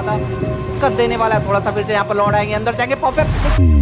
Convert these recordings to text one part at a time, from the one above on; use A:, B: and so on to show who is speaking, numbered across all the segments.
A: था, कर देने वाला है। थोड़ा सा फिर से यहाँ पर लौट आएंगे, अंदर जाएंगे, परफेक्ट।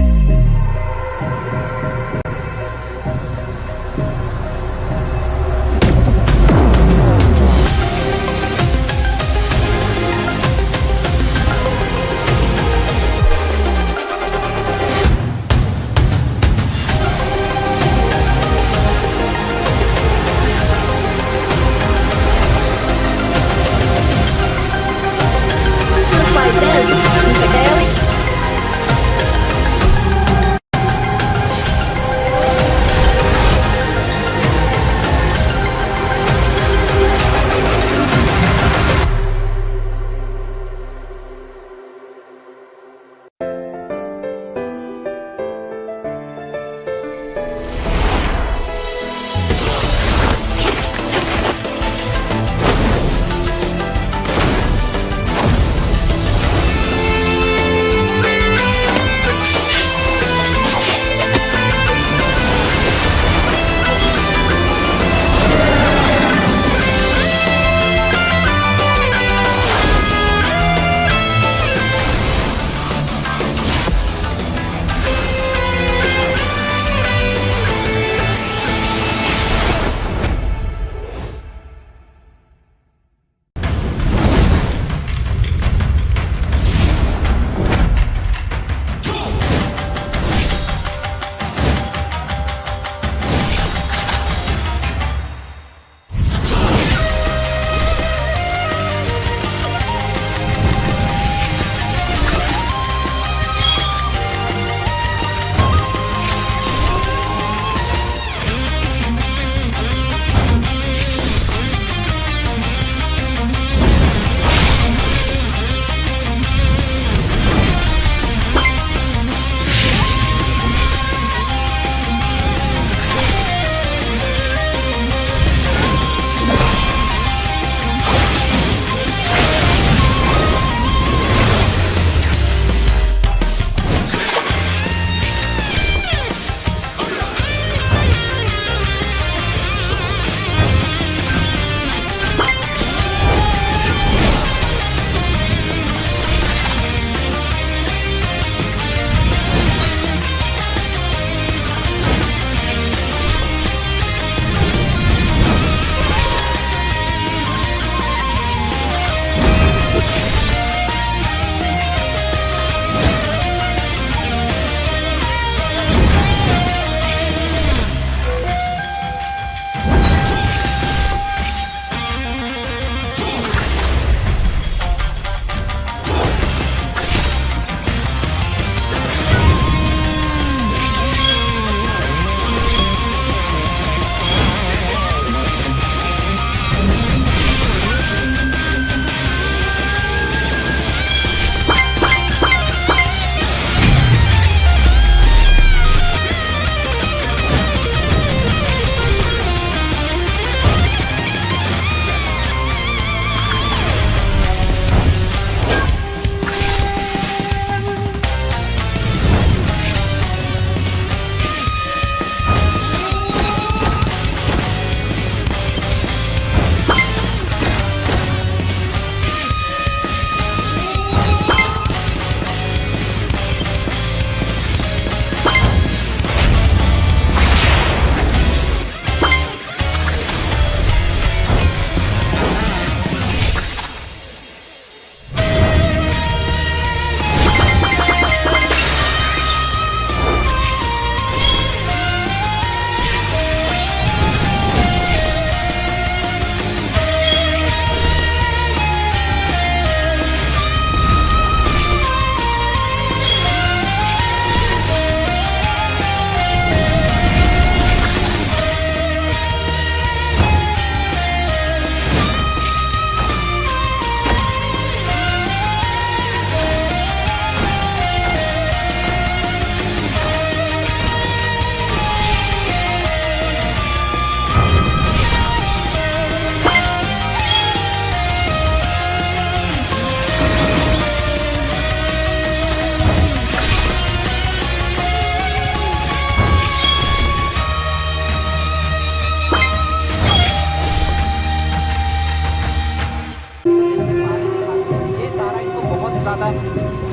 A: था,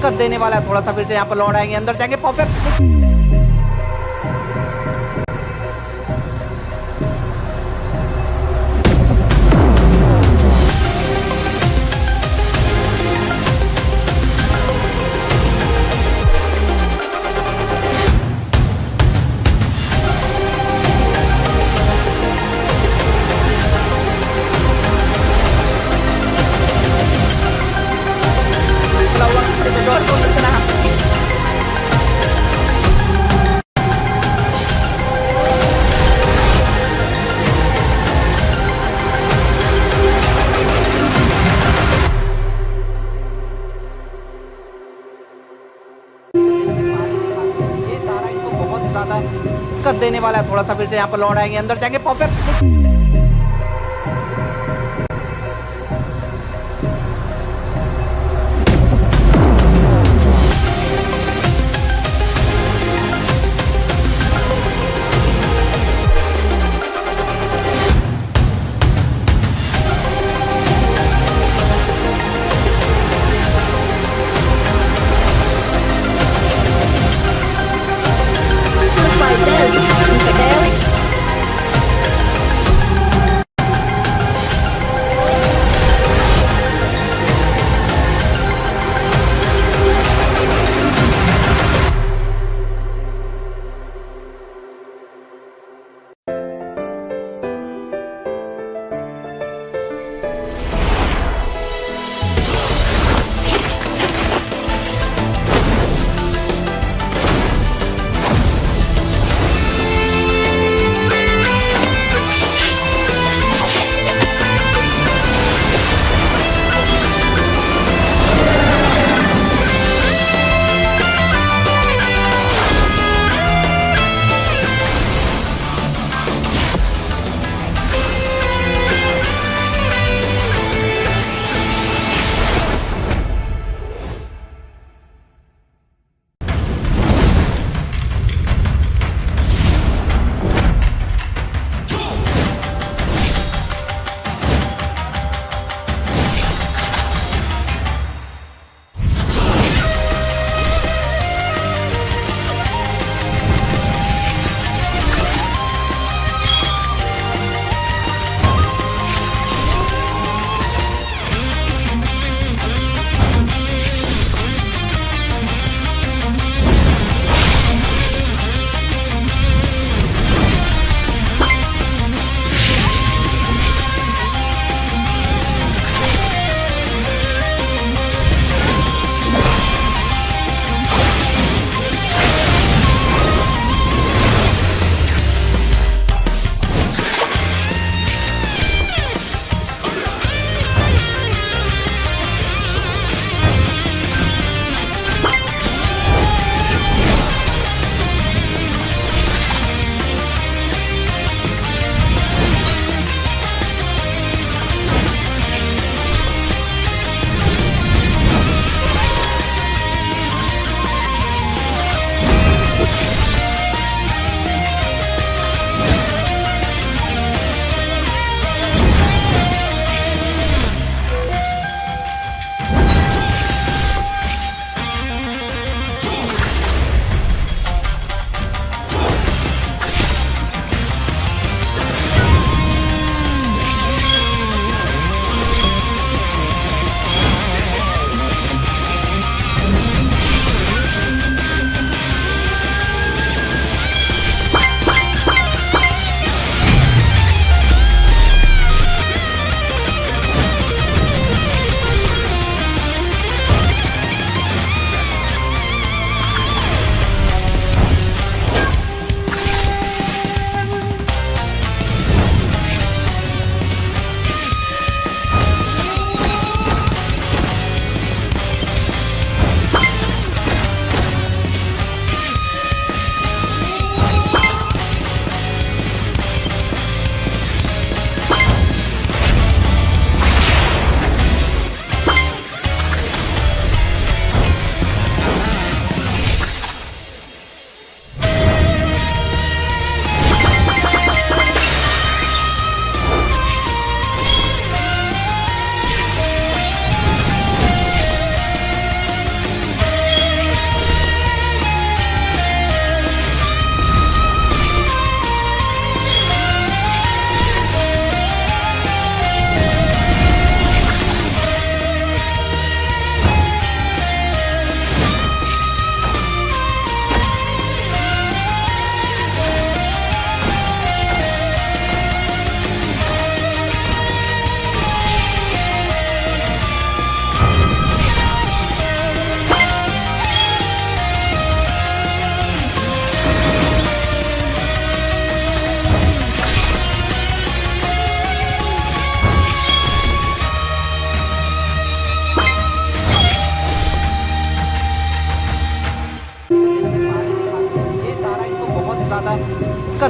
A: कद देने वाला है थोड़ा सा। फिर से यहाँ पर लौट आएंगे, अंदर जाएंगे, परफेक्ट। कद देने वाला है थोड़ा सा। फिर से यहाँ पर लौट आएंगे, अंदर जाएंगे, परफेक्ट।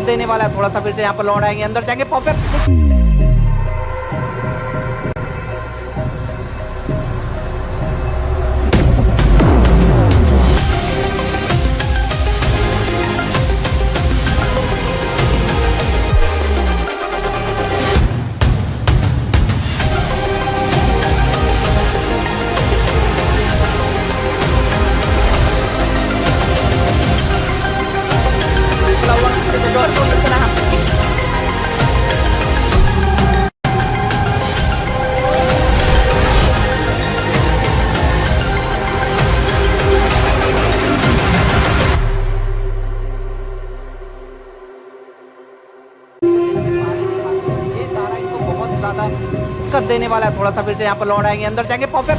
A: देने वाला है, थोड़ा सा फिर से यहाँ पर लौट आएंगे, अंदर जाएंगे पॉप दिक्कत देने वाला है, थोड़ा सा फिर से यहाँ पर लौट आएंगे, अंदर जाएंगे पॉप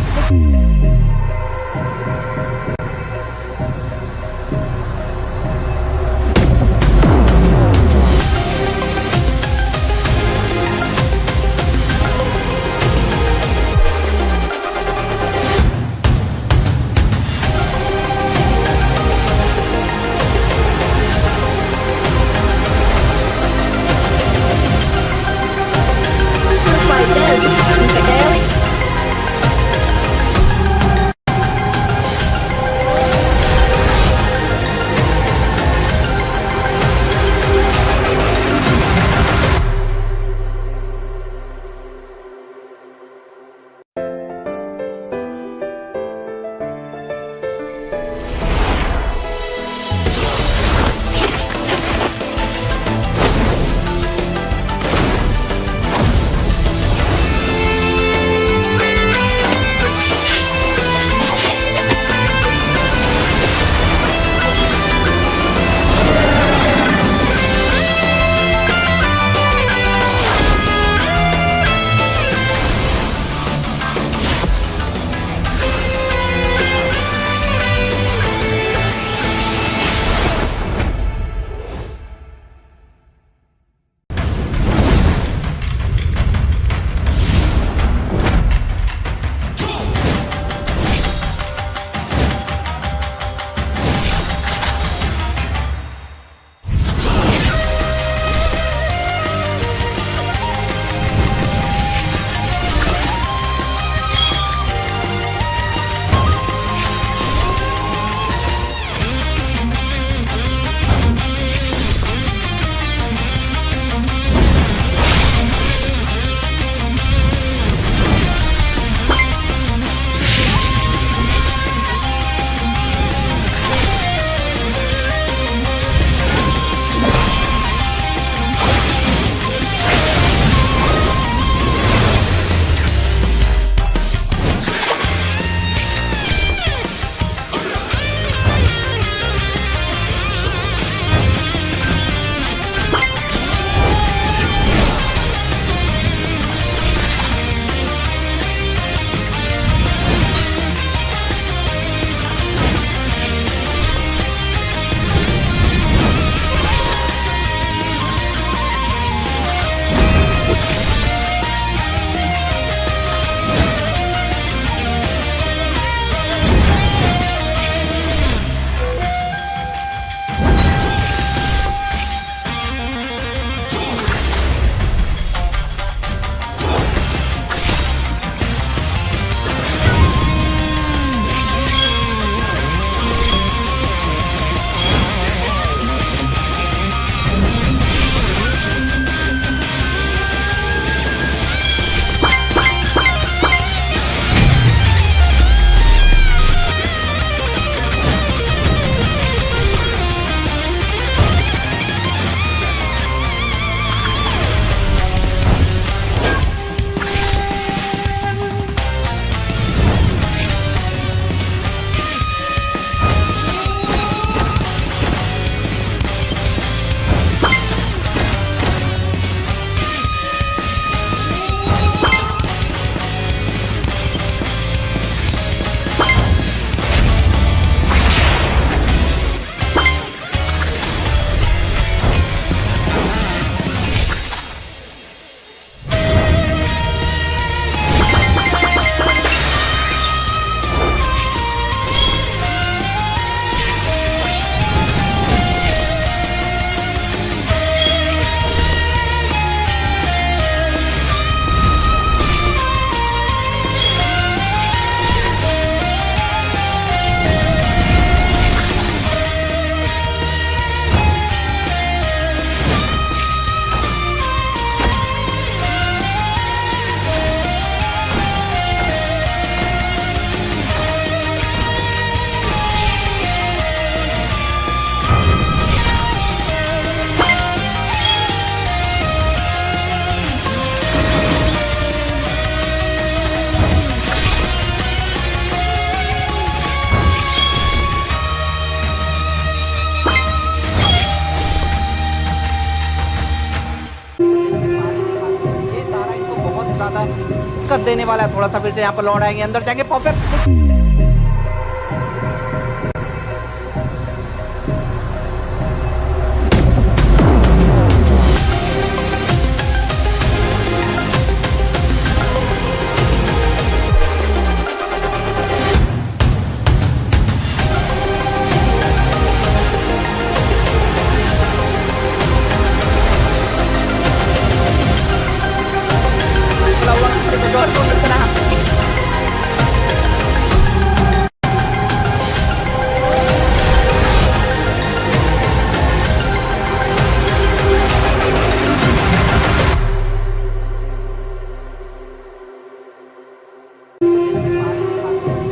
A: देने वाला है, थोड़ा सा फिर से यहाँ पर लौट आएंगे, अंदर जाएंगे, परफेक्ट।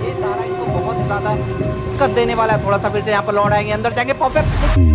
A: ये तारा इनको बहुत ज्यादा दिक्कत देने वाला है, थोड़ा सा फिर से यहाँ पर लौट आएंगे, अंदर जाएंगे, परफेक्ट।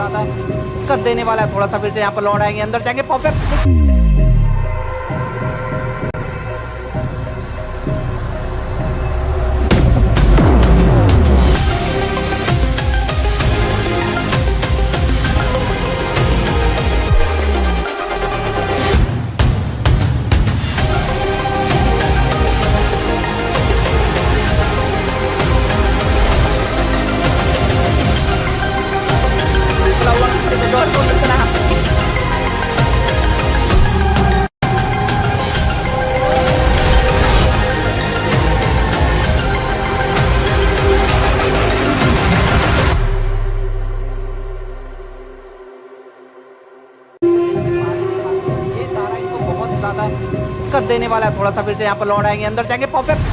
A: ज्यादा दिक्कत देने वाला है थोड़ा सा। फिर से यहाँ पर लौट आएंगे, अंदर जाएंगे पॉपर। दिक्कत देने वाला है थोड़ा सा। फिर से यहाँ पर लौट आएंगे, अंदर जाएंगे पॉपर।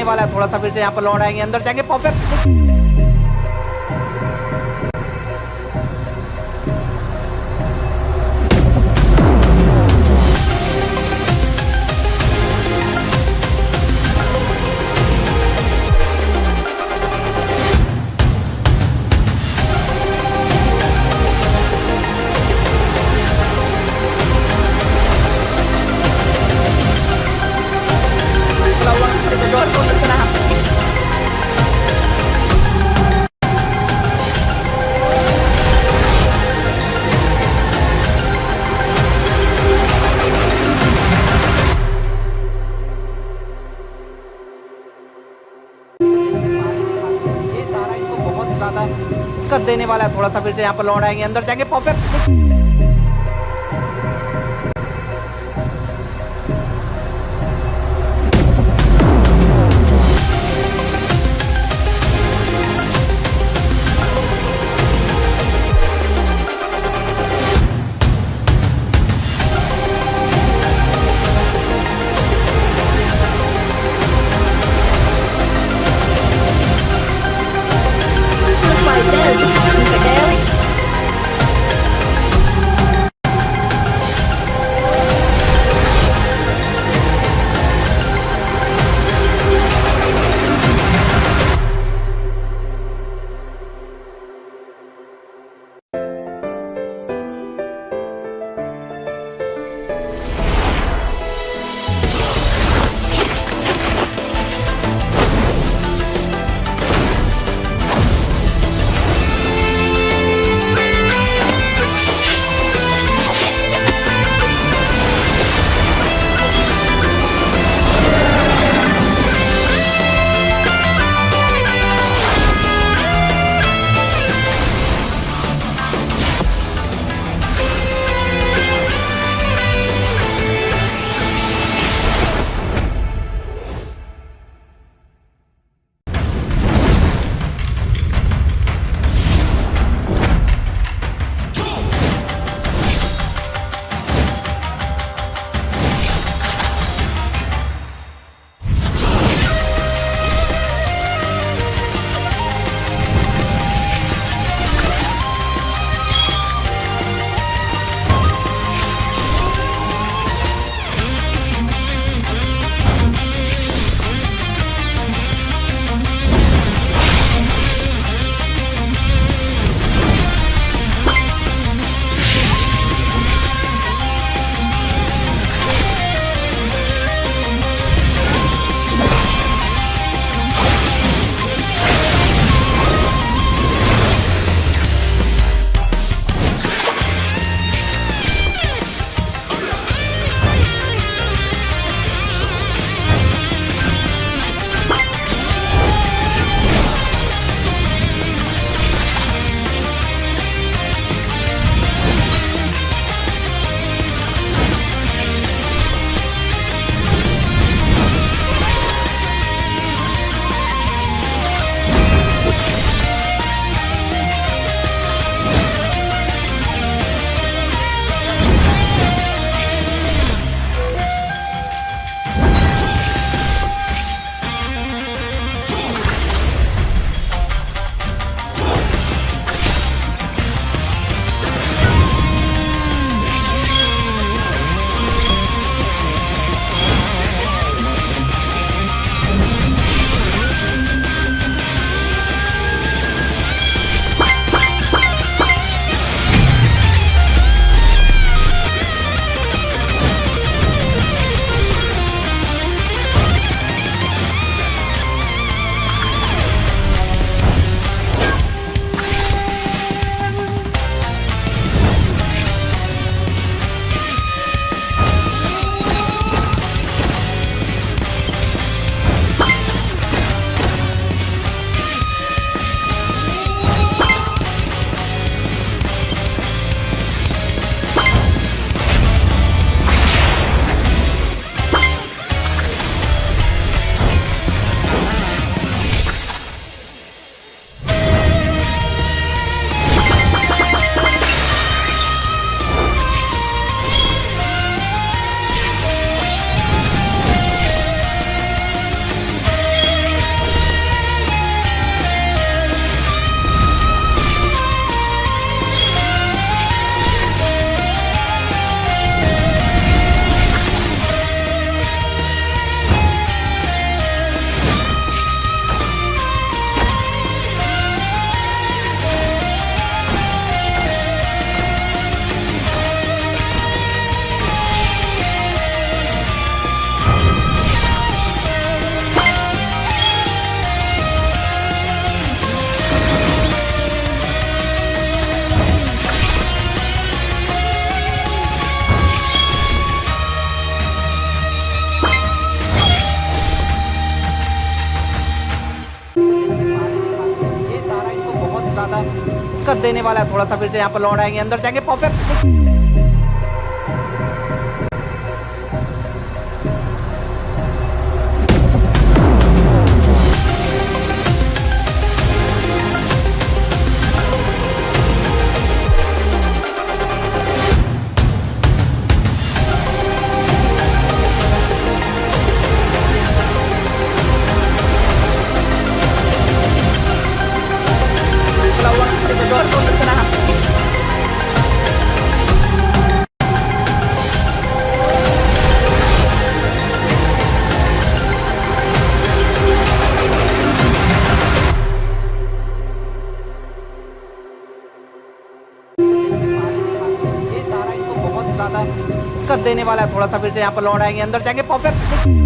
A: वाला है, थोड़ा सा फिर से यहाँ पर लौट आएंगे, अंदर जाएंगे पॉपर। दिक्कत देने वाला है, थोड़ा सा फिर से यहाँ पर लौट आएंगे, अंदर जाएंगे पॉपर। देने वाला है थोड़ा सा, फिर से यहाँ पर लौट आएंगे, अंदर जाएंगे पॉपर। दिक्कत देने वाला है थोड़ा सा, फिर से यहाँ पर लौट आएंगे, अंदर जाएंगे पॉपर।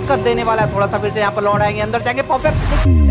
A: दिक्कत देने वाला है थोड़ा सा। फिर से यहाँ पर लौट आएंगे, अंदर जाएंगे पॉपर।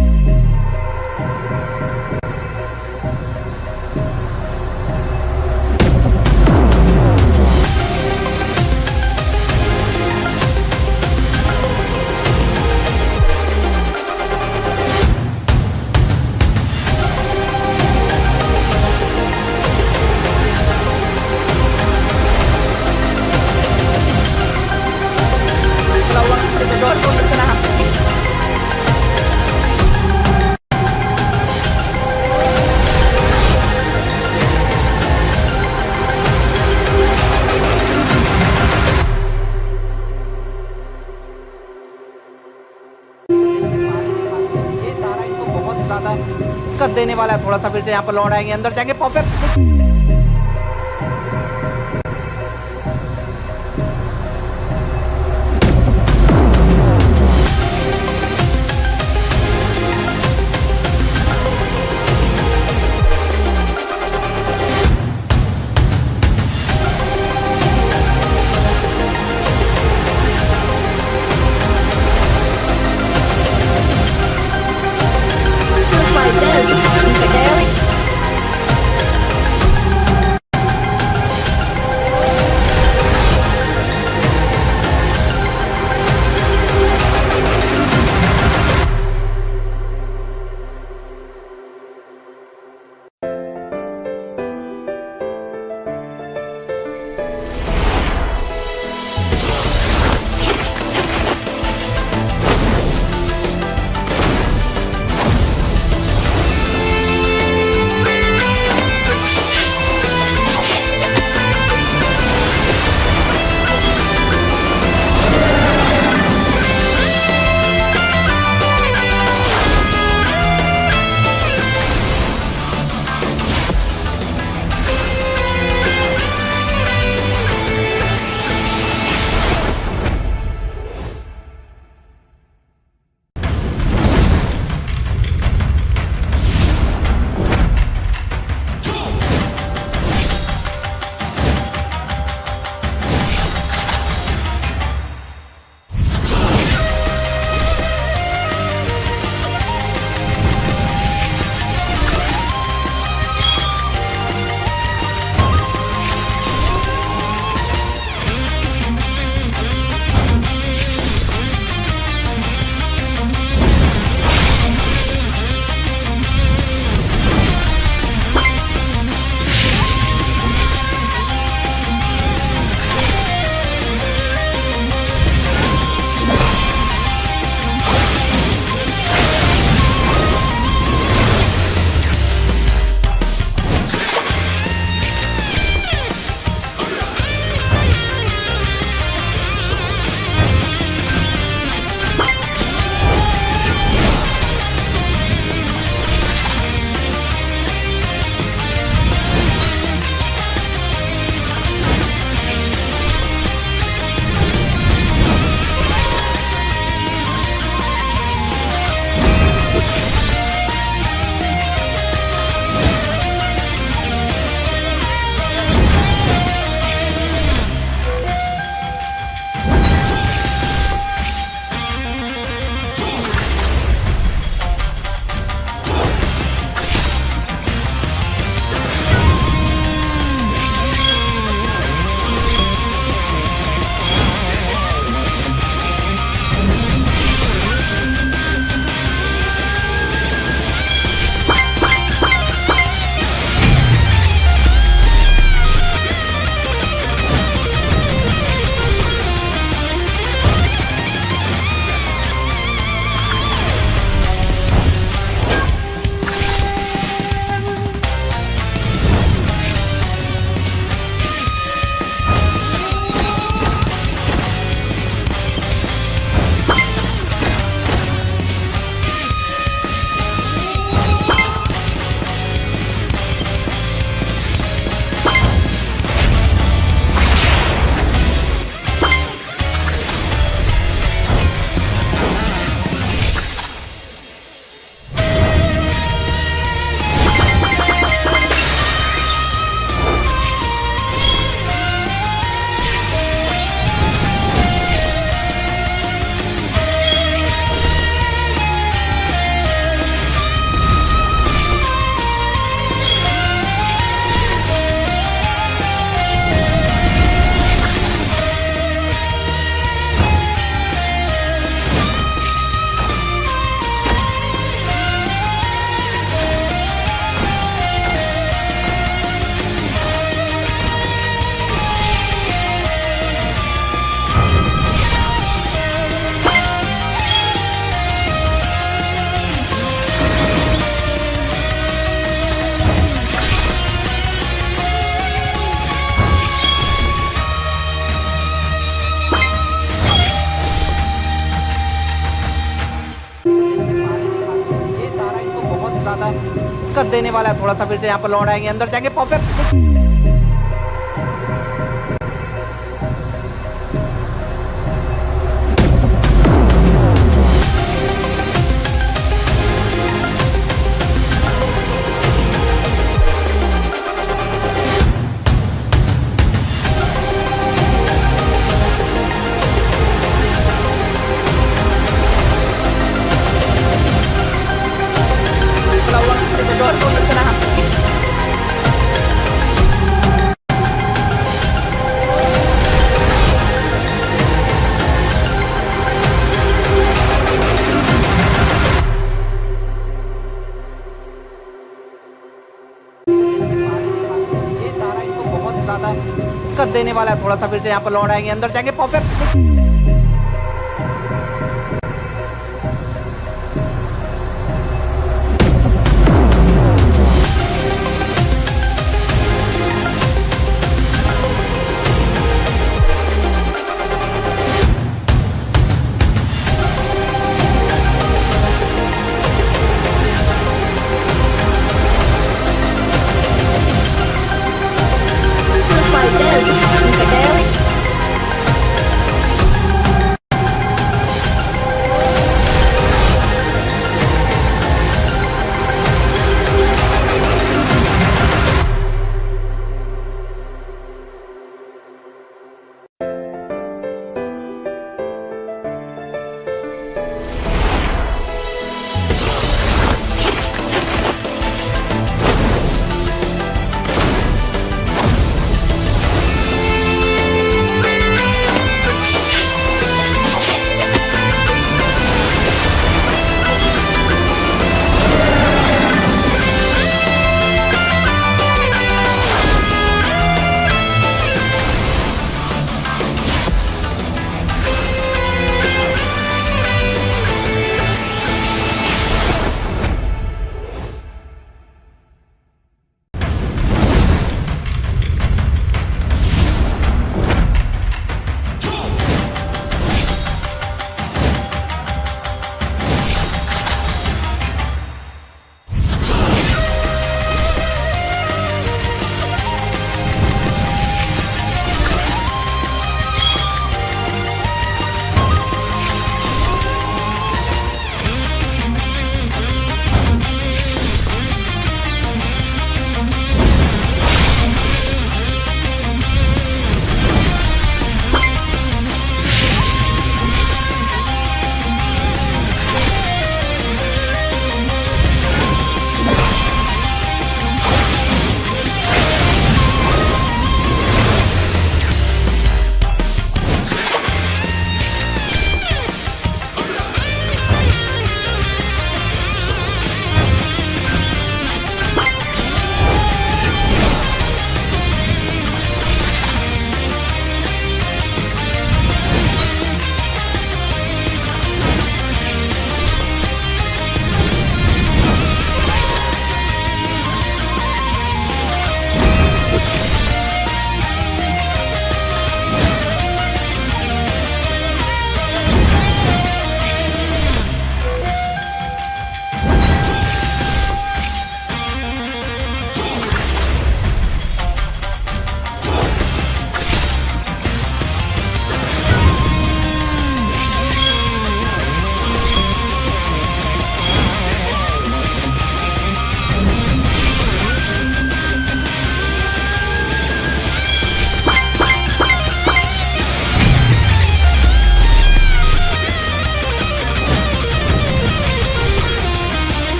A: दिक्कत देने वाला है थोड़ा सा। फिर से यहाँ पर लौट आएंगे, अंदर जाएंगे पॉपर। देने वाला है थोड़ा सा, फिर से यहाँ पर लौट आएंगे, अंदर जाएंगे पॉपर। दिक्कत देने वाला है थोड़ा सा, फिर से यहाँ पर लौट आएंगे, अंदर जाएंगे पॉपर।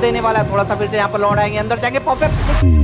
A: देने वाला है थोड़ा सा, फिर से यहाँ पर लौट आएंगे, अंदर जाएंगे पॉपर।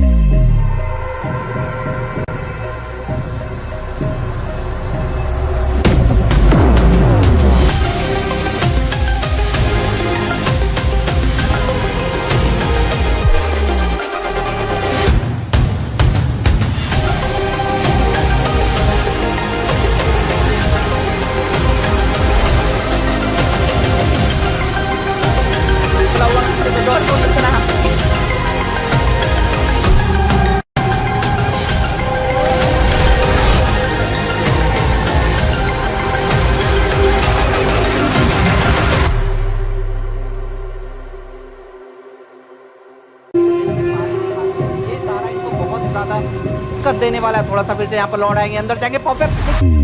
A: दिक्कत देने वाला है थोड़ा सा, फिर से यहाँ पर लौट आएंगे, अंदर जाएंगे पॉपर।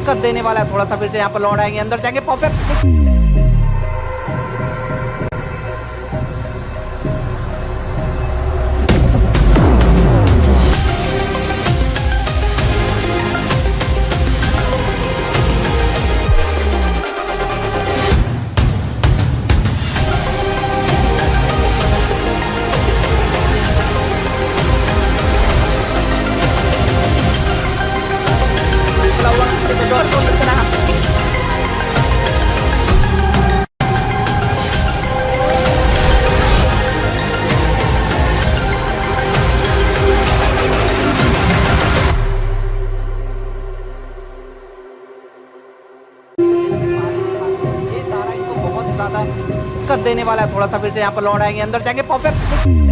A: दिक्कत देने वाला है थोड़ा सा। फिर से यहाँ पर लौट आएंगे, अंदर जाएंगे पॉपर। दिक्कत देने वाला है थोड़ा सा। फिर से यहाँ पर लौट आएंगे, अंदर जाएंगे पॉपर।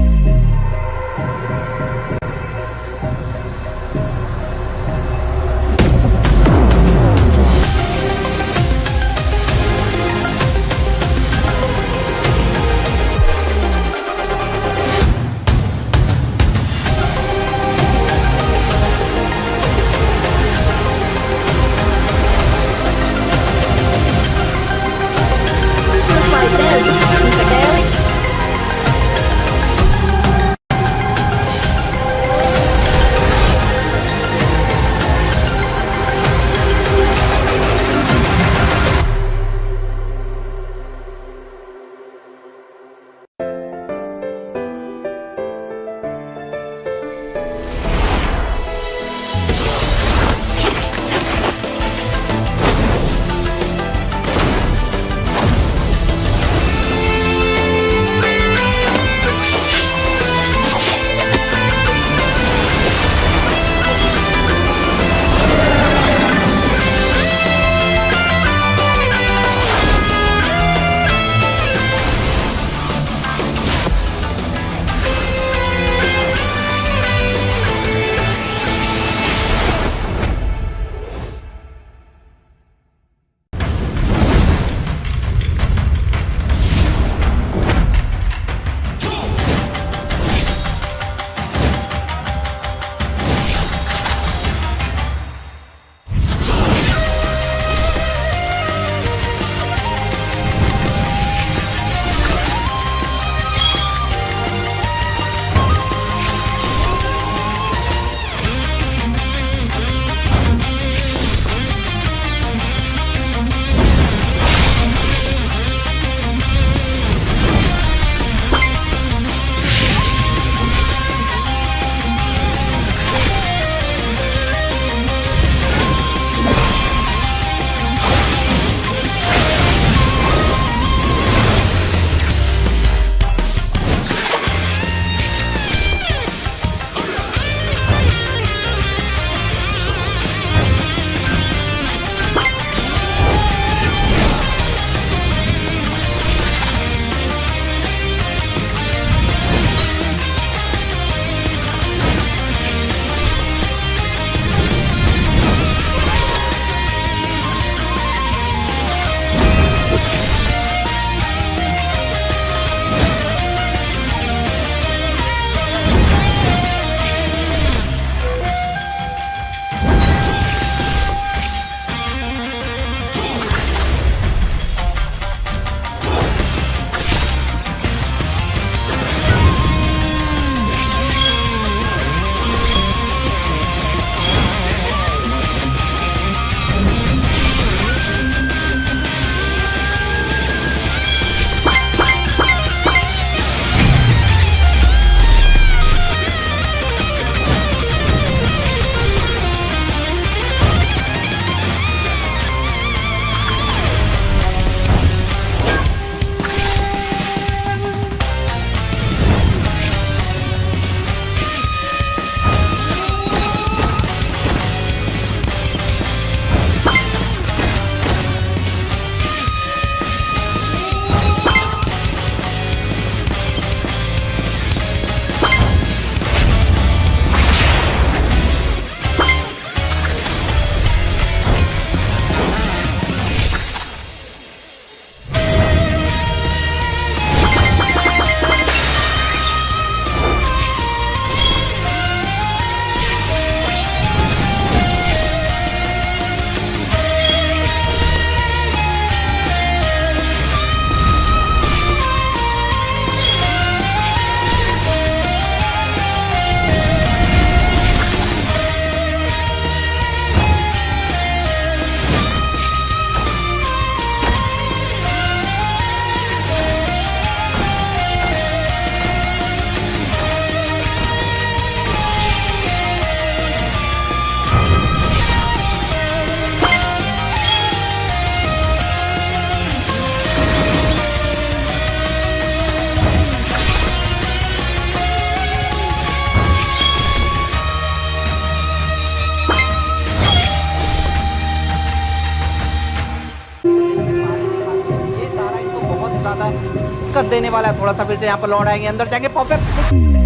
A: देने वाला है थोड़ा सा, फिर से यहाँ पर लौट आएंगे, अंदर जाएंगे पॉपर।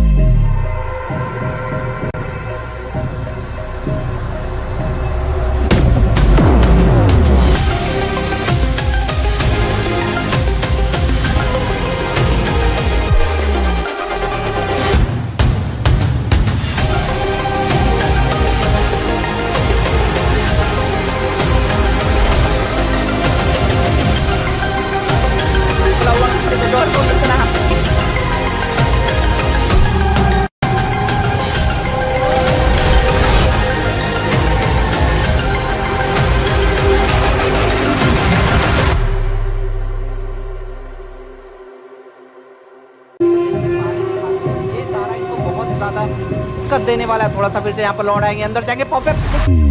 A: दिक्कत देने वाला है थोड़ा सा, फिर से यहाँ पर लौट आएंगे, अंदर जाएंगे पॉपर।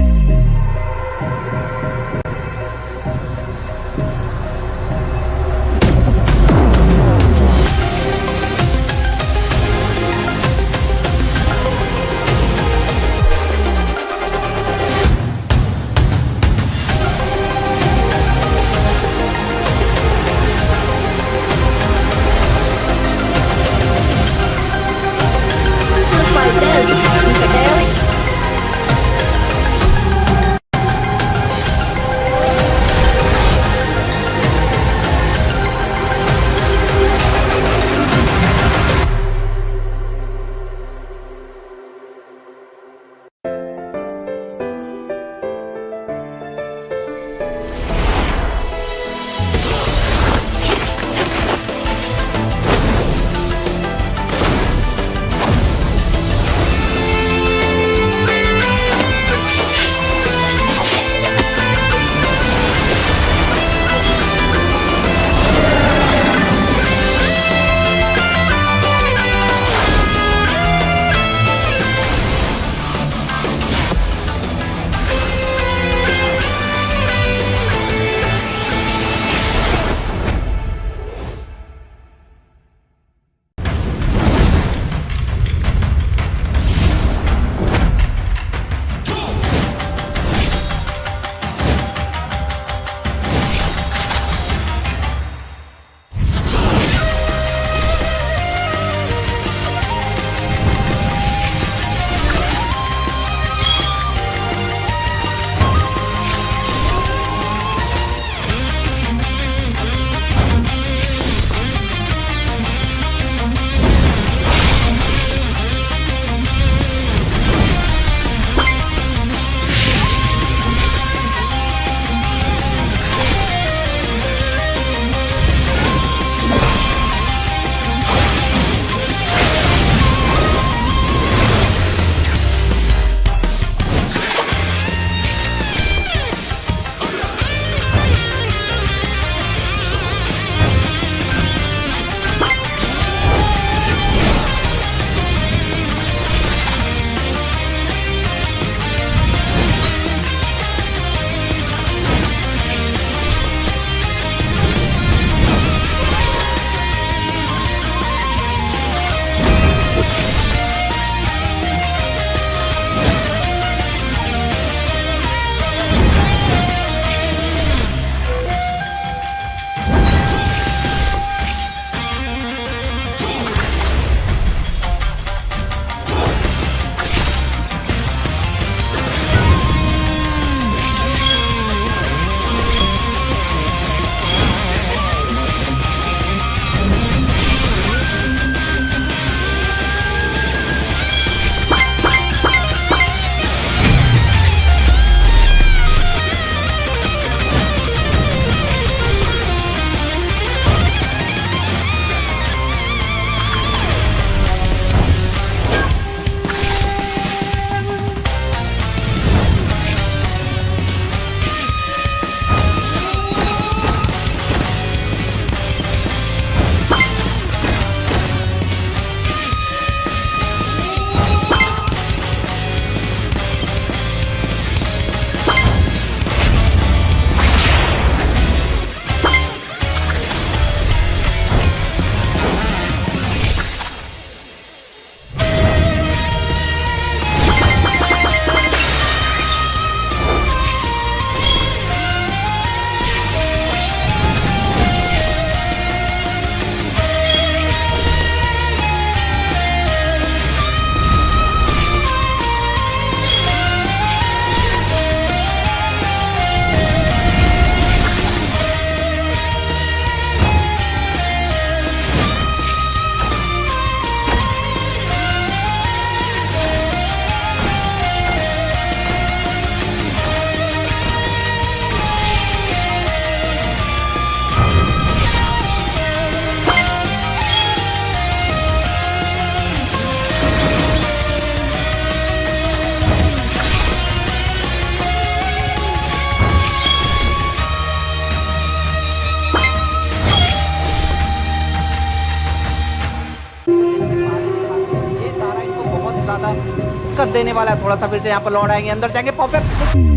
A: देने वाला है थोड़ा सा, फिर से यहाँ पर लौट आएंगे, अंदर जाएंगे पॉपर।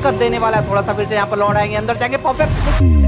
A: दिक्कत देने वाला है थोड़ा सा, फिर से यहाँ पर लौट आएंगे, अंदर जाएंगे पॉपर।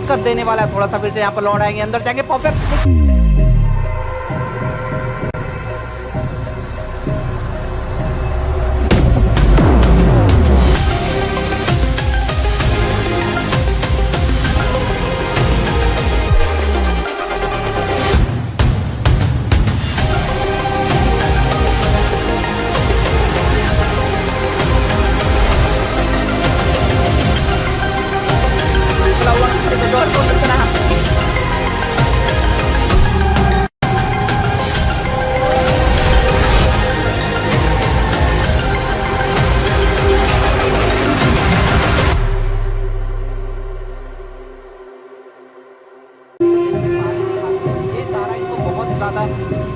A: दिक्कत देने वाला है थोड़ा सा। फिर से यहाँ पर लौट आएंगे, अंदर जाएंगे पॉपर।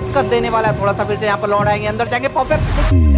A: दिक्कत देने वाला है थोड़ा सा। फिर से यहाँ पर लौट आएंगे, अंदर जाएंगे पॉपर।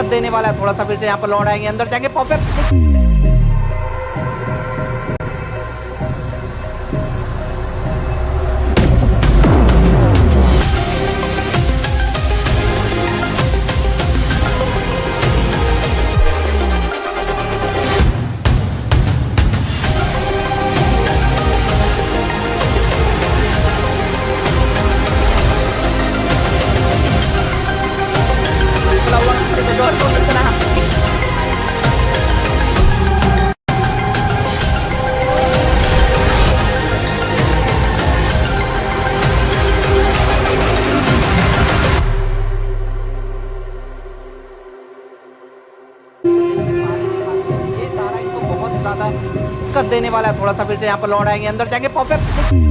A: दिक्कत देने वाला है थोड़ा सा। फिर से यहाँ पर लौट आएंगे, अंदर जाएंगे पॉपर। दिक्कत देने वाला है थोड़ा सा। फिर से यहाँ पर लौट आएंगे, अंदर जाएंगे popper.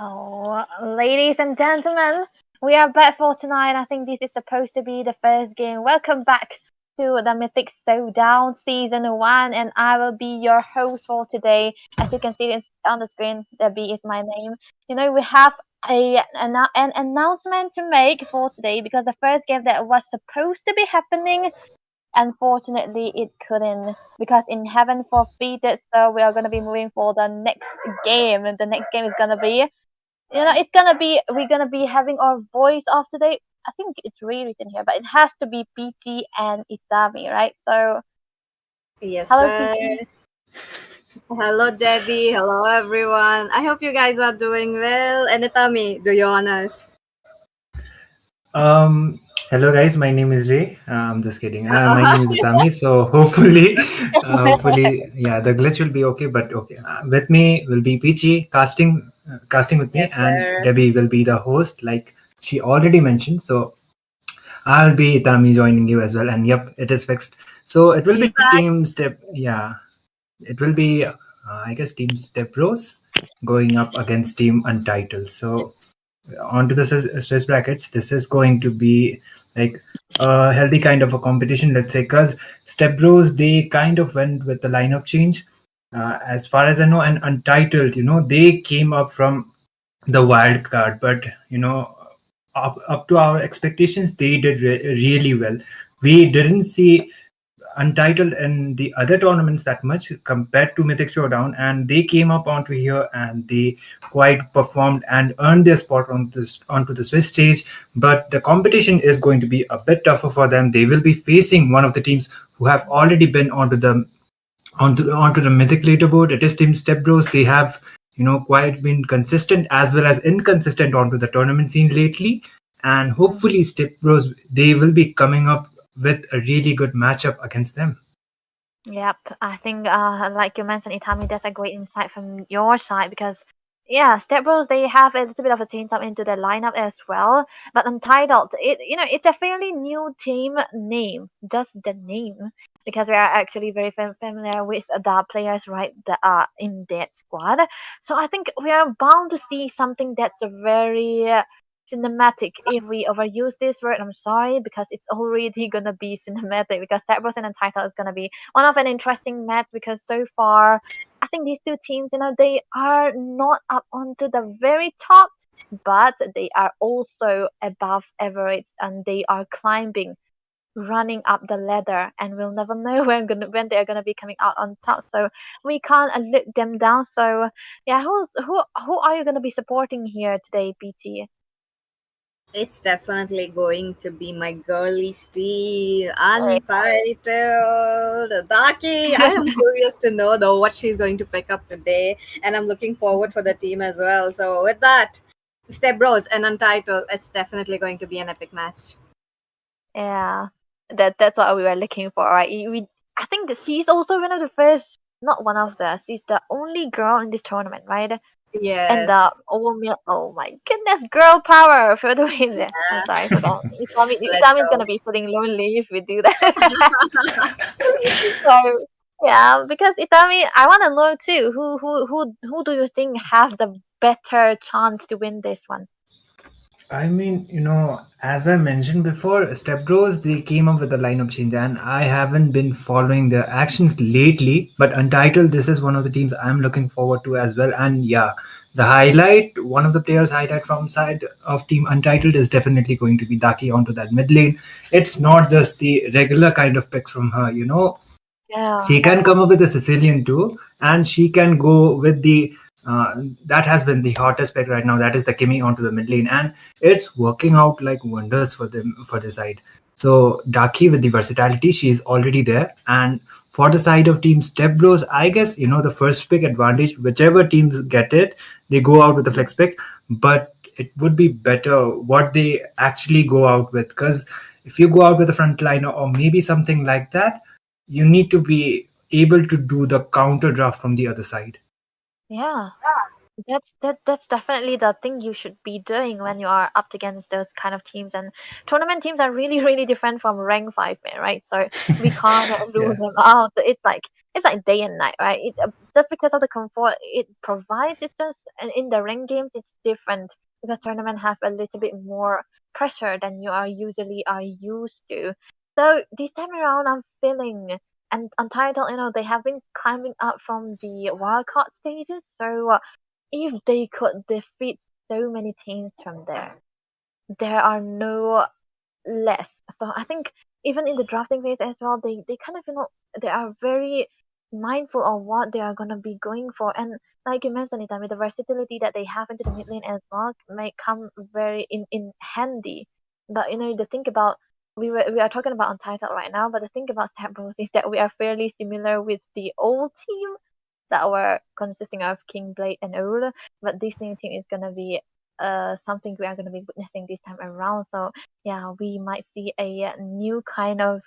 B: Oh, ladies and gentlemen, we are back for tonight. I think this is supposed to be the first game. Welcome back to the Mythic Showdown Season 1, and I will be your host for today. As you can see on the screen, Debbie is my name. We have an announcement to make for today because the first game that was supposed to be happening, unfortunately, it couldn't because in heaven forfeited. So we are going to be moving for the next game, and the next game is going to be it's gonna be we're gonna be having our voice of today. I think it's rewritten here, but it has to be PT and Itami, right? So
C: Yes,
B: hello
C: sir.
B: PT.
C: Hello, Debbie. Hello, everyone. I hope you guys are doing well. And Itami, do your honors.
D: Um, Hello guys, my name is Ray. I'm just kidding. My name is Itami. So hopefully, yeah, the glitch will be okay. But okay, with me will be Peachy casting with me,
C: Yes,
D: and
C: sir.
D: Debbie will be the host, like she already mentioned. So I'll be Itami joining you as well. And yep, it is fixed. So it will
C: He's
D: be
C: back.
D: team step. Yeah, it will be I guess team Stepbros going up against team Untitled. So onto the stress brackets, this is going to be like a healthy kind of a competition, let's say, because Step Bros, they kind of went with the lineup change. As far as I know, and Untitled, they came up from the wild card, but up to our expectations, they did really well. We didn't see Untitled in the other tournaments that much compared to Mythic Showdown, and they came up onto here and they quite performed and earned their spot onto the Swiss stage. But the competition is going to be a bit tougher for them. They will be facing one of the teams who have already been onto the Mythic leaderboard. It is Team Step Bros. They have quite been consistent as well as inconsistent onto the tournament scene lately, and hopefully Step Bros, they will be coming up with a really good matchup against them.
B: Yep, I think like you mentioned, Itami, that's a great insight from your side because yeah, Step Bros they have a little bit of a change up into their lineup as well. But Untitled, it's a fairly new team name, just the name, because we are actually very familiar with the players right that are in that squad. So I think we are bound to see something that's very cinematic. If we overuse this word, I'm sorry because it's already gonna be cinematic because Step Bros and Untitled is gonna be one of an interesting match because so far I think these two teams, they are not up onto the very top, but they are also above average and they are climbing, running up the ladder, and we'll never know when they're gonna be coming out on top. So we can't look them down. So yeah, who are you gonna be supporting here today, BT?
C: It's definitely going to be my girly Steve, Untitled, Daki. I am curious to know though what she's going to pick up today, and I'm looking forward for the team as well. So with that, Step Bros and Untitled, it's definitely going to be an epic match.
B: Yeah, that's what we were looking for, right? I think that she's also one of the first, not one of the, she's the only girl in this tournament, right? And
C: Yes.
B: the old meal, oh my goodness, girl power for the win there. I'm
C: Yeah.
B: sorry, hold on.
C: Let's
B: Itami's
C: go.
B: gonna be feeling lonely if we do that. So yeah, because Itami, I wanna know too, who do you think have the better chance to win this one?
D: I mean, as I mentioned before, Step Bros, they came up with a lineup change, and I haven't been following their actions lately. But Untitled, this is one of the teams I'm looking forward to as well. And yeah, one of the players' highlight from side of Team Untitled is definitely going to be Daki onto that mid lane. It's not just the regular kind of picks from her,
B: Yeah.
D: she can come up with a Sicilian too, and she can go with the that has been the hottest pick right now. That is the Kimi onto the mid lane, and it's working out like wonders for them for the side. So Daki with the versatility, she's already there, and for the side of Team Step Bros, I guess the first pick advantage. Whichever teams get it, they go out with the flex pick, but it would be better what they actually go out with, because if you go out with a frontliner or maybe something like that, you need to be able to do the counter draft from the other side.
B: Yeah. That's definitely the thing you should be doing when you are up against those kind of teams. And tournament teams are really, really different from rank 5 man, right? So we can't
D: Yeah,
B: rule them out. it's like day and night, right? Just because of the comfort it provides, it's just, and in the ranked games it's different because tournament have a little bit more pressure than you are used to. So this time around, I'm feeling, and Untitled, they have been climbing up from the wildcard stages. So if they could defeat so many teams from there are no less. So I think even in the drafting phase as well, they kind of they are very mindful of what they are gonna be going for, and like you mentioned, Itami, the versatility that they have into the mid lane as well may come very in handy. But the think about, we are talking about Untitled right now, but the thing about Stepbros is that we are fairly similar with the old team that were consisting of King Blade and Ola, but this new team is gonna be something we are gonna be witnessing this time around. So yeah, we might see a new kind of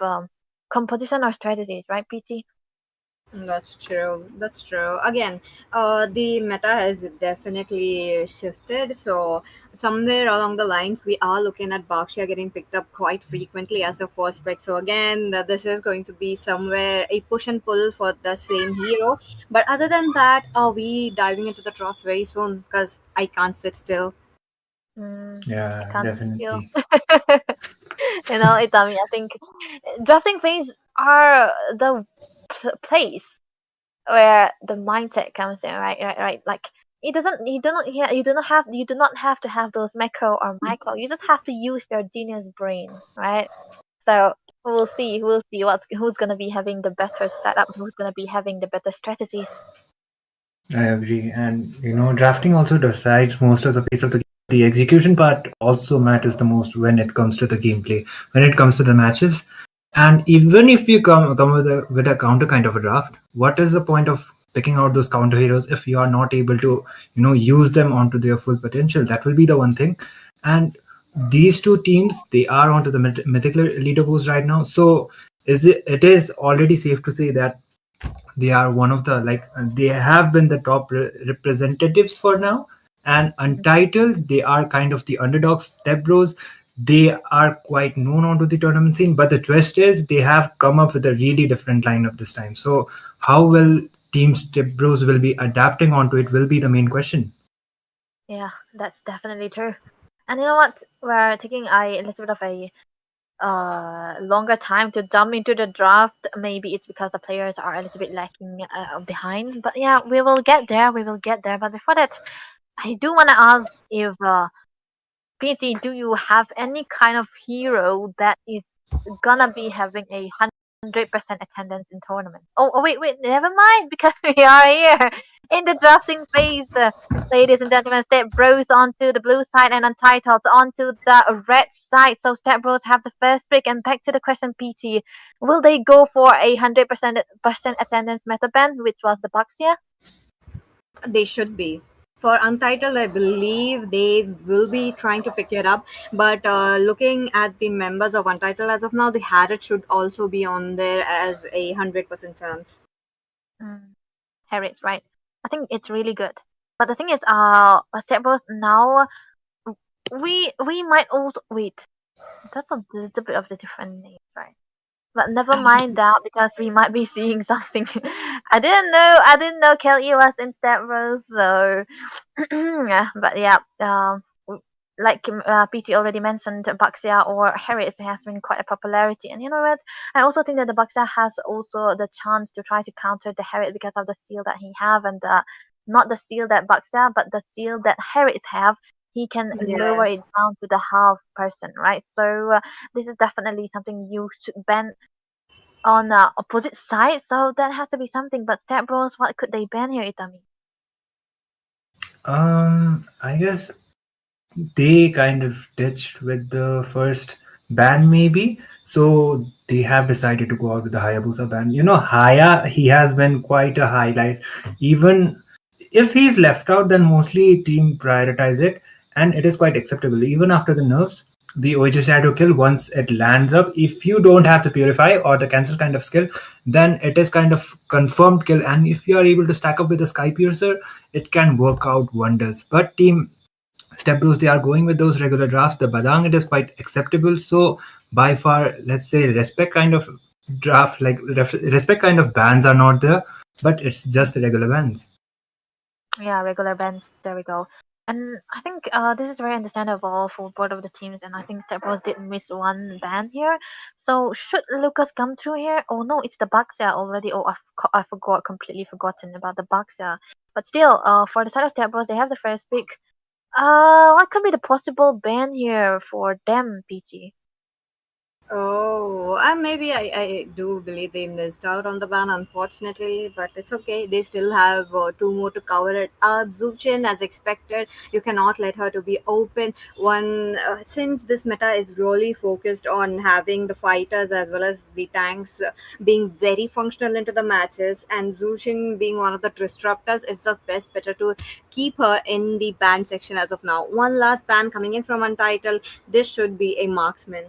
B: composition or strategies, right, PT?
C: That's true. That's true. Again, the meta has definitely shifted. So somewhere along the lines, we are looking at Bakshia getting picked up quite frequently as the first pick. So again, this is going to be somewhere a push and pull for the same hero. But other than that, are we diving into the draft very soon? Because I can't sit still.
B: I
D: Yeah,
B: can't feel.
D: definitely.
B: Itami, I think drafting phase are the place where the mindset comes in, right. Like it doesn't, you do not have to have those macro or micro. You just have to use your genius brain, right? So we'll see who's gonna be having the better setup, who's gonna be having the better strategies.
D: I agree. And drafting also decides most of the pace of the game. The execution part also matters the most when it comes to the gameplay, when it comes to the matches. And even if you come with a counter kind of a draft, what is the point of picking out those counter heroes if you are not able to use them onto their full potential? That will be the one thing. And these two teams, they are onto the mythic leaderboards right now. So it is already safe to say that they are one of the, they have been the top representatives for now. And Untitled, they are kind of the underdogs. Stepbros, they are quite known onto the tournament scene, but the twist is they have come up with a really different lineup this time. So how well Team Stepbros will be adapting onto it will be the main question.
B: Yeah, that's definitely true. And you know what? We're taking a little bit of a longer time to jump into the draft. Maybe it's because the players are a little bit lacking behind. But yeah, we will get there. We will get there. But before that, I do want to ask if PT, do you have any kind of hero that is gonna be having 100% attendance in tournament? Oh, wait, never mind, because we are here in the drafting phase. Ladies and gentlemen, Stepbros onto the blue side and Untitled onto the red side. So Stepbros have the first pick, and back to the question, PT, will they go for 100% attendance meta band, which was the Baxia?
C: They should be. For Untitled, I believe they will be trying to pick it up. But looking at the members of Untitled as of now, the Harriet should also be on there as 100% chance.
B: Harriet's right. I think it's really good. But the thing is, Stepbros now, we might also wait. That's a little bit of the different name, right? But never mind that, because we might be seeing something. I didn't know Kelly was in Stepbros, so but yeah, like PT already mentioned, Baxia or Harriet has been quite a popularity, and you know what? I also think that the Baxia has also the chance to try to counter the Harriet because of the seal that he have, and not the seal that Baxia, but the seal that Harriet have. He can lower it
C: Yes.
B: down to the half person, right? So this is definitely something you should ban on the opposite side. So that has to be something. But Stepbros, what could they ban here, Itami?
D: I guess they kind of ditched with the first ban, maybe. So they have decided to go out with the Hayabusa ban. Haya, he has been quite a highlight. Even if he's left out, then mostly team prioritize it, and it is quite acceptable. Even after the nerfs, the OH Shadow kill, once it lands up, if you don't have the Purify or the cancel kind of skill, then it is kind of confirmed kill. And if you are able to stack up with the Sky Piercer, it can work out wonders. But team Stepbros, they are going with those regular drafts. The Badang, it is quite acceptable. So by far, let's say respect kind of draft like respect kind of bans are not there, but it's just the regular bans.
B: Yeah, regular bans. There we go. And I think this is very understandable for both of the teams. And I think Stepbros did miss one ban here. So should Lucas come through here? Oh no, it's the Baxia already. Oh, I forgot, completely forgotten about the Baxia. But still, for the side of Stepbros, they have the first pick. What could be the possible ban here for them, PT?
C: Oh, and maybe I do believe they missed out on the ban, unfortunately, but it's okay. They still have two more to cover it up. Zuchin, as expected, you cannot let her to be open. Since this meta is really focused on having the fighters as well as the tanks being very functional into the matches, and Zuchin being one of the disruptors, it's just better to keep her in the ban section as of now. One last ban coming in from Untitled. This should be a marksman.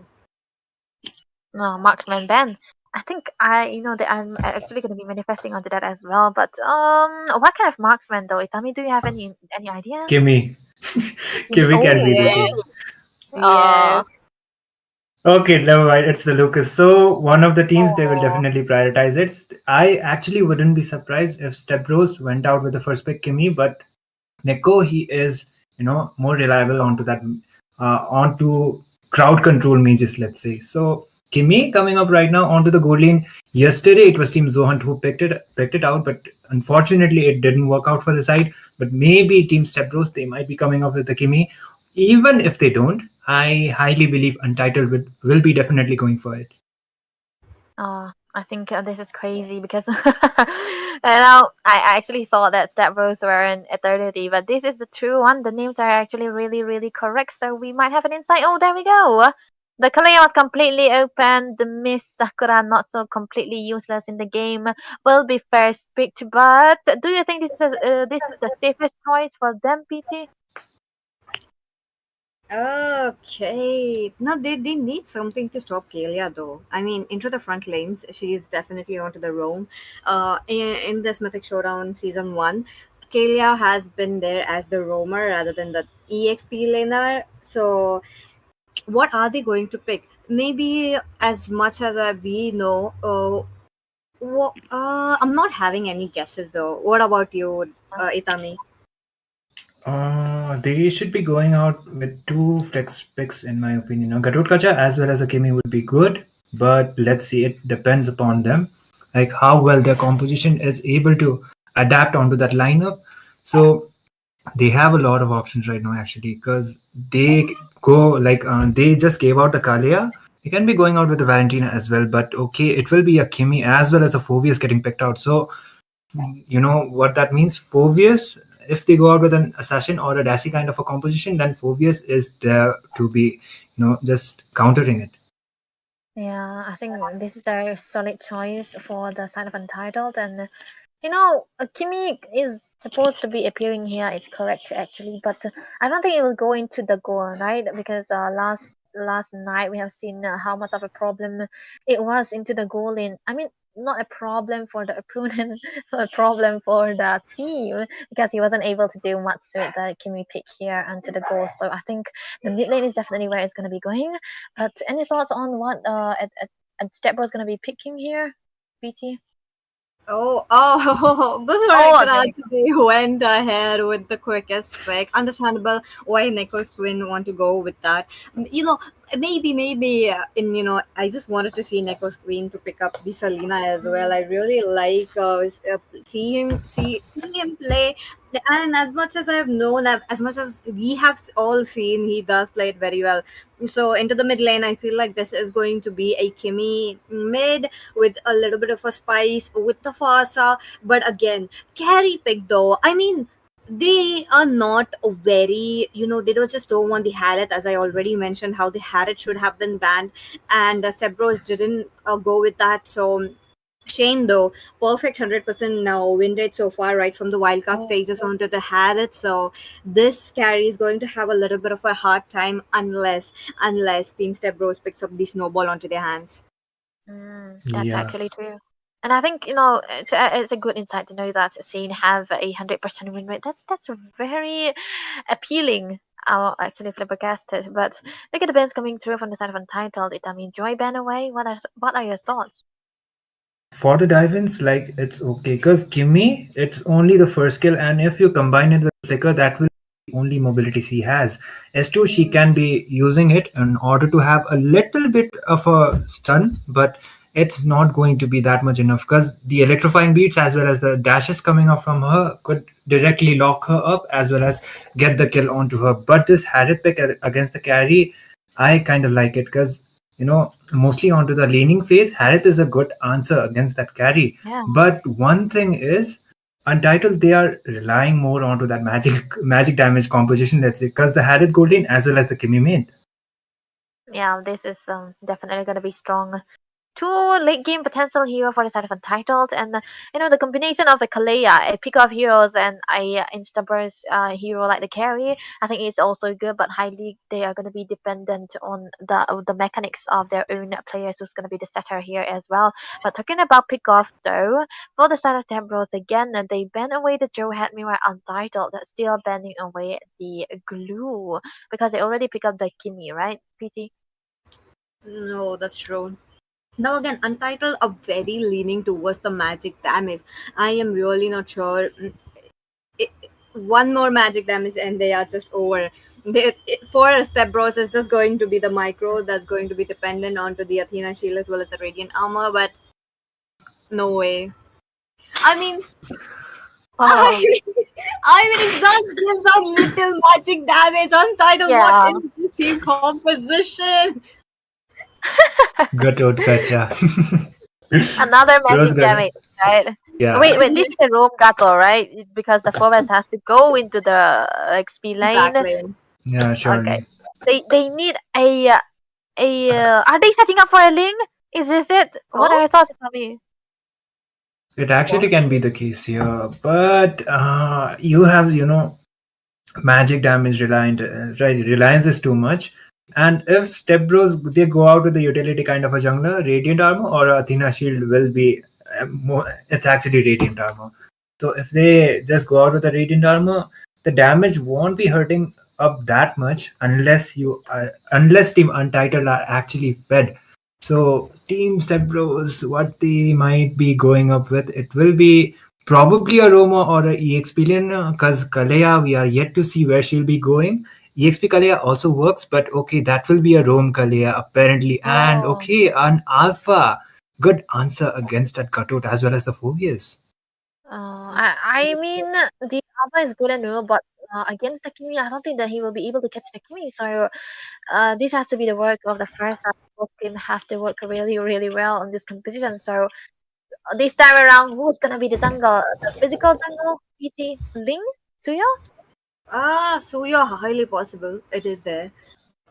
B: No, marksman ban. I think that I'm actually going to be manifesting onto that as well. But what kind of marksman though? Itami, do you have any idea?
D: Kimmy. Kimmy can be the
C: Yes.
D: team.
B: Uh,
C: Yes.
D: Okay, never mind. It's the Lucas. So one of the teams they will
B: oh,
D: definitely prioritize it. I actually wouldn't be surprised if Stepbros went out with the first pick Kimmy, but Neko he is more reliable onto that onto crowd control mages, let's say. So Kimmy coming up right now onto the gold lane. Yesterday it was Team Zohunt who picked it out, but unfortunately it didn't work out for the side. But maybe Team Stepbros they might be coming up with the Kimmy. Even if they don't, I highly believe Untitled will be definitely going for it.
B: I think this is crazy because I actually saw that Stepbros were in eternity, but this is the true one. The names are actually really, really correct, so we might have an insight. Oh, there we go. The Kalea was completely open. The Miss Sakura not so completely useless in the game will be first picked. But do you think this is the safest choice for them, PT?
C: Okay. No, they need something to stop Kalia though. I mean, into the front lanes, she is definitely onto the roam. In this Mythic Showdown season one, Kalia has been there as the roamer rather than the EXP laner. So, what are they going to pick? Maybe as much as we know. I'm not having any guesses though. What about you, Itami?
D: They should be going out with two flex picks, in my opinion. Gatotkacha as well as Akemi would be good, but let's see. It depends upon them, like how well their composition is able to adapt onto that lineup. So they have a lot of options right now, actually, because they go like they just gave out the Kalia. They can be going out with the Valentina as well, but okay, it will be a Kimi as well as a Phoveus getting picked out. So you know what that means. Phoveus, if they go out with an assassin or a Daisy kind of a composition, then Phoveus is there to be, just countering it.
B: Yeah, I think this is a solid choice for the side of Untitled, and Kimi is supposed to be appearing here. It's correct actually, but I don't think it will go into the goal, right? Because last night we have seen how much of a problem it was into the goal in. I mean, not a problem for the opponent, but a problem for the team because he wasn't able to do much with the Kimi pick here onto the goal. So I think the mid lane is definitely where it's going to be going. But any thoughts on what at Stepbro is going to be picking here, BT?
C: Before I
B: Oh,
C: could
B: there
C: actually went ahead with the quickest pick. Understandable why Nico's Quinn want to go with that. Maybe I just wanted to see Nico's Queen to pick up the Selena as well. I really like seeing him play. And as much as I have known, as much as we have all seen, he does play it very well. So into the mid lane, I feel like this is going to be a Kimmy mid with a little bit of a spice with the Fasa. But again, carry pick though. I mean, they are not very, they don't want the Harriet, as I already mentioned, how the Harriet should have been banned. And Stepbros didn't go with that. So Shane, though, perfect 100% now win rate so far, right from the wildcard
B: we
C: stages onto the Harriet. So this carry is going to have a little bit of a hard time unless Team Stepbros picks up the snowball onto their hands.
B: That's
D: Yeah.
B: actually true. And I think it's a good insight to know that Shane have 100% win rate. That's very appealing. I'll actually flabbergasted. But look at the bands coming through from the side of Untitled. I mean, Joy ban away. What are your thoughts?
D: For the dive-ins, like it's okay, because Kimmy, it's only the first skill, and if you combine it with Flicker, that will be the only mobility she has. S2, she can be using it in order to have a little bit of a stun, but it's not going to be that much enough because the electrifying beats as well as the dashes coming up from her could directly lock her up as well as get the kill onto her. But this Harriet pick against the carry, I kind of like it because mostly onto the laning phase, Harith is a good answer against that carry.
B: Yeah.
D: But one thing is, Untitled, they are relying more onto that magic damage composition, let's say, because the Harith gold lane as well as the Kimi main.
B: Yeah, this is definitely gonna be strong. Two late game potential hero for the side of Untitled, and the combination of a Kalea, a pick of heroes, and a insta burst hero like the carry, I think it's also good. But highly they are gonna be dependent on the mechanics of their own players, who's gonna be the setter here as well. But talking about pick off though, for the side of Stepbros again, they ban away the Joe head mirror Untitled, that's still banning away the glue because they already pick up the Kimi, right, PT?
C: No, that's true. Now again, Untitled are very leaning towards the magic damage. I am really not sure. It, one more magic damage and they are just over. For Step Bros, it's just going to be the micro that's going to be dependent onto the Athena shield as well as the radiant armor, but no way. I mean, I
B: Oh,
C: mean, it does gives out little magic damage. Untitled,
B: yeah.
C: what is the team composition?
D: Gotcha.
B: Another
D: Rose
B: magic
D: Gotcha.
B: damage, right?
D: Yeah,
B: Wait, this is a roam gato, right? Because the forwards has to go into the XP lane.
C: Backlanes.
D: yeah,
B: Okay.
D: surely.
B: They need are they setting up for a link? Is this it? What are
C: Oh,
B: your thoughts, Tommy?
D: It actually can be
C: possibly.
D: the case here, but you have, magic damage reliant, right? Reliance is too much. And if Step Bros they go out with the utility kind of a jungler, Radiant Armor or Athena Shield will be more. It's actually Radiant Armor. So if they just go out with the Radiant Armor, the damage won't be hurting up that much unless Team Untitled are actually fed. So Team Step Bros, what they might be going up with, it will be probably a Roma or a EXP lane because Kalea, we are yet to see where she'll be going. EXP Kalea also works, but okay, that will be a Rome Kalea apparently. And
B: Oh,
D: okay, an Alpha. Good answer against that cutout as well as the Phobias.
B: I mean the alpha is good and all, but against the Kimi, I don't think that he will be able to catch the Kimi. So this has to be the work of the first side. Both team have to work really, really well on this competition. So this time around, who's gonna be the jungle? The physical jungle, PT, Ling, Suyo?
C: Suya, highly possible. It is there.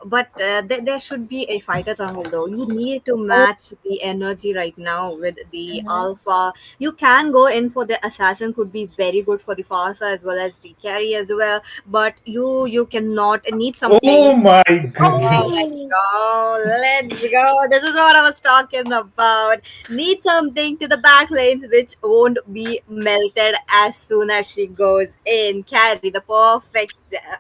C: But there should be a fighter jungle though. You need to
B: Oh,
C: match the energy right now with the
B: mhm.
C: alpha. You can go in for the assassin, could be very good for the Farsa as well as the carry as well. But you cannot need
D: Oh
C: something.
D: my
C: Oh,
D: goodness.
C: let's
B: Oh,
C: go. Let's go. This is what I was talking about. Need something to the back lanes which won't be melted as soon as she goes in. Carry the perfect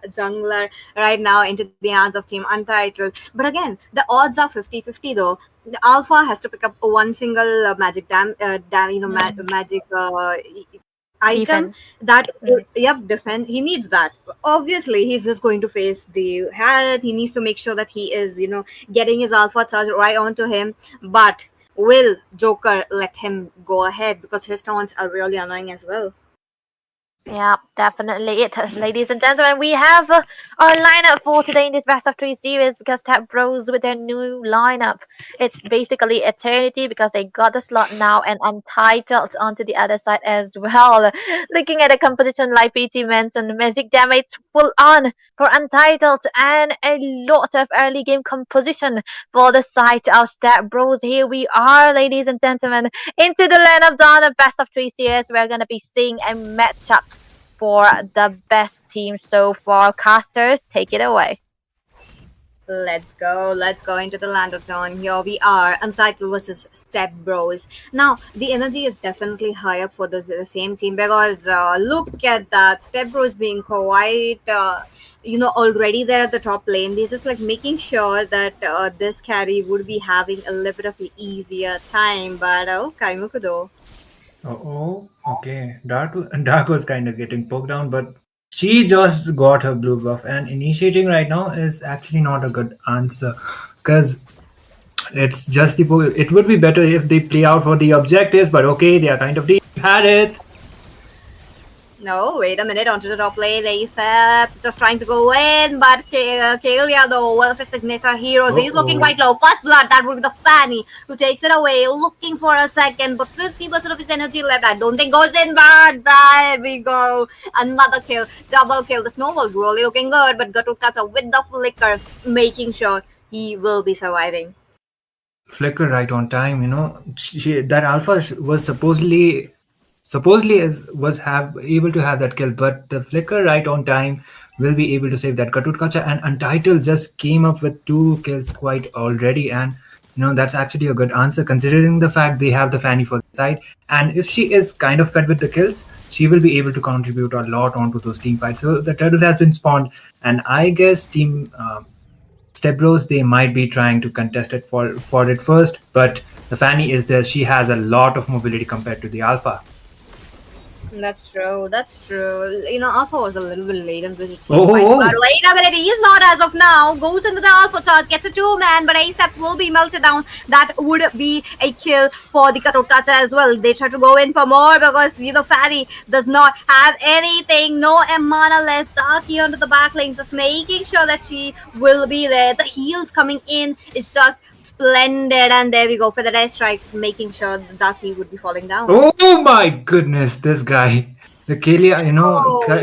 C: jungler right now into the hands of Team Untitled. But again, the odds are 50-50 though. The Alpha has to pick up one single magic magic item
B: defense.
C: that
B: Mm.
C: yep defend he needs that. Obviously he's just going to face the health. He needs to make sure that he is getting his alpha charge right onto him, but will Joker let him go ahead because his taunts are really annoying as well.
B: Yeah, definitely it. Ladies and gentlemen, we have our lineup for today in this best of three series because Tap Bros with their new lineup. It's basically Eternity because they got the slot now and Untitled onto the other side as well. Looking at the competition like PT mentioned, magic damage full on for Untitled and a lot of early game composition for the side of Tap Bros. Here we are, ladies and gentlemen, into the land of dawn of best of three series. We're gonna be seeing a matchup for the best team so far. Casters, take it away.
C: Let's go. Let's go into the land of dawn. Here we are, Untitled versus Stepbros. Now, the energy is definitely high up for the same team because look at that. Stepbros being quite, already there at the top lane. They're just like making sure that this carry would be having a little bit of an easier time. But Kaimuku though.
D: Okay. Dark was kind of getting poked down, but she just got her blue buff, and initiating right now is actually not a good answer because it's just it would be better if they play out for the objectives, but okay, they are kind of deep. Had it.
C: No, wait a minute, onto the top lane, ASAP, just trying to go in, but Kalia though, one of his signature heroes, he's looking quite low. First blood, that would be the Fanny, who takes it away, looking for a second, but 50% of his energy left, I don't think goes in, but there we go. Another kill, double kill, the snowball's really looking good, but Gatukacha with the flicker, making sure he will be surviving.
D: Flicker right on time, that alpha was supposedly was able to have that kill, but the flicker right on time will be able to save that. Katutkacha and Untitled just came up with 2 kills quite already, and that's actually a good answer considering the fact they have the Fanny for the side, and if she is kind of fed with the kills, she will be able to contribute a lot onto those team fights. So the turtle has been spawned, and I guess team Stepbros, they might be trying to contest it for it first, but the Fanny is there. She has a lot of mobility compared to the alpha.
C: That's true. That's true. Alpha was a little bit late in this
D: Oh.
C: but wait a minute, he is not as of now. Goes into the Alpha charge, gets a 2-man, but ASAP will be melted down. That would be a kill for the Katokacha as well. They try to go in for more because Fanny does not have anything. No mana left. Taki onto the back lane, just making sure that she will be there. The heals coming in is just splendid, and there we go for the death strike, making sure the Daki would be falling down.
D: Oh my goodness, this guy. The Kalia,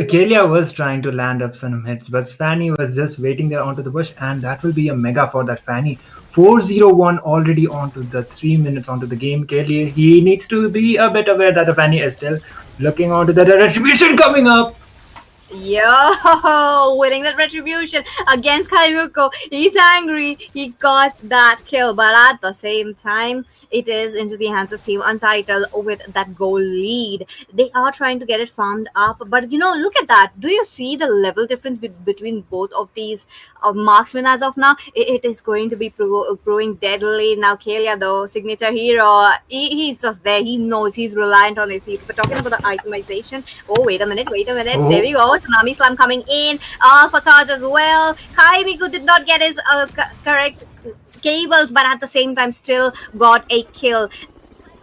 D: Kalia was trying to land up some hits, but Fanny was just waiting there onto the bush, and that will be a mega for that Fanny. 401 already onto the 3 minutes onto the game. Kalia, he needs to be a bit aware that the Fanny is still looking onto the retribution coming up.
C: Yo, winning that retribution against Kaimuko. He's angry. He got that kill, but at the same time, it is into the hands of Team Untitled with that goal lead. They are trying to get it farmed up, but look at that. Do you see the level difference between both of these marksmen as of now? It is going to be proving deadly. Now, Kalia, though, signature hero, he's just there. He knows he's reliant on his heat. But talking about the itemization, wait a minute.
D: Oh.
C: There we go. Tsunami Slam coming in. For charge as well. Kaimiku did not get his correct cables, but at the same time still got a kill.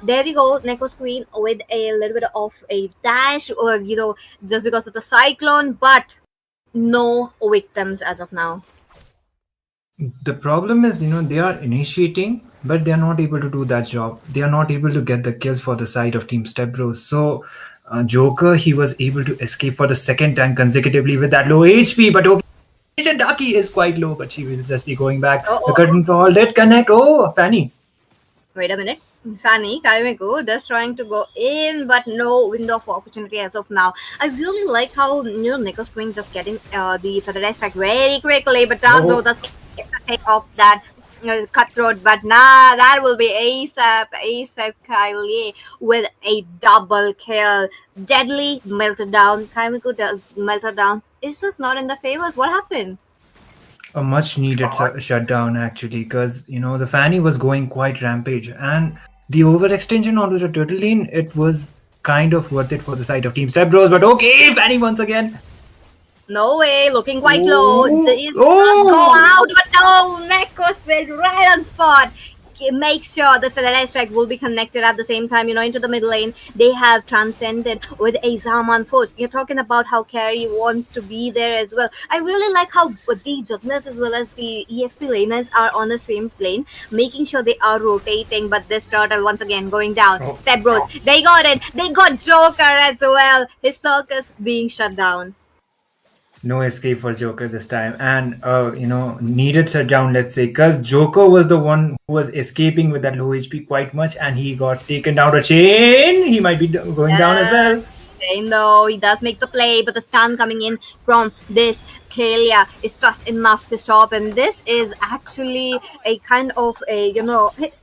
C: There we go, Neko's Queen with a little bit of a dash, or just because of the cyclone, but no victims as of now.
D: The problem is, they are initiating, but they are not able to do that job. They are not able to get the kills for the side of Team Stepbros. So Joker, he was able to escape for the second time consecutively with that low HP, but okay, Daki is quite low, but she will just be going back. The curtain call did connect. Fanny.
C: Wait a minute. Fanny, Kaimeku, just trying to go in, but no window of opportunity as of now. I really like how Nicholas Queen just getting the Federal strike very quickly, but Dark though does get a take off that cutthroat, but that will be ASAP Kylie with a double kill. Deadly melted down. Kaimeku melted down. It's just not in the favors. What happened?
D: A much needed shutdown actually, because the Fanny was going quite rampage, and the overextension onto the turtle lane, it was kind of worth it for the side of Team Stepbros, but okay, Fanny once again.
C: No way, looking quite low. This go out, but no, Neko's went right on spot. Make sure the Federal strike will be connected at the same time, into the mid lane. They have transcended with a Zaman force. You're talking about how Carry wants to be there as well. I really like how the jugglers as well as the EXP laners are on the same plane, making sure they are rotating, but this turtle once again going down. Stepbros, they got it. They got Joker as well. His circus being shut down.
D: No escape for Joker this time, and needed shutdown, let's say, because Joker was the one who was escaping with that low HP quite much, and he got taken down a chain. He might be going down as well.
C: Shane, though, he does make the play, but the stun coming in from this Kalia is just enough to stop him. This is actually a kind of a,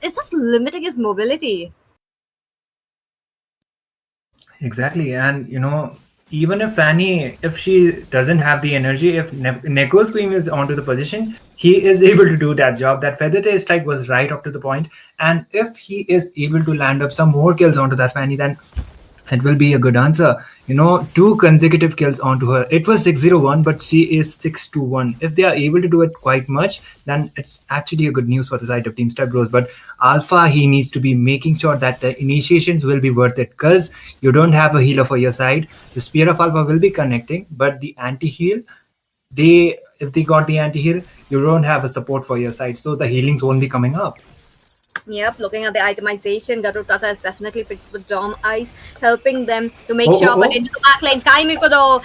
C: it's just limiting his mobility.
D: Exactly, and even if Fanny, if she doesn't have the energy, if Neko's queen is onto the position, he is able to do that job. That feather tail strike was right up to the point, and if he is able to land up some more kills onto that Fanny, then it will be a good answer. 2 consecutive kills onto her. It was 601, but she is 621. If they are able to do it quite much, then it's actually a good news for the side of Team Stepbros. But Alpha, he needs to be making sure that the initiations will be worth it, because you don't have a healer for your side. The Spear of Alpha will be connecting, but the anti-heal, if they got the anti-heal, you don't have a support for your side, so the healings won't be coming up.
C: Yep, looking at the itemization, Gatot Kacha has definitely picked with Dom Ice, helping them to make sure. But into the back lane, Sky Miko though,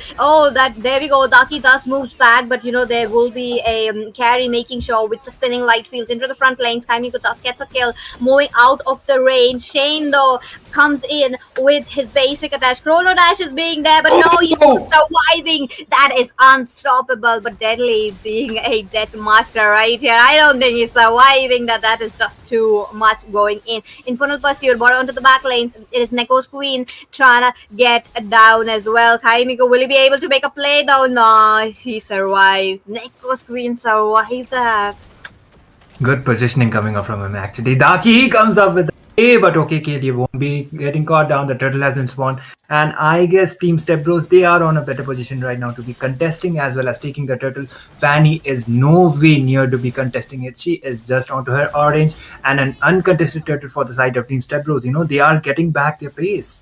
C: there we go. Daki does moves back, but there will be a carry making sure with the spinning light fields into the front lane. Sky Miko does gets a kill, moving out of the range. Shane though comes in with his basic attack. Chrono Dash is being there, but no, he's surviving. That is unstoppable, but Deadly being a death master right here. I don't think he's surviving. That is just too much going in. Infernal Pursuit brought onto the back lanes. It is Neko's queen trying to get down as well. Kaimiko, will he be able to make a play though? No, he survived. Neko's queen survived that.
D: Good positioning coming up from him actually. Daki comes up with but okay, KD won't be getting caught down. The turtle has been spawned, and I guess Team Stepbros, they are on a better position right now to be contesting as well as taking the turtle. Fanny is no way near to be contesting it. She is just onto her orange, and an uncontested turtle for the side of Team Stepbros. They are getting back their pace.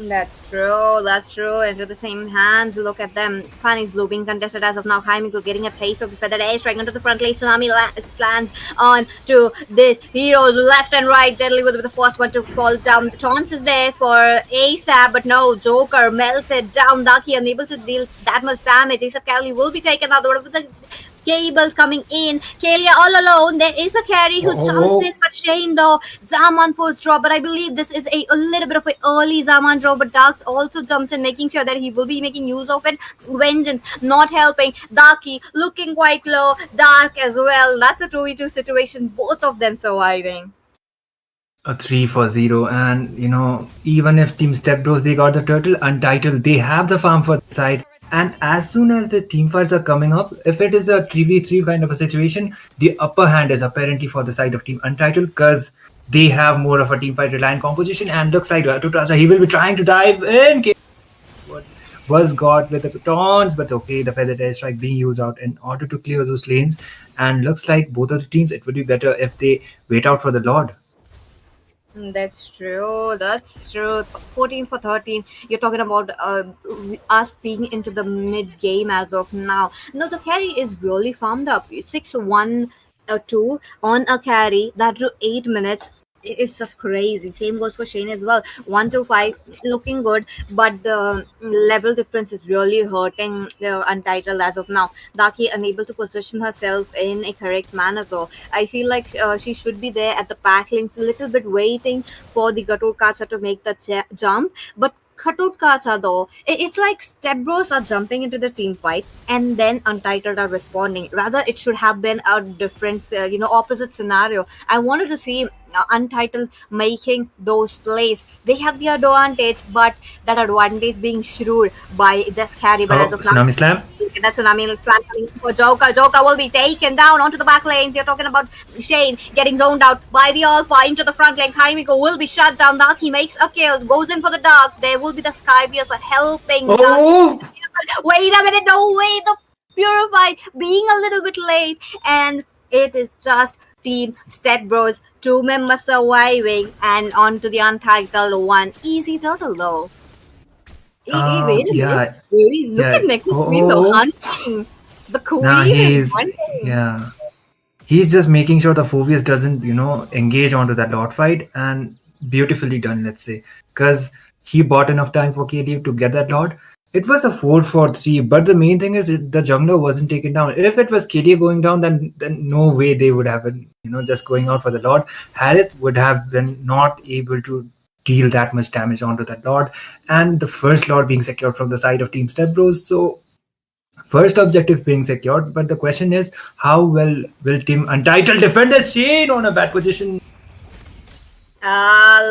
C: That's true. Into the same hands, look at them. Fanny's blue being contested as of now. Kaimiko getting a taste of the feathered air strike onto the front lane. Tsunami lands on to this heroes left and right. Deadly with the first one to fall down. The chance is there for ASAP, but no, Joker melted down. Daki unable to deal that much damage. ASAP Cali will be taken out. With the cables coming in. Kalia all alone. There is a carry who jumps in, but Shane though, Zaman full draw. But I believe this is a little bit of an early Zaman draw. But Darks also jumps in, making sure that he will be making use of it. Vengeance not helping. Daki looking quite low. Dark as well. That's a 2v2 situation. Both of them surviving.
D: A 3-0, and even if Team Stepbros, they got the turtle, Untitled, they have the farm for the side. And as soon as the team fights are coming up, if it is a 3v3 kind of a situation, the upper hand is apparently for the side of Team Untitled, because they have more of a team fight reliant composition. And looks like he will be trying to dive in. Was got with the taunts, but okay, the feather tail strike being used out in order to clear those lanes. And looks like both of the teams, it would be better if they wait out for the Lord.
C: That's true. 14 for 13. You're talking about us being into the mid game as of now. No, the carry is really farmed up. 6-1-2 on a carry. That drew 8 minutes. It's just crazy. Same goes for Shane as well. 1-5 looking good, but the level difference is really hurting the Untitled as of now. Daki unable to position herself in a correct manner though. I feel like she should be there at the back lanes, a little bit waiting for the Gatot Kacha to make the jump. But Gatot Kacha though, it's like Stepbros are jumping into the team fight and then Untitled are responding. Rather, it should have been a different, opposite scenario. I wanted to see Untitled making those plays. They have the advantage, but that advantage being shrewd by this carry. But as of now,
D: Tsunami Slam.
C: That Tsunami Slam coming for Joker. Joker will be taken down onto the back lanes. You're talking about Shane getting zoned out by the Alpha into the front lane. Kaimiko will be shut down. Daki makes a kill, goes in for the Dark. There will be the Skybears helping. Wait a minute, no way. The Purified being a little bit late, and it is just Team Stepbros, 2 members surviving, and on to the Untitled one. Easy turtle though. Wait a minute. Really? Look at Neko's queen though, hunting. The queen is hunting.
D: Yeah. He's just making sure the Phobius doesn't, engage onto that Lord fight, and beautifully done, let's say. Because he bought enough time for KD to get that Lord. It was a 4-4-3, but the main thing is the jungler wasn't taken down. If it was KD going down, then no way they would have been, just going out for the Lord. Harith would have been not able to deal that much damage onto that Lord. And the first Lord being secured from the side of Team Stepbros. So first objective being secured, but the question is, how well will Team Untitled defend this Shane on a bad position?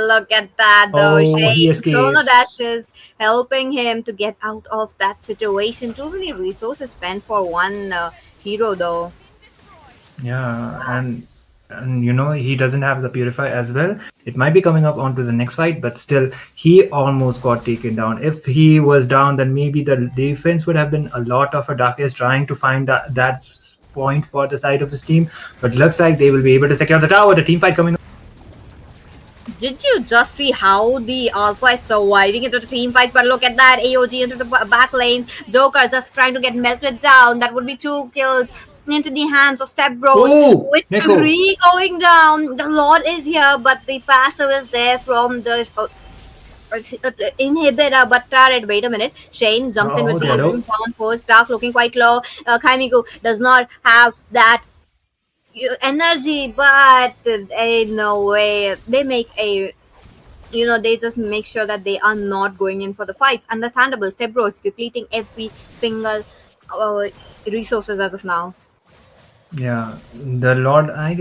C: Look at that though.
D: Oh, he
C: Shane Chrono
D: escapes.
C: Dashes helping him to get out of that situation. Too many resources spent for one hero though.
D: Yeah, and you know, he doesn't have the Purify as well. It might be coming up onto the next fight, but still, he almost got taken down. If he was down, then maybe the defense would have been a lot of a Darkest trying to find that point for the side of his team. But looks like they will be able to secure the tower. The team fight coming up.
C: Did you just see how the Alpha is surviving into the team fight? But look at that, AOG into the back lanes. Joker just trying to get melted down. That would be 2 kills into the hands of Stepbros.
D: Oh,
C: With
D: Neko.
C: 3 going down. The Lord is here, but the passive is there from the inhibitor. But turret, wait a minute. Shane jumps in with the
D: Hello.
C: down first. Dark looking quite low. Kaimigo does not have that energy, but ain't no way. They make a, they just make sure that they are not going in for the fights. Understandable. Stepbros depleting every single resources as of now.
D: Yeah, the Lord, I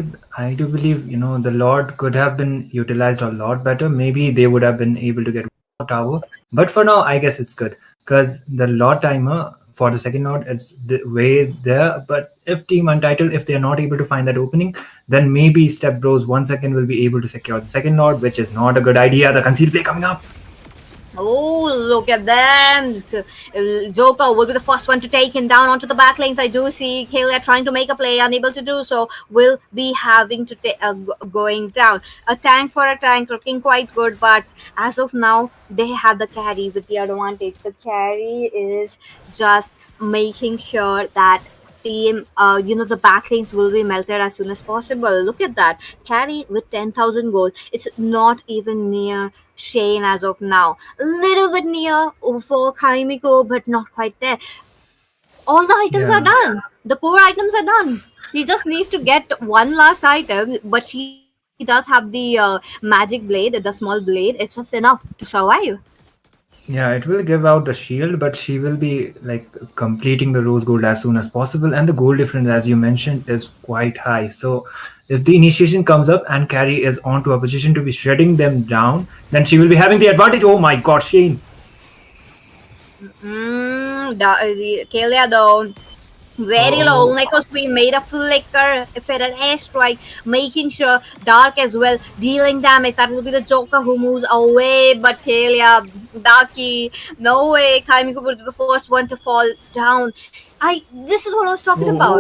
D: do believe, the Lord could have been utilized a lot better. Maybe they would have been able to get more tower. But for now, I guess it's good. Because the Lord timer for the second Lord is the way there. But if Team Untitled, if they're not able to find that opening, then maybe Stepbros once again will be able to secure the second Lord, which is not a good idea. The concealed play coming up.
C: Oh, look at them. Joker will be the first one to take him down onto the back lanes. I do see Kalia trying to make a play, unable to do so. Will be having to going down. A tank for a tank, looking quite good. But as of now, they have the carry with the advantage. The carry is just making sure that team, the back lanes will be melted as soon as possible. Look at that. Carry with 10,000 gold. It's not even near Shane as of now. A little bit near for Kaimiko, but not quite there. All the items are done. The core items are done. He just needs to get one last item, but she does have the magic blade, the small blade. It's just enough to survive.
D: Yeah, it will give out the shield, but she will be like completing the rose gold as soon as possible. And the gold difference, as you mentioned, is quite high. So if the initiation comes up and Carrie is onto a position to be shredding them down, then she will be having the advantage. Oh my god, Shane.
C: Kalia though, very low. Neko's Queen made a flicker, fed an airstrike, making sure Dark as well, dealing damage. That will be the Joker who moves away, but Kalia, Darky, no way. Kaimiku will be the first one to fall down. This is what I was talking about.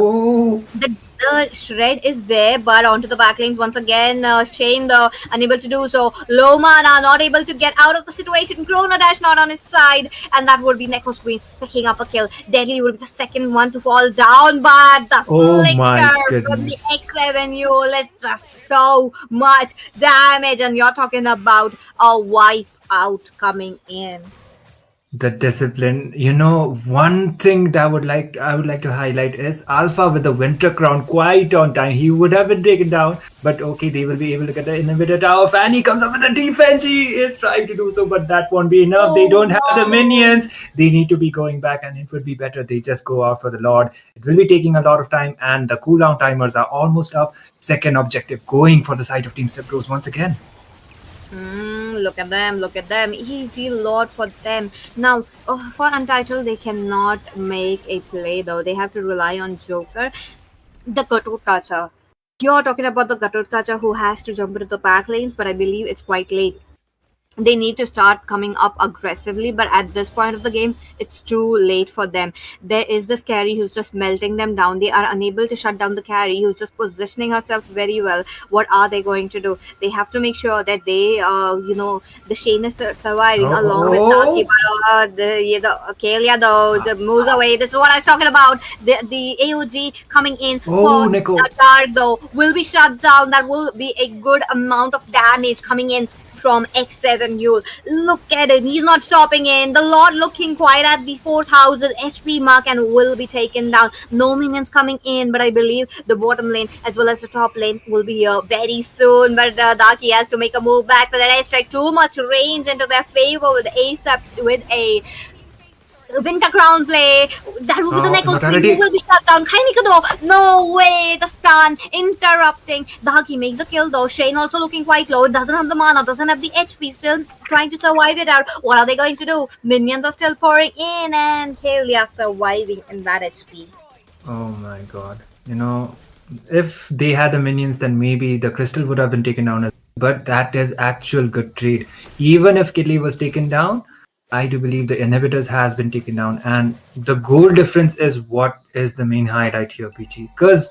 C: The shred is there, but onto the back lanes once again. Shane though unable to do so. Low mana, not able to get out of the situation. Chrono Dash not on his side, and that would be Neko's Queen picking up a kill. Deadly would be the second one to fall down, but the flicker from the X11U. Let's just so much damage, and you're talking about a wipe out coming in.
D: The discipline. One thing that I would like to highlight is Alpha with the Winter Crown quite on time. He would have been taken down, but okay, they will be able to get the inhibitor tower. Fanny comes up with the defense. He is trying to do so, but that won't be enough. They don't have the minions. They need to be going back, and it would be better they just go out for the Lord. It will be taking a lot of time, and the cooldown timers are almost up. Second objective going for the side of Team Stepbros once again.
C: Look at them. Easy Lord for them. Now, for Untitled, they cannot make a play though. They have to rely on Joker. The Gatotkacha. You're talking about the Gatotkacha who has to jump into the back lanes, but I believe it's quite late. They need to start coming up aggressively, but at this point of the game, it's too late for them. There is this carry who's just melting them down. They are unable to shut down the carry who's just positioning herself very well. What are they going to do? They have to make sure that they, the Shane is surviving along with Taki, but the Kalia though moves away. This is what I was talking about. The AOG coming in for the Dark though will be shut down. That will be a good amount of damage coming in. from X7 Yule. Look at him, he's not stopping in. The Lord looking quite at the 4000 HP mark and will be taken down. No minions coming in, but I believe the bottom lane as well as the top lane will be here very soon. But Daki has to make a move back for the airstrike. Too much range into their favor with ASAP with a Winter Crown play. That will be the next thing. Who will be shut down? Kaimiko, no way. The stun interrupting. Daki makes a kill though. Shane also looking quite low. Doesn't have the mana, doesn't have the HP. Still trying to survive it out. What are they going to do? Minions are still pouring in, and Kalia surviving in that HP.
D: Oh my god. If they had the minions, then maybe the crystal would have been taken down. But that is actual good trade. Even if Kelly was taken down, I do believe the inhibitors has been taken down, and the goal difference is what is the main highlight here, PG. Because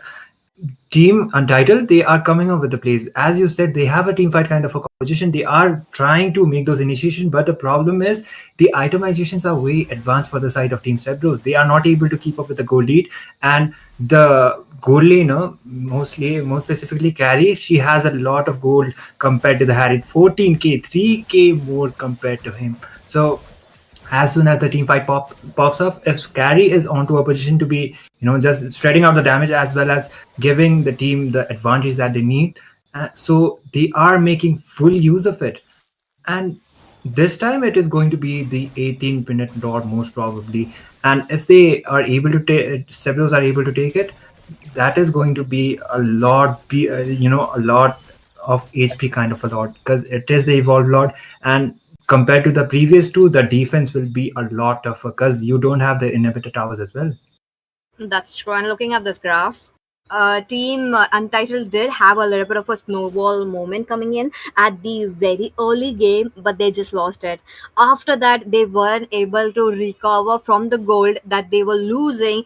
D: Team Untitled, they are coming up with the plays. As you said, they have a team fight kind of a composition. They are trying to make those initiations, but the problem is the itemizations are way advanced for the side of Team Stepbros. They are not able to keep up with the gold lead, and the gold laner, most specifically Carrie, she has a lot of gold compared to the Harry. 14k, 3k more compared to him. So as soon as the team fight pops up, if Carrie is onto a position to be, just spreading out the damage as well as giving the team the advantage that they need, so they are making full use of it. And this time it is going to be the 18-minute dot most probably. And if they are able to take, Stepbros are able to take it, that is going to be a lot, a lot of HP kind of a lot, because it is the evolved lord, and compared to the previous two, the defense will be a lot tougher because you don't have the inhibitor towers as well.
C: That's true. And looking at this graph, Team Untitled did have a little bit of a snowball moment coming in at the very early game, but they just lost it. After that, they weren't able to recover from the gold that they were losing,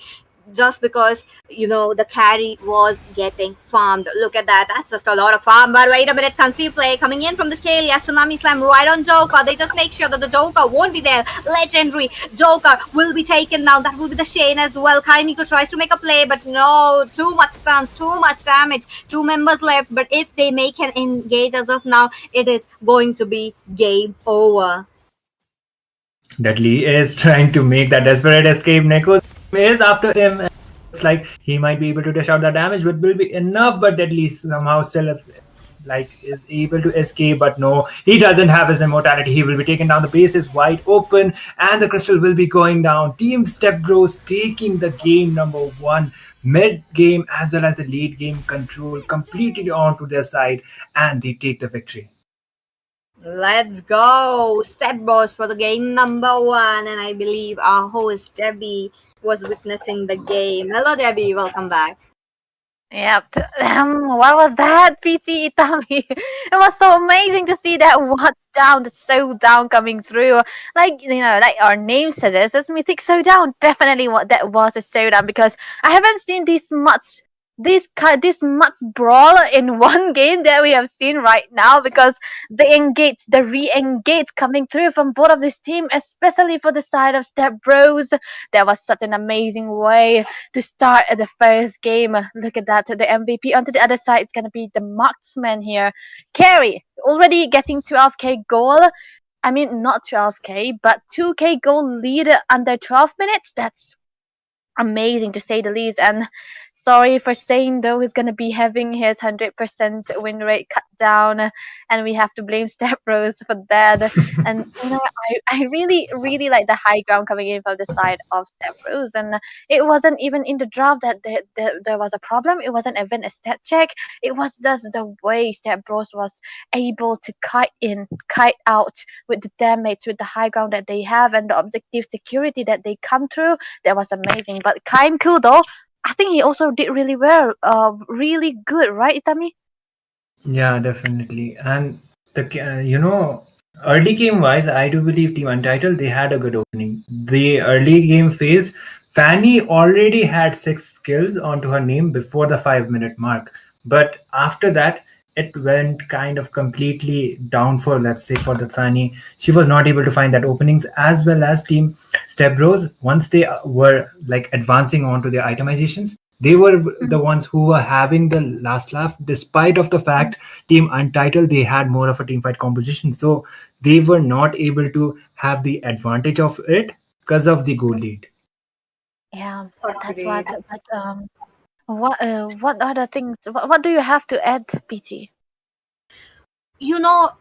C: just because the carry was getting farmed. Look at that, that's just a lot of farm. But wait a minute, conceive play coming in from the scale. Yes, tsunami slam right on Joker. They just make sure that the Joker won't be there. Legendary Joker will be taken now. That will be the Shane as well. Kaimiko tries to make a play, but no, too much stuns, too much damage. 2 members left, but if they make an engage as of now, it is going to be game over.
D: Dudley is trying to make that desperate escape. Neko is after him. It's like he might be able to dish out the damage, but will be enough. But Dudley somehow still is able to escape. But no, he doesn't have his immortality. He will be taken down. The base is wide open, and the crystal will be going down. Team Stepbros taking the game number 1, mid game as well as the late game control completely onto their side, and they take the victory.
C: Let's go! Stepbros for the game number 1, and I believe our host Debbie was witnessing the game. Hello Debbie, welcome back.
B: Yep. What was that, PT Itami? It was so amazing to see that the showdown coming through. Like our name suggests, it's Mythic Showdown. Definitely what that was a showdown, because I haven't seen this much brawl in one game that we have seen right now, because the re-engage coming through from both of this team, especially for the side of Stepbros. That was such an amazing way to start the first game. Look at that, the MVP. Onto the other side, it's gonna be the marksman here. Carry already getting 12k goal. I mean, not 12k, but 2k goal lead under 12 minutes. That's amazing to say the least. And sorry for saying though, he's gonna be having his 100% win rate cut down, and we have to blame Stepbros for that. And I really like the high ground coming in from the side of Stepbros, and it wasn't even in the draft that there was a problem. It wasn't even a stat check. It was just the way Stepbros was able to kite out with the damage, with the high ground that they have, and the objective security that they come through. That was amazing. But Kaimku though, I think he also did really well. Really good, right, Itami?
D: Yeah, definitely. And the early game wise, I do believe Team Untitled, they had a good opening. The early game phase, Fanny already had 6 skills onto her name before the 5-minute mark. But after that, it went kind of completely down for, let's say, for the Fanny. She was not able to find that openings, as well as Team Stepbros. Once they were advancing onto their itemizations, They were the ones who were having the last laugh, despite of the fact Team Untitled, they had more of a team fight composition. So they were not able to have the advantage of it because of the goal lead.
B: Yeah, that's what.
C: Agreed.
B: But what other things? What do you have to add, PT?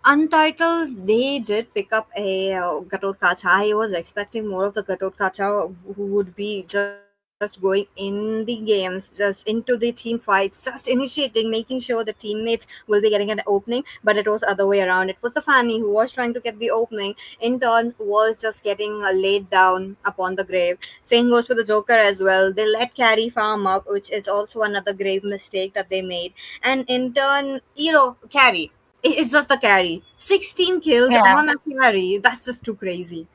C: Untitled, they did pick up a Gatot Kacha. I was expecting more of the Gatot Kacha who would be just going in the games, just into the team fights, just initiating, making sure the teammates will be getting an opening. But it was other way around. It was the Fanny who was trying to get the opening, in turn was just getting laid down upon the grave. Same goes for the Joker as well. They let Carry farm up, which is also another grave mistake that they made. And in turn, Carry. It's just the carry. 16 kills
B: Yeah.
C: on a carry. That's just too crazy.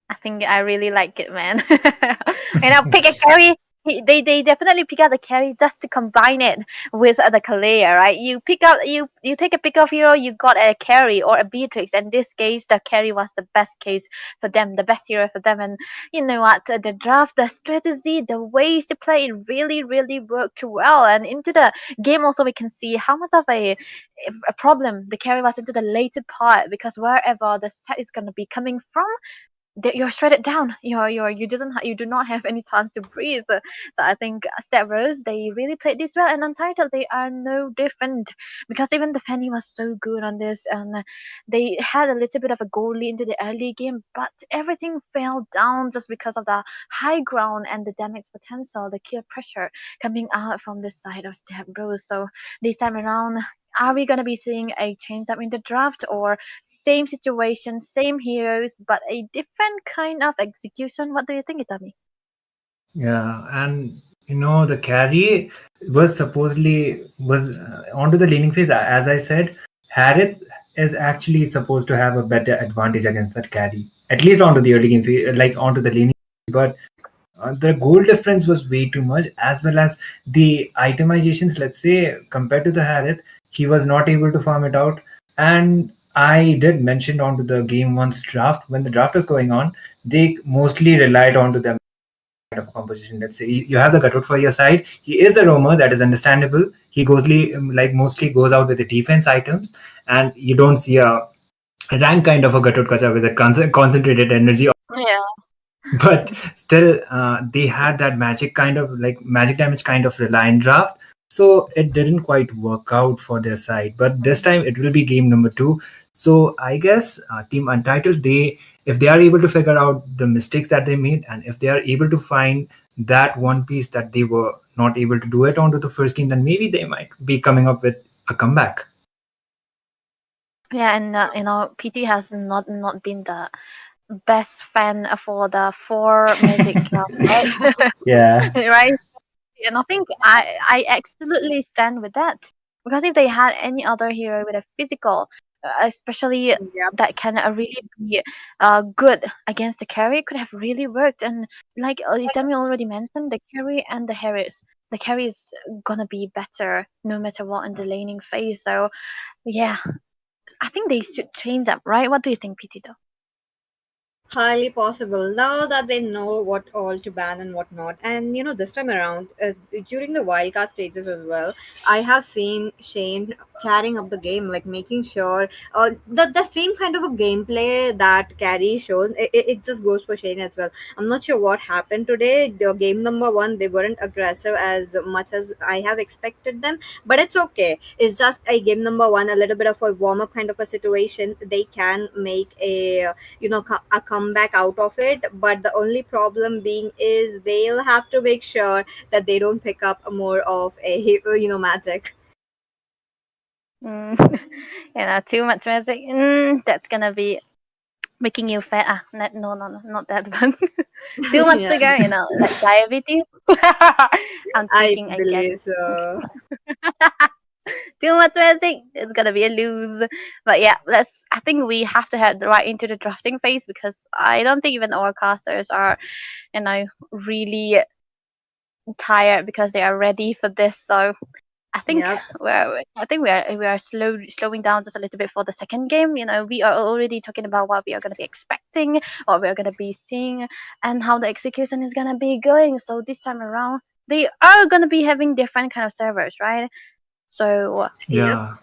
B: I think I really like it, man. Pick a carry. They definitely pick out the carry just to combine it with the Kalea, right? You take a pick of hero, you got a carry or a Beatrix. In this case, the carry was the best case for them, the best hero for them. And you know what? The draft, the strategy, the ways to play it really, really worked well. And into the game also, we can see how much of a problem the carry was into the later part, because wherever the set is gonna be coming from, you're shredded down. You do not have any chance to breathe. So I think Stepbros, they really played this well, and Untitled, they are no different, because even the Fanny was so good on this, and they had a little bit of a goal lead into the early game, but everything fell down just because of the high ground and the damage potential, the kill pressure coming out from the side of Stepbros. So this time around, are we gonna be seeing a change up in the draft, or same situation, same heroes, but a different kind of execution? What do you think, Itami?
D: Yeah, and the carry was supposedly was onto the laning phase. As I said, Harith is actually supposed to have a better advantage against that carry, at least onto the early game phase, like onto the laning. But the goal difference was way too much, as well as the itemizations. Let's say compared to the Harith, he was not able to farm it out. And I did mention onto the game once draft, when the draft was going on, they mostly relied onto them of composition. Let's say you have the Gatot for your side. He is a roamer, that is understandable. He mostly goes out with the defense items, and you don't see a rank kind of a Gatot Kacha with a concentrated energy.
B: Yeah.
D: But still, they had that magic damage kind of reliant draft. So it didn't quite work out for their side. But this time it will be game number 2. So I guess Team Untitled, if they are able to figure out the mistakes that they made, and if they are able to find that one piece that they were not able to do it onto the first game, then maybe they might be coming up with a comeback.
B: Yeah, and PT has not been the best fan for the 4 Mythic draft, right?
D: Yeah.
B: Right? And I think I absolutely stand with that, because if they had any other hero with a physical, especially
C: Yep.
B: that can really be good against the carry, could have really worked. And like Itami already mentioned, the carry and the Harris, the carry is gonna be better no matter what in the laning phase. So yeah, I think they should change up, right? What do you think, PT, though?
C: Highly possible now that they know what all to ban and what not. And this time around, during the wildcard stages as well, I have seen Shane carrying up the game, like making sure the same kind of a gameplay that Carry shown, it just goes for Shane as well. I'm not sure what happened today. The game number 1, they weren't aggressive as much as I have expected them, but it's okay. It's just a game number 1, a little bit of a warm up kind of a situation. They can make a a comeback out of it, but the only problem being is they'll have to make sure that they don't pick up more of a magic.
B: Mm. Too much music. That's gonna be making you fat. No, not that one. Too much
C: Yeah,
B: sugar, like diabetes. I'm
C: I
B: thinking again.
C: believe so.
B: Too much music, it's gonna be a lose. But yeah, I think we have to head right into the drafting phase, because I don't think even our casters are, really tired, because they are ready for this. So I think
C: Yep.
B: we are slowing down just a little bit for the second game. We are already talking about what we are gonna be expecting, what we are gonna be seeing, and how the execution is gonna be going. So this time around, they are gonna be having different kind of servers, right? So
D: Yeah,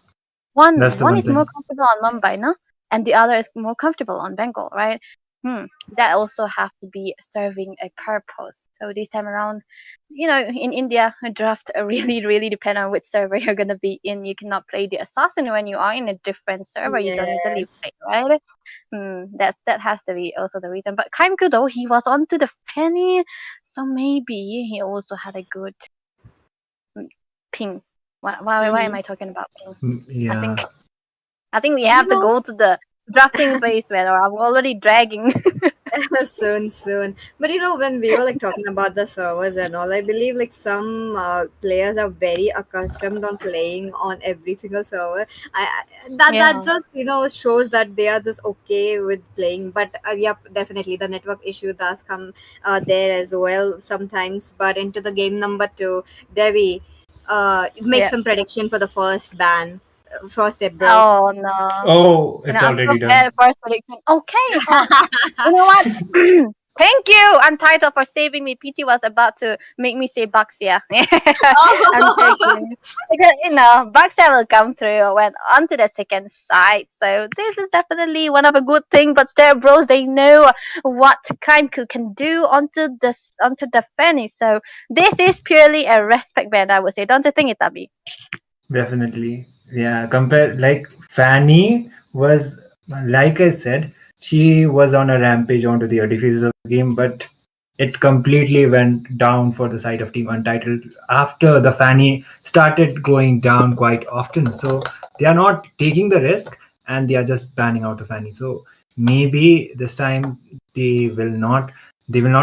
B: one
D: that's the
B: one
D: one
B: is more
D: thing.
B: comfortable on Mumbai, no? And the other is more comfortable on Bengal, right? That also have to be serving a purpose. So this time around, in India, a draft really, really depend on which server you're gonna be in. You cannot play the assassin when you are in a different server. You don't usually
C: Yes.
B: play, right? That has to be also the reason. But Kaimku though, he was onto the Fanny, so maybe he also had a good ping. Why am
C: Mm-hmm.
B: I talking about ping? I
D: Yeah.
B: think I think we
C: You
B: have to
C: know,
B: go to the drafting phase where I'm already dragging.
C: soon. But when we were like talking about the servers and all, I believe like some players are very accustomed on playing on every single server. That
B: Yeah.
C: just shows that they are just okay with playing. But yep, definitely the network issue does come there as well sometimes. But into the game number 2, Devi, make
B: Yeah.
C: some prediction for the first ban for Stepbros.
B: Oh no.
D: Oh, it's
B: I'm so
D: already done.
B: bad at first prediction. Okay, you know what? Thank you, Untitled, for saving me. PT was about to make me say Baxia. I'm joking. Because, Baxia will come through when onto the second side. So this is definitely one of a good thing. But Stare Bros, they know what Kaimku can do onto the Fanny. So this is purely a respect band, I would say. Don't you think, Itabi?
D: Definitely. Yeah. Compare, like, Fanny was, like I said, she was on a rampage onto the early phases of the game, but it completely went down for the side of Team Untitled after the Fanny started going down quite often. So they are not taking the risk and they are just banning out the Fanny. So maybe this time they will not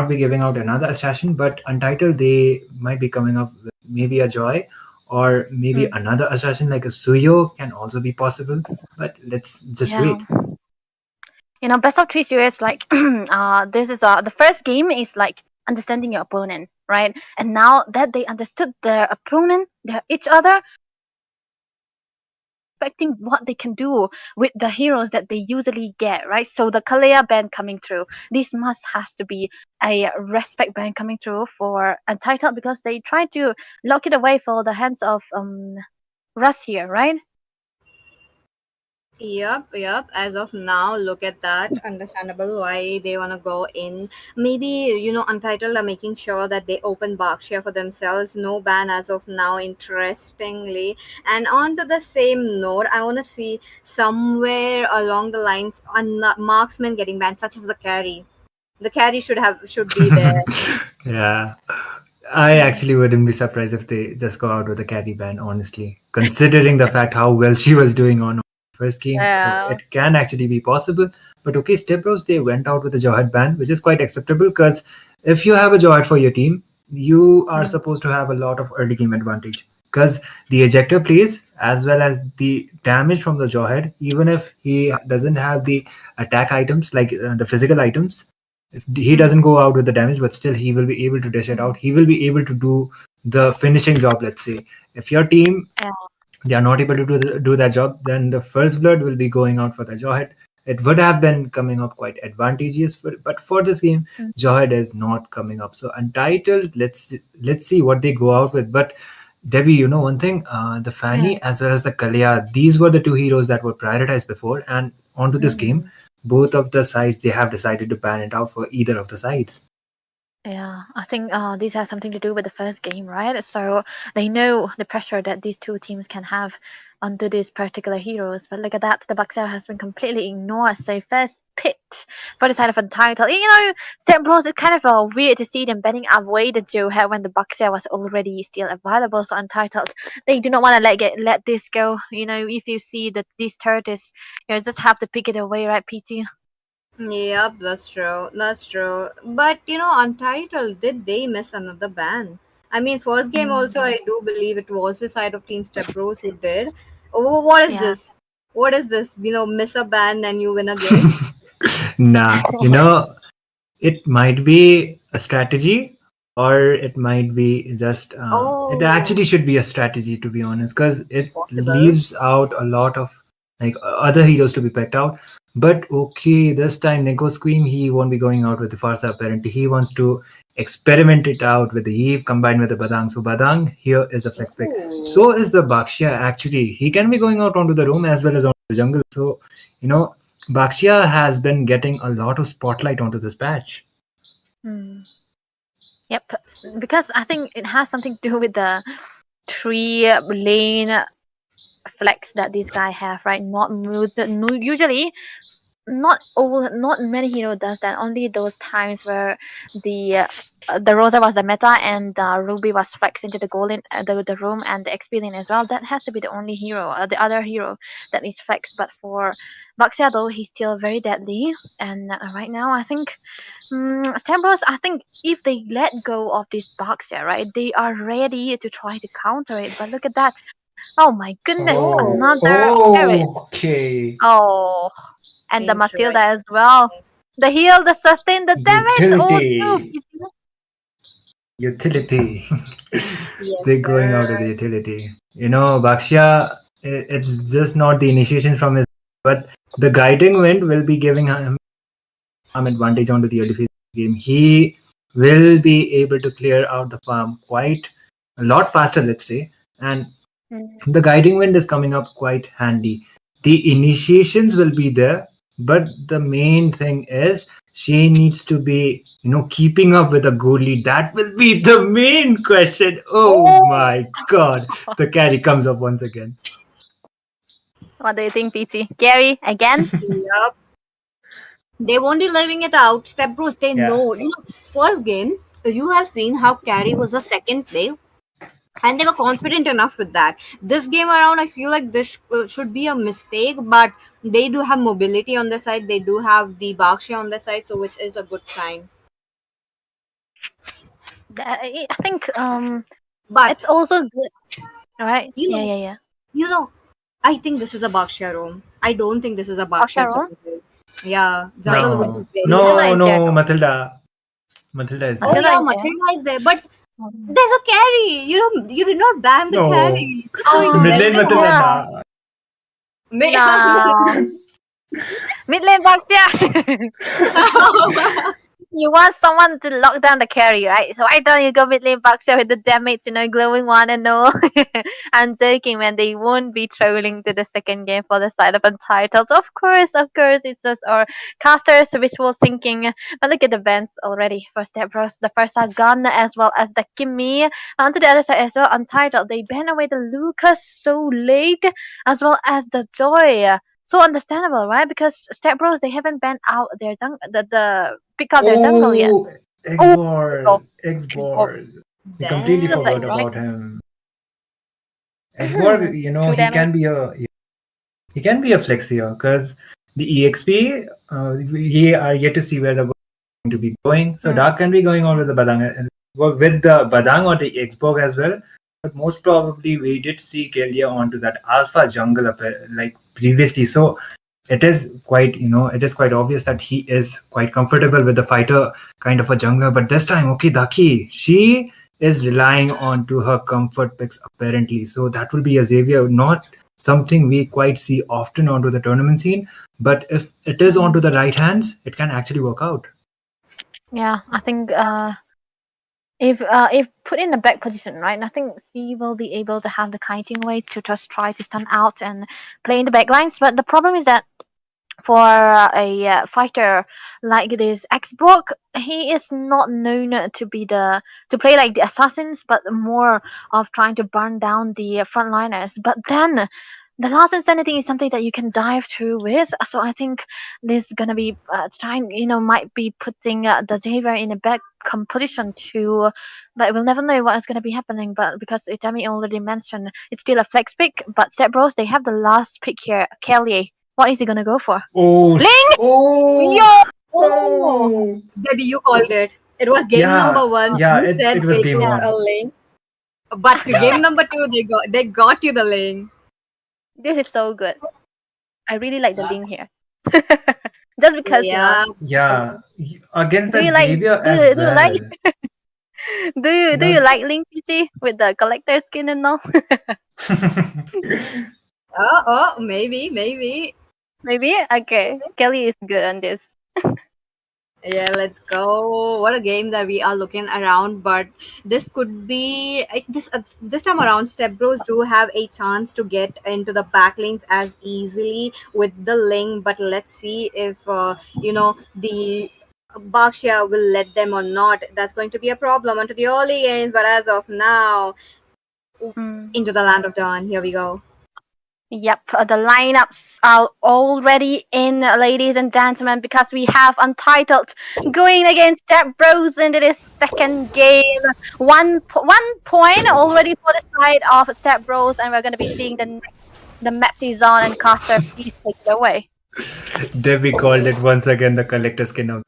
D: be giving out another assassin, but Untitled, they might be coming up with maybe a Joy, or maybe
B: Mm.
D: another assassin like a Suyo can also be possible. But let's just
B: Yeah.
D: wait.
B: Best of three series, like this is the first game is like understanding your opponent, right? And now that they understood their opponent, each other, expecting what they can do with the heroes that they usually get, right? So the Kalea band coming through, this must has to be a respect band coming through for Untitled, because they try to lock it away for the hands of Russ here, right?
C: Yep. As of now, look at that. Understandable why they want to go in. Maybe, Untitled are making sure that they open Berkshire for themselves. No ban as of now, interestingly. And on to the same note, I want to see somewhere along the lines on marksman getting banned, such as the carry. The carry should be there.
D: Yeah. I actually wouldn't be surprised if they just go out with a carry ban, honestly, considering the fact how well she was doing on first game. So
B: Yeah.
D: it can actually be possible. But okay, Stepbros, they went out with a Jawhead ban, which is quite acceptable because if you have a Jawhead for your team, you are
B: Mm.
D: supposed to have a lot of early game advantage. Because the ejector plays as well as the damage from the Jawhead, even if he doesn't have the attack items like the physical items, if he
B: Mm.
D: doesn't go out with the damage, but still he will be able to dish it
B: Mm.
D: out. He will be able to do the finishing job. Let's say if your team,
B: Yeah.
D: they are not able to do that job, then the first blood will be going out for the Jawhead. It would have been coming up quite advantageous, but for this game,
B: Mm.
D: Jawhead is not coming up. So Untitled, let's see what they go out with. But Debbie, you know one thing, the
B: Yeah.
D: Fanny as well as the Kalia, these were the two heroes that were prioritized before, and onto this game,
B: Mm.
D: both of the sides they have decided to ban it out for either of the sides.
B: Yeah, I think this has something to do with the first game, right? So they know the pressure that these two teams can have onto these particular heroes. But look at that, the Buxel has been completely ignored. So first pit for the side of Untitled. Step Bros, it's kind of weird to see them betting away the Joe when the Buxel was already still available. So Untitled, they do not want to let this go. If you see that this turret is, just have to pick it away, right, PT?
C: Yep, that's true. That's true. But Untitled, did they miss another ban? I mean, first game also,
B: Mm.
C: I do believe it was the side of Team Stepbros who did. Oh, what is
B: Yeah.
C: this? What is this? Miss a ban and you win a game.
D: Nah, it might be a strategy, or it might be just it
C: Oh,
D: actually should be a strategy, to be honest, because it
C: possible.
D: leaves out a lot of like other heroes to be picked out. But okay, this time Nico Scream, he won't be going out with the Farsa apparently. He wants to experiment it out with the Eve combined with the Badang. So Badang here is a flex pick. So is the Bakshia actually. He can be going out onto the room as well as onto the jungle. So, Bakshia has been getting a lot of spotlight onto this patch.
B: Yep, because I think it has something to do with the 3-lane flex that this guy have, right? Usually not many hero does that. Only those times where the Rosa was the meta and Ruby was flexed into the golden the room and the XP lane as well. That has to be the only hero, the other hero that is flexed. But for Baxia though, he's still very deadly. And right now, I think Stepbros, I think if they let go of this Baxia, right, they are ready to try to counter it. But look at that! Oh my goodness, another carry.
D: Okay.
B: Oh. And the Matilda as well. The heal, the sustain, the damage.
D: Utility.
B: Oh,
D: Utility.
C: Yes,
D: They're going out of the utility. Bakshia, it's just not the initiation from his, but the guiding wind will be giving him an advantage onto the early phase game. He will be able to clear out the farm quite a lot faster, let's say. And the guiding wind is coming up quite handy. The initiations will be there, but the main thing is she needs to be, keeping up with a goal lead. That will be the main question. Oh my god. The carry comes up once again.
B: What do you think, Peachy? Gary, again?
C: Yup. They won't be leaving it out. Stepbros, they know. First game, you have seen how carry was the second play. And they were confident enough with that. This game around, I feel like this should be a mistake, but they do have mobility on the side. They do have the Bakshia on the side, so which is a good sign.
B: I think
C: But
B: it's also good, right?
C: Yeah. I think this is a Bakshia roam. I don't think this is a Bakshia
B: roam?
C: jungle. Yeah, jungle would be very
D: No, Matilda. Matilda is there.
C: Oh yeah, Matilda is there, but there's a carry. You did not ban the carry.
D: The mid lane Matilda.
B: Mid lane Baxia. You want someone to lock down the carry, right? So why don't you go mid lane Baxia with the damage, glowing one and no? I'm joking, man. They won't be trolling to the second game for the side of Untitled. Of course, it's just our casters visual thinking. But look at the bans already for Stepbros. The first are gone as well as the Kimmy. Onto the other side as well, Untitled. They ban away the Lucas so late as well as the Joy. So understandable, right? Because Stepbros, they haven't banned out their the pick out their jungle yet.
D: X-Board. We completely forgot about him. X-Board, he can be a flexier because the EXP, we are yet to see where the going to be going. So Dark can be going on with the Badang, with the Badang or the X-Borg as well. But most probably we did see Kelia onto that alpha jungle like previously. So it is quite, obvious that he is quite comfortable with the fighter kind of a jungler. But this time, Daki, she is relying on to her comfort picks apparently. So that will be a Xavier, not something we quite see often onto the tournament scene. But if it is onto the right hands, it can actually work out.
B: Yeah, I think if put in a back position, right, I think C will be able to have the kiting ways to just try to stun out and play in the back lines. But the problem is that for a fighter like this X-Borg, he is not known to play like the assassins, but more of trying to burn down the frontliners. But then the last insanity is something that you can dive through with. So I think this is gonna be might be putting the Xavier in a bad position too, but we'll never know what is gonna be happening. But because Itami already mentioned, it's still a flex pick. But Stepbros, they have the last pick here, Kelly. What is he gonna go for?
C: Ling! Oh! Debbie, you called it. It was game number 1.
D: Yeah,
C: you said
D: it was game 1.
C: A Ling. But to game number 2, they got you the Ling.
B: This is so good. I really like the Ling here. Just because
D: Yeah. Against the Xavier as well.
B: Do you like Ling PC with the collector skin and all?
C: Maybe.
B: Maybe? Okay. Kelly is good on this.
C: Yeah, let's go. What a game that we are looking around, but this could be this time around. Stepbros do have a chance to get into the backlinks as easily with the link, but let's see if the Bakshia will let them or not. That's going to be a problem onto the early games, but as of now,
B: Mm.
C: into the land of dawn. Here we go.
B: Yep, the lineups are already in, ladies and gentlemen, because we have Untitled going against Stepbros into this second game. One point already for the side of Stepbros, and we're going to be seeing the map season and Caster. Please take it away.
D: Debbie called it once again the collector's skin of.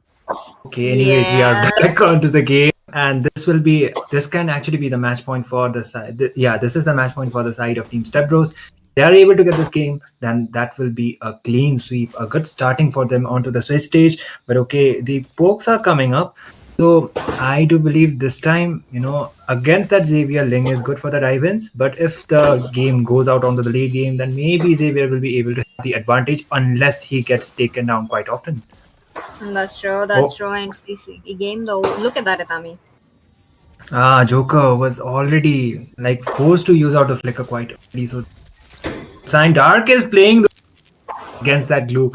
D: Okay, anyways, we are
C: Yes.
D: back onto the game, and this can actually be the match point for the side. This is the match point for the side of Team Stepbros. They are able to get this game, then that will be a clean sweep, a good starting for them onto the Swiss stage. But okay, the pokes are coming up. So I do believe this time, against that Xavier, Ling is good for the dive-ins. But if the game goes out onto the late game, then maybe Xavier will be able to have the advantage unless he gets taken down quite often.
C: That's true.
D: Oh.
C: And this game, though, look at that, Itami.
D: Joker was already forced to use out the flicker quite early. So Sign Dark is playing against that glue.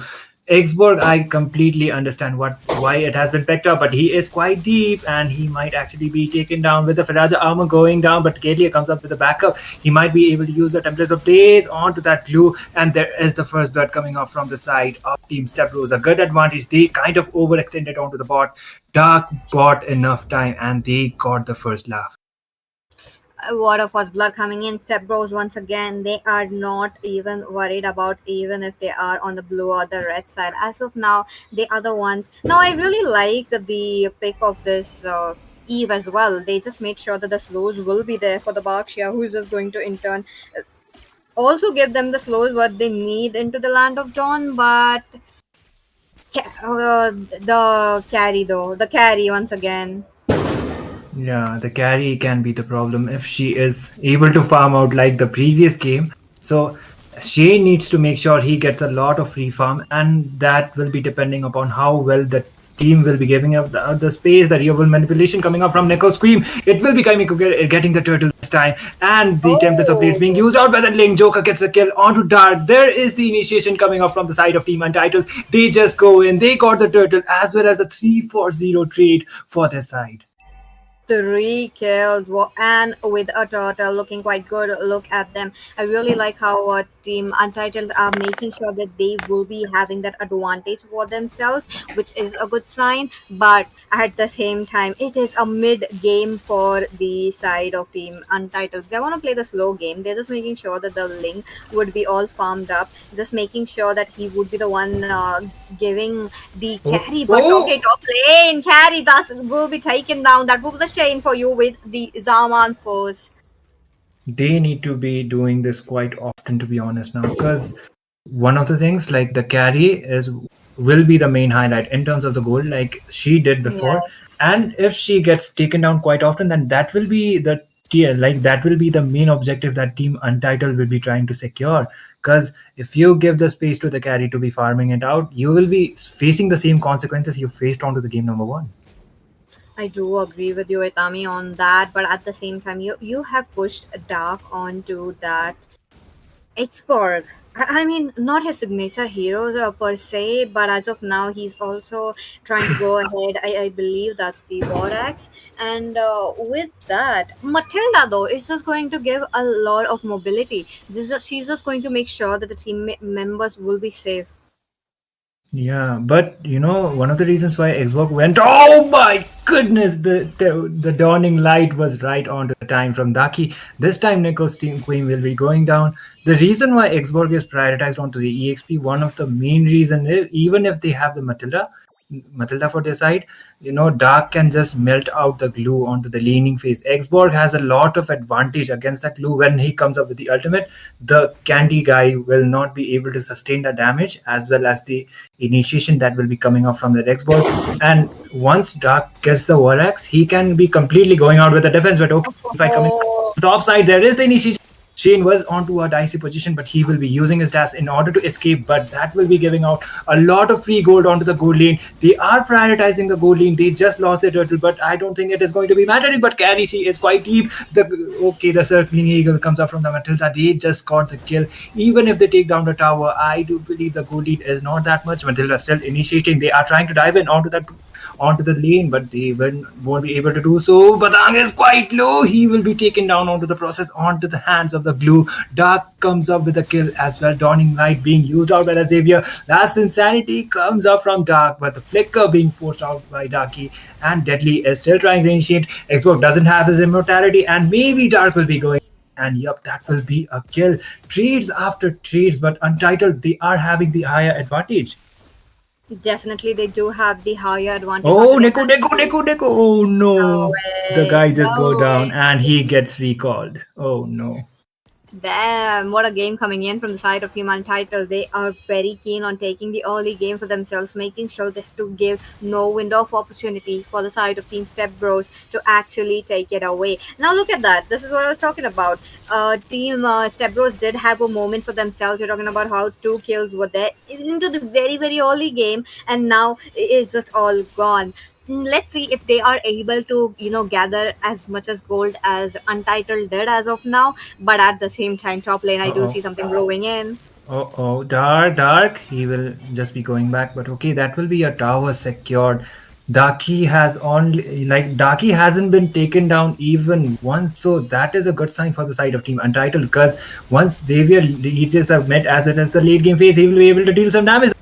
D: Xborg, I completely understand why it has been picked up, but he is quite deep and he might actually be taken down with the Faraja armor going down. But Kalia comes up with a backup. He might be able to use the Templates of Days onto that glue, and there is the first blood coming up from the side of Team Stepbros. A good advantage. They kind of overextended onto the bot. Dark bought enough time and they got the first laugh.
C: Word of us blood coming in. Stepbros once again, they are not even worried about even if they are on the blue or the red side. As of now, they are the ones. Now I really like the pick of this Eve as well. They just made sure that the slows will be there for the Bakshia, who is just going to in turn also give them the slows what they need into the land of dawn. But the carry once again.
D: Yeah, the carry can be the problem if she is able to farm out like the previous game. So Shane needs to make sure he gets a lot of free farm, and that will be depending upon how well the team will be giving up the space, the real manipulation coming up from Neko Scream. It will be getting the turtle this time, and the templates of blades being used out by the Ling. Joker gets a kill onto Dark. There is the initiation coming up from the side of Team Untitled. They just go in, they got the turtle as well as the 3-4-0 trade for their side.
C: 3 kills and with a turtle looking quite good. Look at them. I really like how Team Untitled are making sure that they will be having that advantage for themselves, which is a good sign. But at the same time, it is a mid game for the side of Team Untitled. They want to play the slow game. They're just making sure that the Ling would be all farmed up, just making sure that he would be the one giving the carry. But okay, top lane carry will be taken down. That will be the chain for you with the Zaman force.
D: They need to be doing this quite often, to be honest now, because one of the things like the carry will be the main highlight in terms of the goal, like she did before.
C: Yes.
D: And if she gets taken down quite often, then that will be the tier, that will be the main objective that Team Untitled will be trying to secure. Because if you give the space to the carry to be farming it out, you will be facing the same consequences you faced onto the game number 1.
C: I do agree with you, Itami, on that, but at the same time, you have pushed Dark onto that Xborg. I mean, not his signature hero per se, but as of now, he's also trying to go ahead. I believe that's the Borax. And with that, Matilda, though, is just going to give a lot of mobility. She's just going to make sure that the team members will be safe.
D: Yeah, but one of the reasons why Xbox went, oh my goodness, the dawning light was right on the time from Daki. This time Nico's team queen will be going down. The reason why Xborg is prioritized onto the EXP, one of the main reason is, even if they have the Matilda for their side, Dark can just melt out the glue onto the leaning phase. Xborg has a lot of advantage against that glue. When he comes up with the ultimate, the candy guy will not be able to sustain the damage as well as the initiation that will be coming up from the Xborg. And once Dark gets the Warax, he can be completely going out with the defense. But okay, if I come in the top side, there is the initiation Shane was onto a dicey position, but he will be using his dash in order to escape. But that will be giving out a lot of free gold onto the gold lane. They are prioritizing the gold lane. They just lost their turtle, but I don't think it is going to be mattering. But carry, she is quite deep. The circling eagle comes up from the Matilda. They just got the kill. Even if they take down the tower, I do believe the gold lead is not that much. Matilda still initiating. They are trying to dive in onto the lane, but they won't be able to do so. Badang is quite low. He will be taken down onto the process, onto the hands of the glue. Dark comes up with a kill as well. Dawning Light being used out by the Xavier. Last Insanity comes up from Dark, but the flicker being forced out by Darky. And Deadly is still trying to initiate. Xbox doesn't have his immortality, and maybe Dark will be going. And yup, that will be a kill. Trades after trades, but Untitled, they are having the higher advantage.
C: Definitely, they do have the higher advantage.
D: Oh, Neko. Oh no.
C: way.
D: The guy just
C: No
D: go down
C: way.
D: and he gets recalled. Oh no.
C: Damn, what a game coming in from the side of Team Untitled. They are very keen on taking the early game for themselves, making sure that to give no window of opportunity for the side of Team Stepbros to actually take it away. Now look at that. This is what I was talking about. Team Stepbros did have a moment for themselves. We're talking about how 2 kills were there into the very, very early game, and now it's just all gone. Let's see if they are able to gather as much as gold as Untitled did as of now, but at the same time, top lane, I do
D: Uh-oh.
C: see something brewing in.
D: Oh, dark. He will just be going back, but okay, that will be a tower secured. Darky hasn't been taken down even once, so that is a good sign for the side of Team Untitled, because once Xavier reaches the mid as well as the late game phase, he will be able to deal some damage.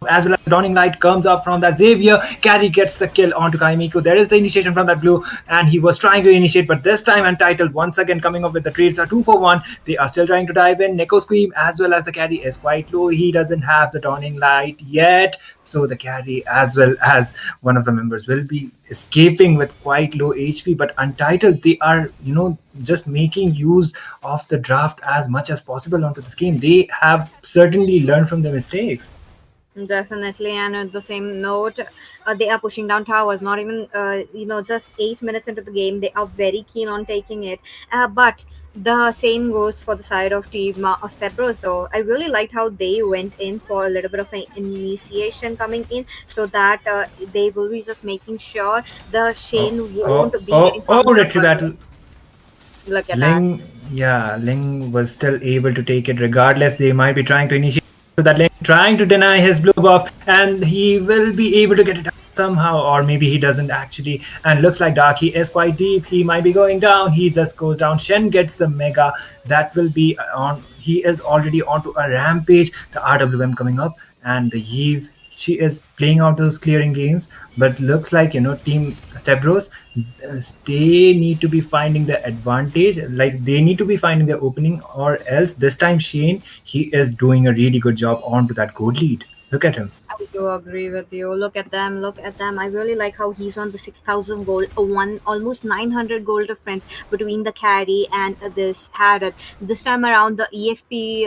D: As well as Dawning Light comes up from that Xavier. Carry gets the kill onto Kaimiku. There is the initiation from that blue, and he was trying to initiate, but this time Untitled once again coming up with the trades are 2 for 1. They are still trying to dive in. Neko Scream as well as the carry is quite low. He doesn't have the Dawning Light yet, so the carry as well as one of the members will be escaping with quite low HP. But Untitled, they are just making use of the draft as much as possible onto this game. They have certainly learned from their mistakes.
C: Definitely, and at the same note, they are pushing down towers. Not even, just 8 minutes into the game, they are very keen on taking it. But the same goes for the side of Team Stepbros, though. I really liked how they went in for a little bit of an initiation coming in, so that they will be just making sure the Shane won't be getting
D: retry battle.
C: Look at
D: Ling,
C: that.
D: yeah, Ling was still able to take it regardless. They might be trying to initiate that Ling, trying to deny his blue buff, and he will be able to get it out somehow, or maybe he doesn't actually. And looks like Darky is quite deep. He might be going down. He just goes down. Shen gets the mega. That will be on. He is already onto a rampage. The RWM coming up, and the Eve. She is playing out those clearing games, but looks like Team Stepbros, they need to be finding the advantage. Like they need to be finding their opening, or else this time Shane, he is doing a really good job onto that gold lead. Look at him.
C: I do agree with you. Look at them. Look at them. I really like how he's on the 6,000 gold, almost 900 gold difference between the carry and this Harrod. This time around, the EXP,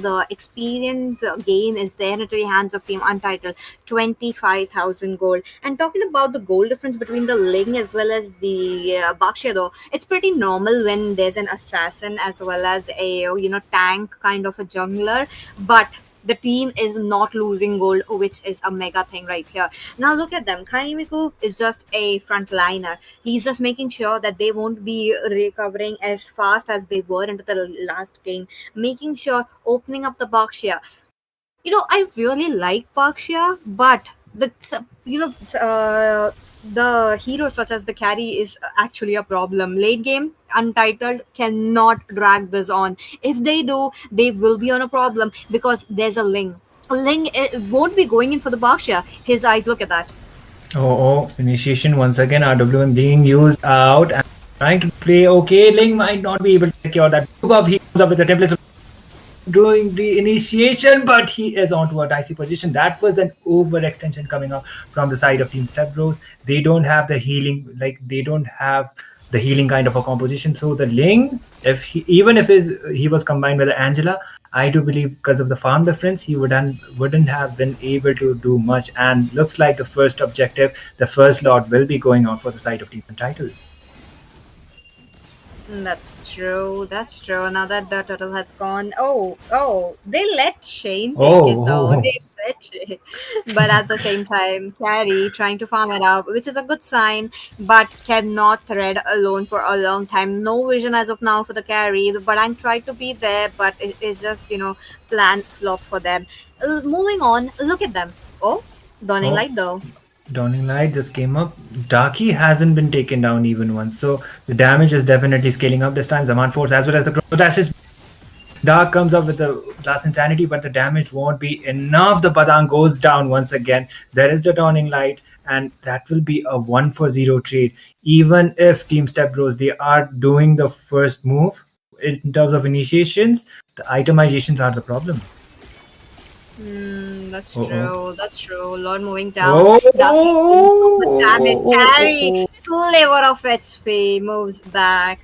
C: the experience game is there into the hands of Team Untitled. 25,000 gold. And talking about the gold difference between the Ling as well as the Bakshia, though, it's pretty normal when there's an assassin as well as a tank kind of a jungler, but the team is not losing gold, which is a mega thing right here. Now look at them. Kaimiku is just a frontliner. He's just making sure that they won't be recovering as fast as they were into the last game, making sure opening up the Bakshia. I really like Bakshia, but the heroes such as the carry is actually a problem. Late game, Untitled cannot drag this on. If they do, they will be on a problem because there's a Ling. Ling won't be going in for the Bakshia. His eyes, look at that.
D: Initiation once again. RWM being used out and trying to play. Okay, Ling might not be able to secure that buff. He comes up with the templates doing the initiation, but he is onto a dicey position. That was an overextension coming up from the side of Team Stepbros. They don't have the healing, they don't have the healing kind of a composition. So the Ling, even if he was combined with Angela, I do believe because of the farm difference, he wouldn't have been able to do much. And looks like the first objective, the first lot, will be going out for the side of Team Untitled.
C: That's true. That's true. Now that the turtle has gone, they let Shane take it though.
D: Oh,
C: They let Shane. But at the same time, Carrie trying to farm it up, which is a good sign, but cannot thread alone for a long time. No vision as of now for the Carrie, but I'm trying to be there, but it's just plan flop for them. Moving on, look at them. Oh, Dawning
D: oh.
C: Light though.
D: Dawning Light just came up. Darky hasn't been taken down even once, so the damage is definitely scaling up this time. Zaman Force as well as the Crow Dashes. Dark comes up with the Blast Insanity, but the damage won't be enough. The Padang goes down once again. There is the Dawning Light, and that will be a 1-for-0 trade. Even if Team Stepbros, they are doing the first move in terms of initiations, the itemizations are the problem.
C: That's
D: Uh-oh.
C: true. That's true. Lord moving down.
D: Oh,
C: Damage. Carry. Sliver of HP moves back.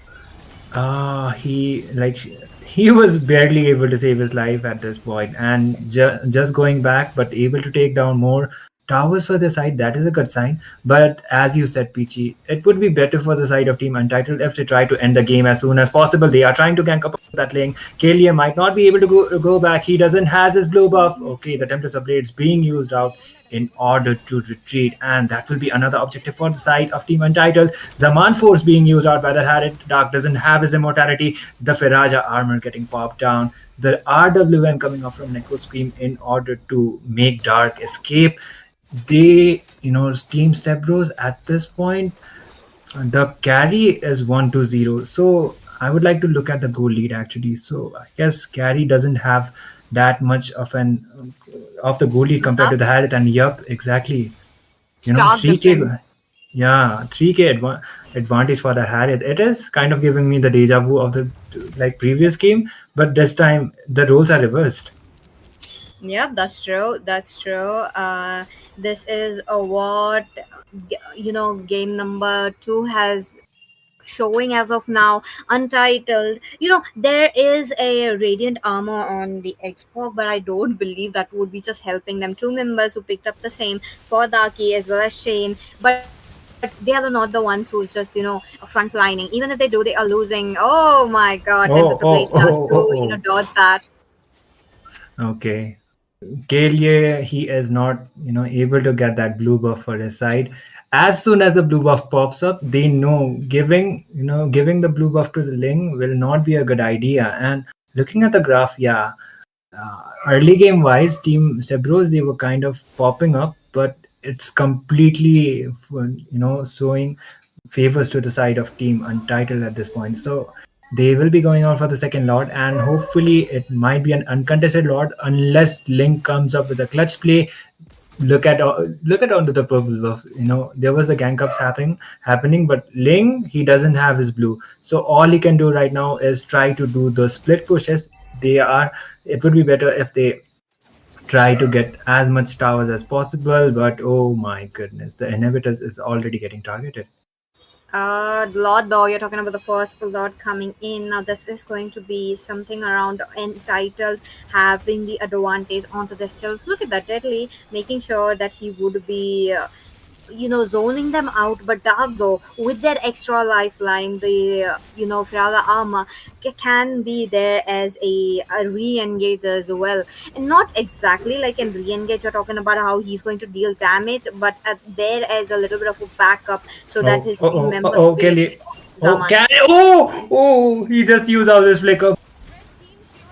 D: He was barely able to save his life at this point, and just going back, but able to take down more towers for the side. That is a good sign. But as you said, Peachy, it would be better for the side of Team Untitled if they try to end the game as soon as possible. They are trying to gank up that lane. Kalia might not be able to go back. He doesn't has his blue buff. Okay, the Tempest of Blades being used out in order to retreat, and that will be another objective for the side of Team Untitled. Zaman Force being used out by the Harriet. Dark doesn't have his immortality. The Firaja armor getting popped down. The RWM coming up from Neko Scream in order to make Dark escape. They, Team Stepbros at this point, the carry is 1-0. So I would like to look at the goal lead actually. So I guess carry doesn't have that much of the goal lead compared to the Harriet, and yup, exactly.
C: Stark
D: 3k.
C: difference.
D: Yeah, 3k advantage for the Harriet. It is kind of giving me the deja vu of the previous game, but this time the roles are reversed.
C: Yep, that's true. That's true. This is what game number 2 has showing as of now. Untitled, there is a radiant armor on the Xbox, but I don't believe that would be just helping them. 2 members who picked up the same for Darky as well as Shane, but they are not the ones who's just frontlining. Even if they do, they are losing. Oh my god, Tempest of Blades has to dodge that.
D: Okay. Kalie, he is not, able to get that blue buff for his side. As soon as the blue buff pops up, they know giving the blue buff to the Ling will not be a good idea. And looking at the graph, early game wise, Team Stepbros, they were kind of popping up, but it's completely, showing favors to the side of Team Untitled at this point. So they will be going out for the second Lord, and hopefully it might be an uncontested Lord unless Link comes up with a clutch play. Look at onto the purple buff. There was the gank ups happening, but Ling, he doesn't have his blue, so all he can do right now is try to do the split pushes. It would be better if they try to get as much towers as possible, but oh my goodness, the inhibitors is already getting targeted.
C: Lord though, you're talking about the first Lord coming in. Now this is going to be something around Entitled having the advantage onto themselves. Look at that, Deadly making sure that he would be zoning them out. But Dark though, with that extra lifeline, the Fraga armor can be there as a re-engage as well, and not exactly like in re-engage you're talking about how he's going to deal damage, but there as a little bit of a backup so that his team members will be
D: Kelly.
C: Zaman.
D: He just used all this flicker.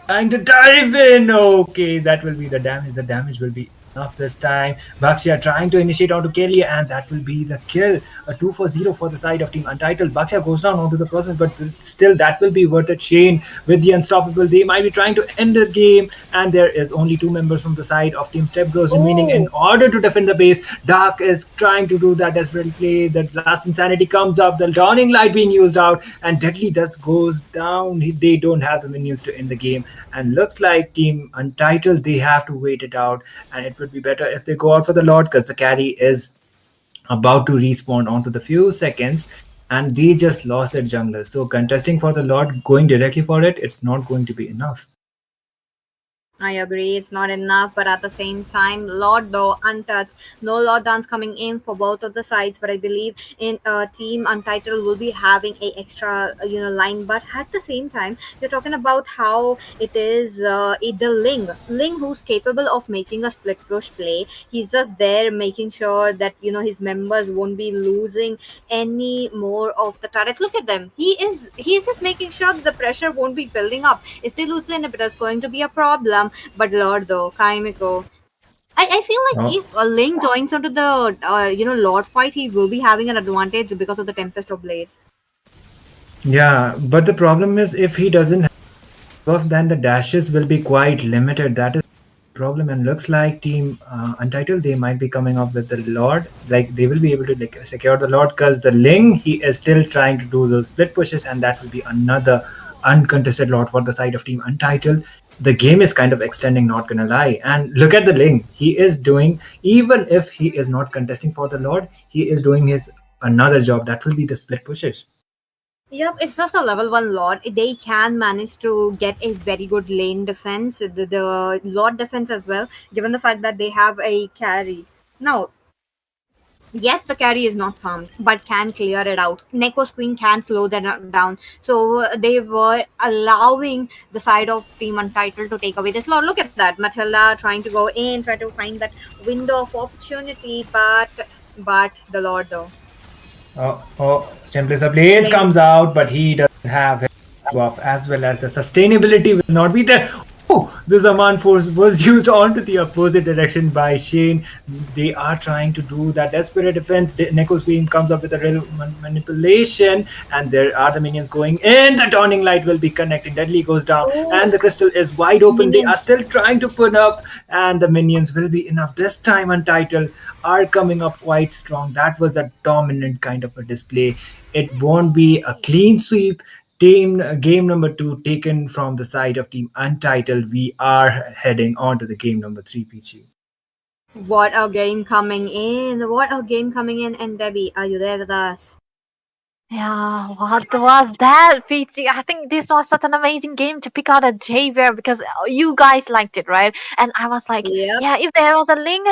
D: Trying to dive in. Okay, that will be the damage. The damage will be enough this time. Baxia trying to initiate onto Kelly, and that will be the kill. A 2-for-0 for the side of Team Untitled. Baxia goes down onto the process, but still that will be worth it. Shane with the unstoppable. They might be trying to end the game, and there is only 2 members from the side of Team Stepbros remaining in order to defend the base. Dark is trying to do that desperate play. The last insanity comes up. The Dawning Light being used out, and Deadly Dust goes down. They don't have the minions to end the game, and looks like Team Untitled, they have to wait it out, and it would be better if they go out for the Lord because the carry is about to respawn onto the few seconds, and they just lost their jungler. So contesting for the Lord, going directly for it, it's not going to be enough.
C: I agree, it's not enough, but at the same time, Lord though untouched, no Lord dance coming in for both of the sides. But I believe in Team Untitled will be having a extra, line. But at the same time, you're talking about how it is the Ling who's capable of making a split push play. He's just there making sure that his members won't be losing any more of the turrets. Look at them. He's just making sure that the pressure won't be building up. If they lose the inhibitor, it's going to be a problem. But Lord though, Kaimiko. I feel like
D: Oh,
C: if Ling joins onto the Lord fight, he will be having an advantage because of the Tempest of Blade.
D: yeah, but the problem is if he doesn't have buff, then the dashes will be quite limited. That is the problem, and looks like Team Untitled they might be coming up with the Lord. Like they will be able to like secure the Lord because the Ling he is still trying to do those split pushes, and that will be another uncontested Lord for the side of Team Untitled. The game is kind of extending, not gonna lie. And look at the Ling. He is doing, even if he is not contesting for the Lord, he is doing his another job. That will be the split pushes.
C: Yep, it's just a level 1 Lord. They can manage to get a very good lane defense, the Lord defense as well, given the fact that they have a carry. Now, yes, the carry is not farmed, but can clear it out. Neko's Queen can slow them down. So they were allowing the side of Team Untitled to take away this Lord. Look at that. Matilda trying to go in, try to find that window of opportunity, but the Lord though.
D: Simply Blades
C: Link.
D: comes out, but he doesn't have his buff as well as the sustainability will not be there. Oh, the Zaman force was used onto the opposite direction by Shane. They are trying to do that desperate defense. Neko's Queen comes up with a real manipulation, and there are the minions going in. The dawning light will be connecting. Deadly goes down, and
C: Oh,
D: the crystal is wide open. They are
C: minions.
D: still trying to put up, and the minions will be enough. This time, Untitled are coming up quite strong. That was a dominant kind of a display. It won't be a clean sweep. Team game number 2 taken from the side of Team Untitled. We are heading on to the game number 3, Peachy.
C: What a game coming in. What a game coming in. And Debbie, are you there with us?
B: Yeah, what was that, Peachy? I think this was such an amazing game to pick out a Javier because you guys liked it, right? And I was like,
C: Yep.
B: yeah, if there was a Ling,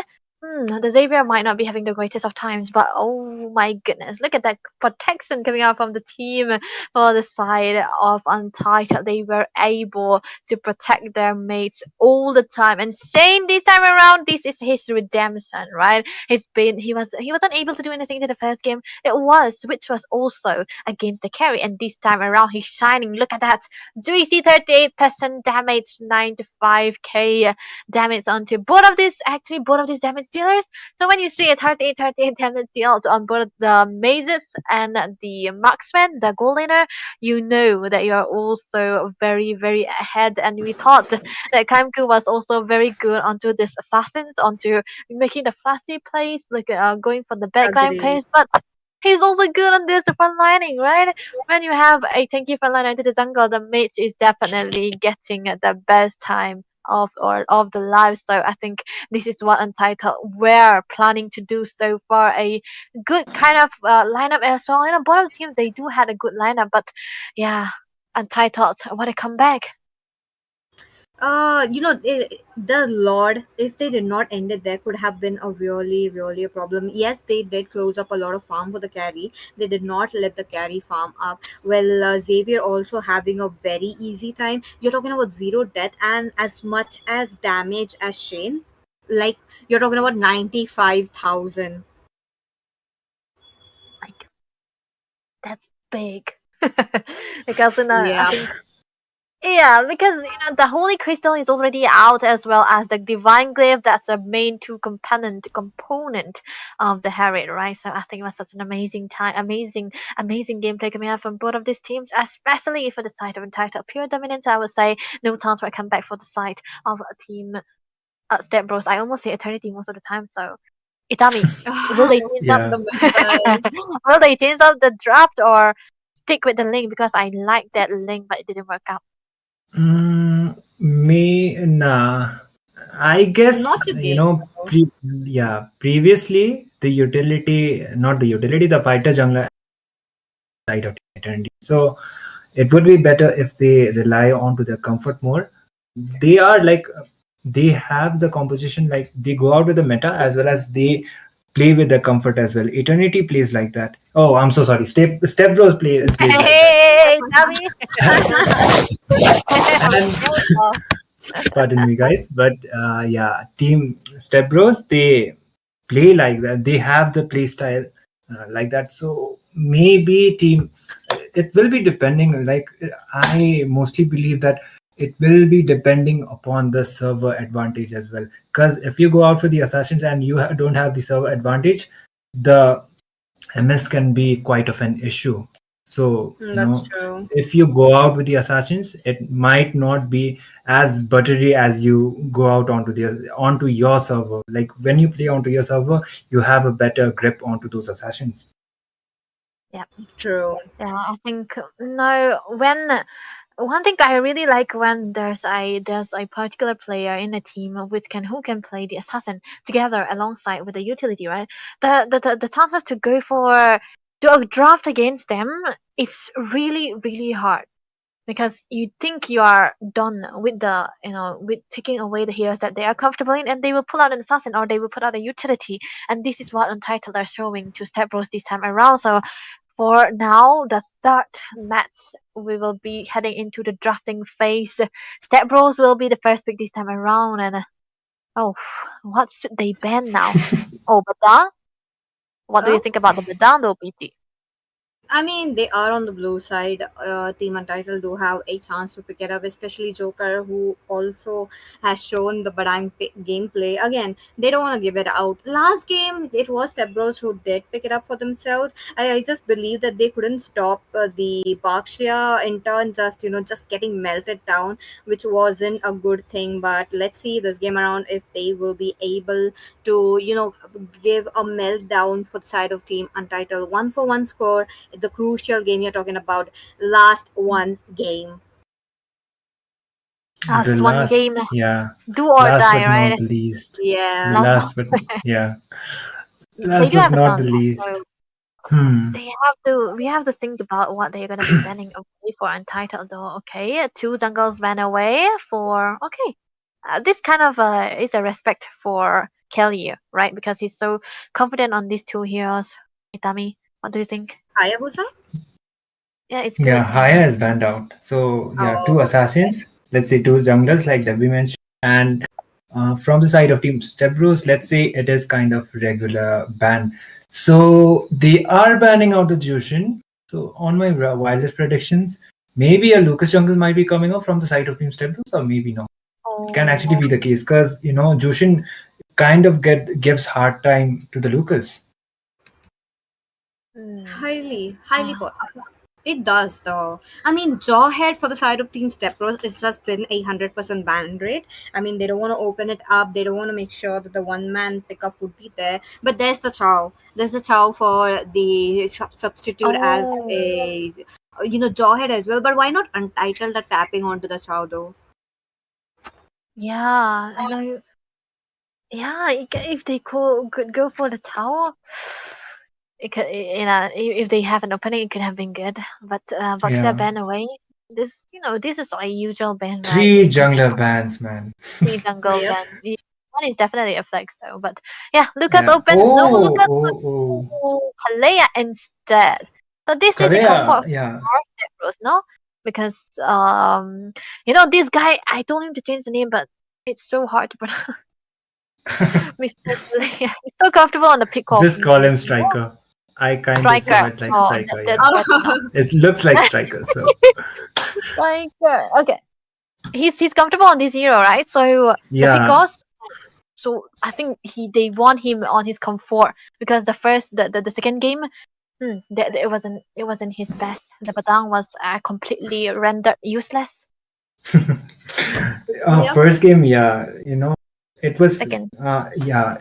B: the Xavier might not be having the greatest of times, but oh my goodness, look at that protection coming out from the team for the side of Untitled. They were able to protect their mates all the time. And Shane, this time around, this is his redemption, right? He wasn't able to do anything in the first game. It was, which was also against the carry, and this time around he's shining. Look at that, juicy 38% damage, 95k damage onto both of these damage dealers. So when you see a 38 damage dealt on both the mazes and the marksman, the goal laner, you know that you're also very ahead. And we thought that Kaimku was also very good onto this assassins, onto making the flashy plays, like going for the backline
C: Agreed.
B: plays, but he's also good on this front lining, right? When you have a tanky front liner into the jungle, the mage is definitely getting the best time of the life. So I think this is what Untitled were planning to do so far. A good kind of lineup as well. You know, both of the teams they do had a good lineup, but yeah, Untitled, what a comeback!
C: The Lord, if they did not end it there, could have been a really a problem. Yes, they did close up a lot of farm for the carry. They did not let the carry farm up. Well, Xavier also having a very easy time. You're talking about zero death and as much as damage as Shane. Like, you're talking about 95,000.
B: Like that's big. Because I
C: Yeah.
B: think yeah, because the Holy Crystal is already out as well as the Divine Glaive. That's a main two component of the Harriet, right? So I think it was such an amazing time, amazing gameplay coming out from both of these teams, especially for the side of Entitled Pure Dominance. I would say no chance for a comeback for the side of a team Stepbros. I almost say Eternity most of the time. So Itami, will they change up?
D: Yeah.
C: The members.
B: Will they change up the draft or stick with the link? Because I like that link, but it didn't work out.
D: Nah. I
C: Not
D: guess,
C: today.
D: previously the utility, not the utility, the fighter jungler side of eternity. So it would be better if they rely on to their comfort more. They are like they have the composition, like they go out with the meta as well as they play with the comfort as well. Eternity plays like that. Oh, I'm so sorry. Stepbros plays like that.
B: Hey, Tommy.
D: And pardon me, guys, but yeah, Team Stepbros, they play like that. They have the play style like that. So maybe team, it will be depending. Like I mostly believe that it will be depending upon the server advantage as well. Because if you go out for the assassins and you don't have the server advantage, the MS can be quite of an issue. So
C: That's true.
D: if you go out with the assassins, it might not be as buttery as you go out onto your server. Like when you play onto your server, you have a better grip onto those assassins.
C: True.
B: Yeah, I think no. When one thing I really like when there's a particular player in a team who can play the assassin together alongside with the utility, right? The chances to go for to draft against them is really hard because you think you are done with with taking away the heroes that they are comfortable in, and they will pull out an assassin or they will put out a utility, and this is what Untitled are showing to Stepbros this time around. So for now, the third match, we will be heading into the drafting phase. Stepbros will be the first pick this time around, and oh, what should they ban now? Oh, Badang? What do you
C: Huh?
B: think about the Badang though, PT?
C: I mean, they are on the blue side. Team Untitled do have a chance to pick it up, especially Joker, who also has shown the Badang gameplay. Again, they don't want to give it out. Last game, it was Stepbros who did pick it up for themselves. I just believe that they couldn't stop the Bakshia in turn, just getting melted down, which wasn't a good thing. But let's see this game around if they will be able to, give a meltdown for the side of Team Untitled. 1-for-1 score, the crucial game you're talking about, last one game.
B: Last
D: The
B: one game,
D: last, yeah,
B: do or
D: last
B: die,
D: but not
B: right?
D: the least.
C: Yeah.
B: Last
D: Last but yeah,
B: they
D: last
B: do
D: but
B: have a
D: not the
B: chance.
D: least.
B: So
D: Hmm.
B: we have to think about what they're gonna be banning away for Untitled though. Okay, two jungles ban away for okay. This kind of is a respect for Kelly, right? Because he's so confident on these two heroes. Itami, what do you think?
C: Hayabusa?
B: Yeah, it's
D: Yeah,
B: good.
D: Haya is banned out. So yeah, two
C: Oh,
D: assassins. Let's say two junglers, like Debbie mentioned, and from the side of Team Stepbros, let's say it is kind of regular ban. So they are banning out the Jushin. So on my wildest predictions, maybe a Lucas jungle might be coming up from the side of Team Stepbros, or maybe not. It can actually
B: Oh,
D: be the case because Jushin kind of gives hard time to the Lucas.
B: mm,
C: highly. It does though. I mean, Jawhead for the side of Team Stepbros, it's just been 100% ban rate. I mean, they don't want to open it up. They don't want to make sure that the one man pickup would be there. But there's the Chow. There's the Chow for the substitute as
B: oh,
C: a Jawhead as well. But why not Untitled are tapping onto the Chow though?
B: yeah. I know. Yeah, if they could go for the tower, it could, if they have an opening, it could have been good. But Baxter
D: Yeah,
B: ban away. This is a usual ban, right?
D: three
B: It's just
D: jungler bans, man.
B: three jungle
C: Yep.
B: ban. One is definitely a flex though. But yeah, Lucas
D: Yeah.
B: open. No,
D: Oh,
B: Lucas
D: oh, oh.
B: Kalea instead. So this is a
D: Korea,
B: comfort
D: yeah.
B: for Stepbros, no? Because this guy, I told him to change the name, but it's so hard to pronounce. Mr. Kalea. He's so comfortable on the pick off.
D: Just call him Striker. I kind of saw
B: Striker.
D: it like
B: Oh,
D: Striker,
B: that's
D: yeah.
B: better now.
D: It looks like Striker, so
B: Striker. Okay. He's comfortable on this hero, right? So the pick
D: yeah.
B: offs. So I think they want him on his comfort because the second game, it wasn't his best. The Badang was completely rendered useless.
C: Yep.
D: First game, yeah, it was,
B: Second.
D: yeah.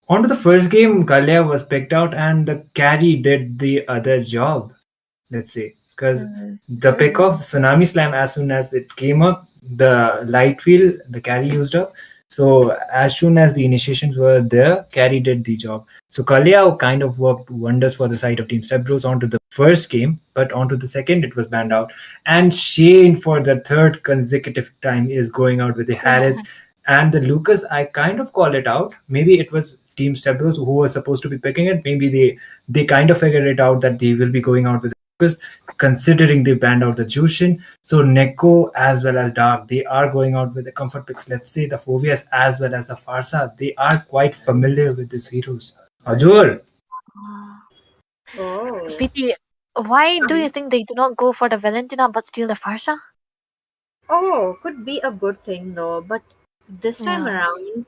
D: Onto the first game, Galea was picked out, and the carry did the other job, let's say. Because
B: Mm,
D: the pick off, the Tsunami Slam, as soon as it came up, the light wheel, the carry used up. So as soon as the initiations were there, carry did the job. So Kalia kind of worked wonders for the side of Team Stepbros onto the first game, but onto the second, it was banned out. And Shane, for the third consecutive time, is going out with the Harith. And the Lucas, I kind of call it out. Maybe it was Team Stepbros who was supposed to be picking it. Maybe they kind of figured it out that they will be going out with Lucas, considering they banned out the Jushin. So Neko as well as Dark, they are going out with the comfort picks. Let's say the Phobias as well as the Farsa, they are quite familiar with these heroes. Ajur.
C: Oh.
B: PT, why do you think they do not go for the Valentina but steal the Farsha?
C: Oh, could be a good thing though, but this time
B: Yeah.
C: around.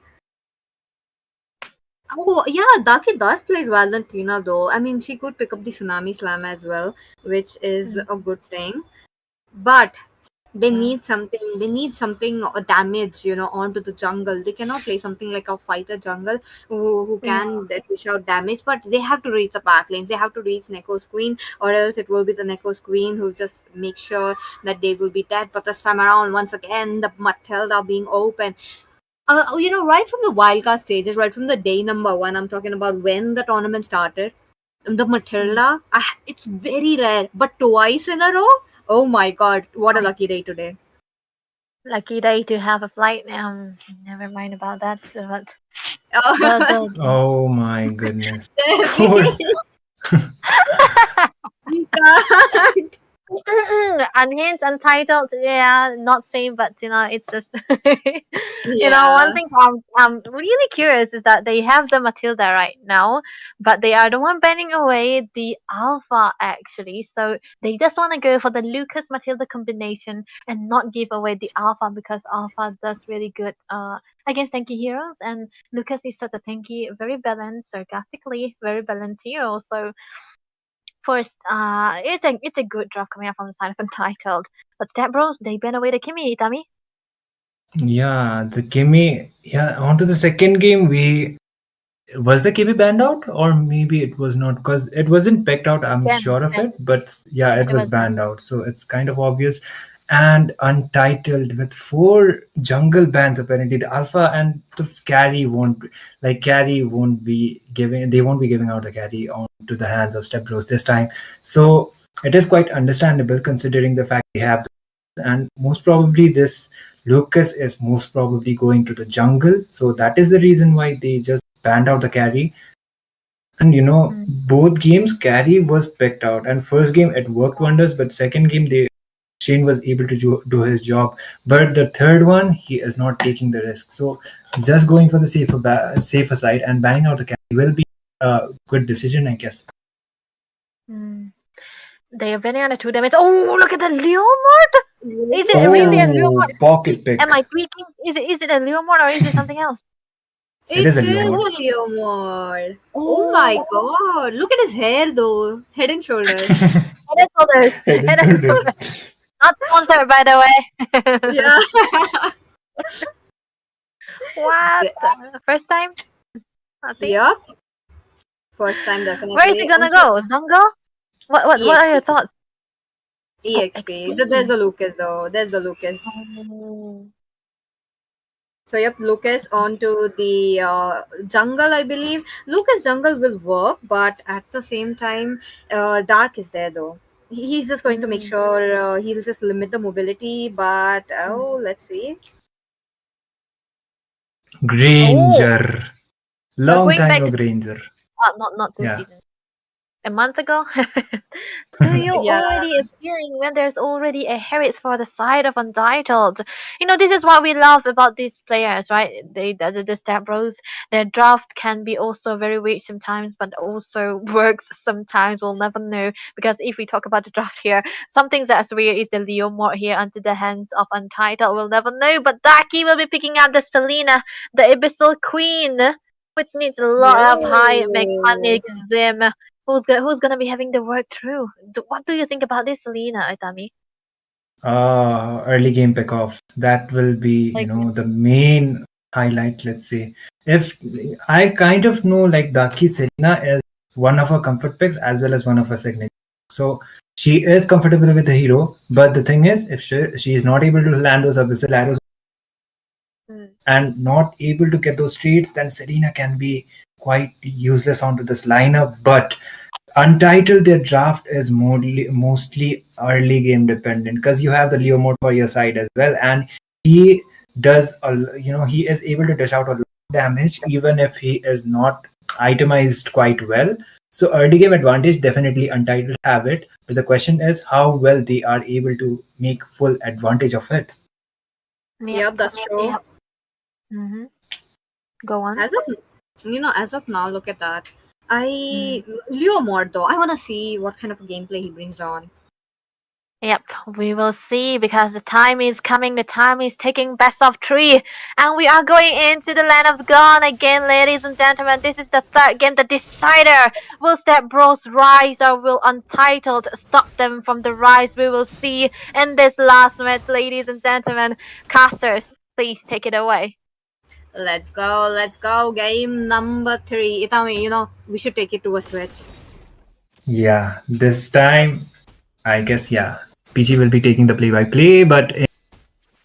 C: Oh, yeah, Daki does plays Valentina though. I mean, she could pick up the Tsunami Slam as well, which is a good thing. But they need something. They need something damage, onto the jungle. They cannot play something like a fighter jungle who can dish out damage. But they have to reach the back lanes. They have to reach Neko's queen, or else it will be the Neko's queen who just make sure that they will be dead. But this time around, once again, the Matilda being open. Right from the wildcard stages, right from the day number one, I'm talking about when the tournament started. The Matilda, it's very rare, but twice in a row. Oh my god, what a lucky day today.
B: Lucky day to have a flight. Never mind about that. But
C: Oh,
D: Oh my goodness.
B: Unhinged, Untitled, yeah, not same, but it's just
C: yeah.
B: one thing I'm really curious is that they have the Matilda right now, but they are the one banning away the Alpha actually. So they just want to go for the Lucas Matilda combination and not give away the Alpha because Alpha does really good against tanky heroes, and Lucas is such a tanky, very balanced, sarcastically very balanced hero. So first, it's a good draw coming up from the side of Untitled. But Stepbros, they ban away the Kimmy, Itami.
D: Yeah, the Kimmy. Yeah, on to the second game. Was the Kimmy banned out, or maybe it was not, because it wasn't picked out. I'm sure of it, but yeah, it was banned out. So it's kind of obvious. And Untitled with 4 jungle bans apparently. The Alpha and the carry won't be giving. They won't be giving out the carry on to the hands of Stepbros this time. So it is quite understandable considering the fact they have, and most probably this Lucas is most probably going to the jungle. So that is the reason why they just banned out the carry. And both games carry was picked out, and first game it worked wonders, but second game Shane was able to do his job. But the third one, he is not taking the risk. So just going for the safer side and banning out the carry will be a good decision, I guess.
B: They are banning on the 2 damage. Oh, look at the Leomord! Is it really a Leomord?
D: Pocket pick.
B: Am I tweaking? Is it a Leomord or is it something else?
D: It is a
C: Leomord. Oh my god. Look at his hair though. Head and shoulders.
B: Head and shoulders. Head and shoulders. Not sponsored, by the way.
C: Yeah.
B: What? First time?
C: Yep. First time definitely.
B: Where is he gonna go? Zongo? What are your thoughts?
C: EXP. There's the Lucas though. There's the Lucas. So yep, Lucas onto the jungle, I believe. Lucas jungle will work, but at the same time, Dark is there though. He's just going to make sure he'll just limit the mobility, but let's see.
D: Granger. Long
B: going
D: time
B: back
D: no
B: to-
D: Granger.
B: Not this
D: Yeah.
B: season. A month ago? So you're already appearing when there's already a Harriet for the side of Untitled. This is what we love about these players, right? The Stepbros, their draft can be also very weak sometimes, but also works sometimes. We'll never know. Because if we talk about the draft here, something that's weird is the Leo Mort here onto the hands of Untitled. We'll never know. But Daki will be picking out the Selena, the Abyssal Queen, which needs a lot of high mechanism. Who's gonna be having the work through? What do you think about this, Selena, Itami?
D: Early game pickoffs. That will be, the main highlight, let's say. If I kind of know, like, Daki Selena is one of her comfort picks as well as one of her signature. So she is comfortable with the hero, but the thing is, if she is not able to land those abyssal arrows and not able to get those trades, then Selena can be quite useless onto this lineup. But Untitled, their draft is mostly early game dependent, because you have the Leo mode for your side as well, and he does he is able to dish out a lot of damage even if he is not itemized quite well. So early game advantage, definitely Untitled have it, but the question is how well they are able to make full advantage of it.
C: Yep, that's true.
B: Yep. Mm-hmm. Go on.
C: As of now, look at that. Leo Mod though, I wanna see what kind of a gameplay he brings on.
B: Yep, we will see because the time is coming. The time is taking best of 3, and we are going into the land of gone again, ladies and gentlemen. This is the third game, the decider. Will Stepbros rise or will Untitled stop them from the rise? We will see in this last match, ladies and gentlemen. Casters, please take it away.
C: Let's go. Game number 3. Itami, we should take it to a switch.
D: Yeah, this time I guess PG will be taking the play-by-play, but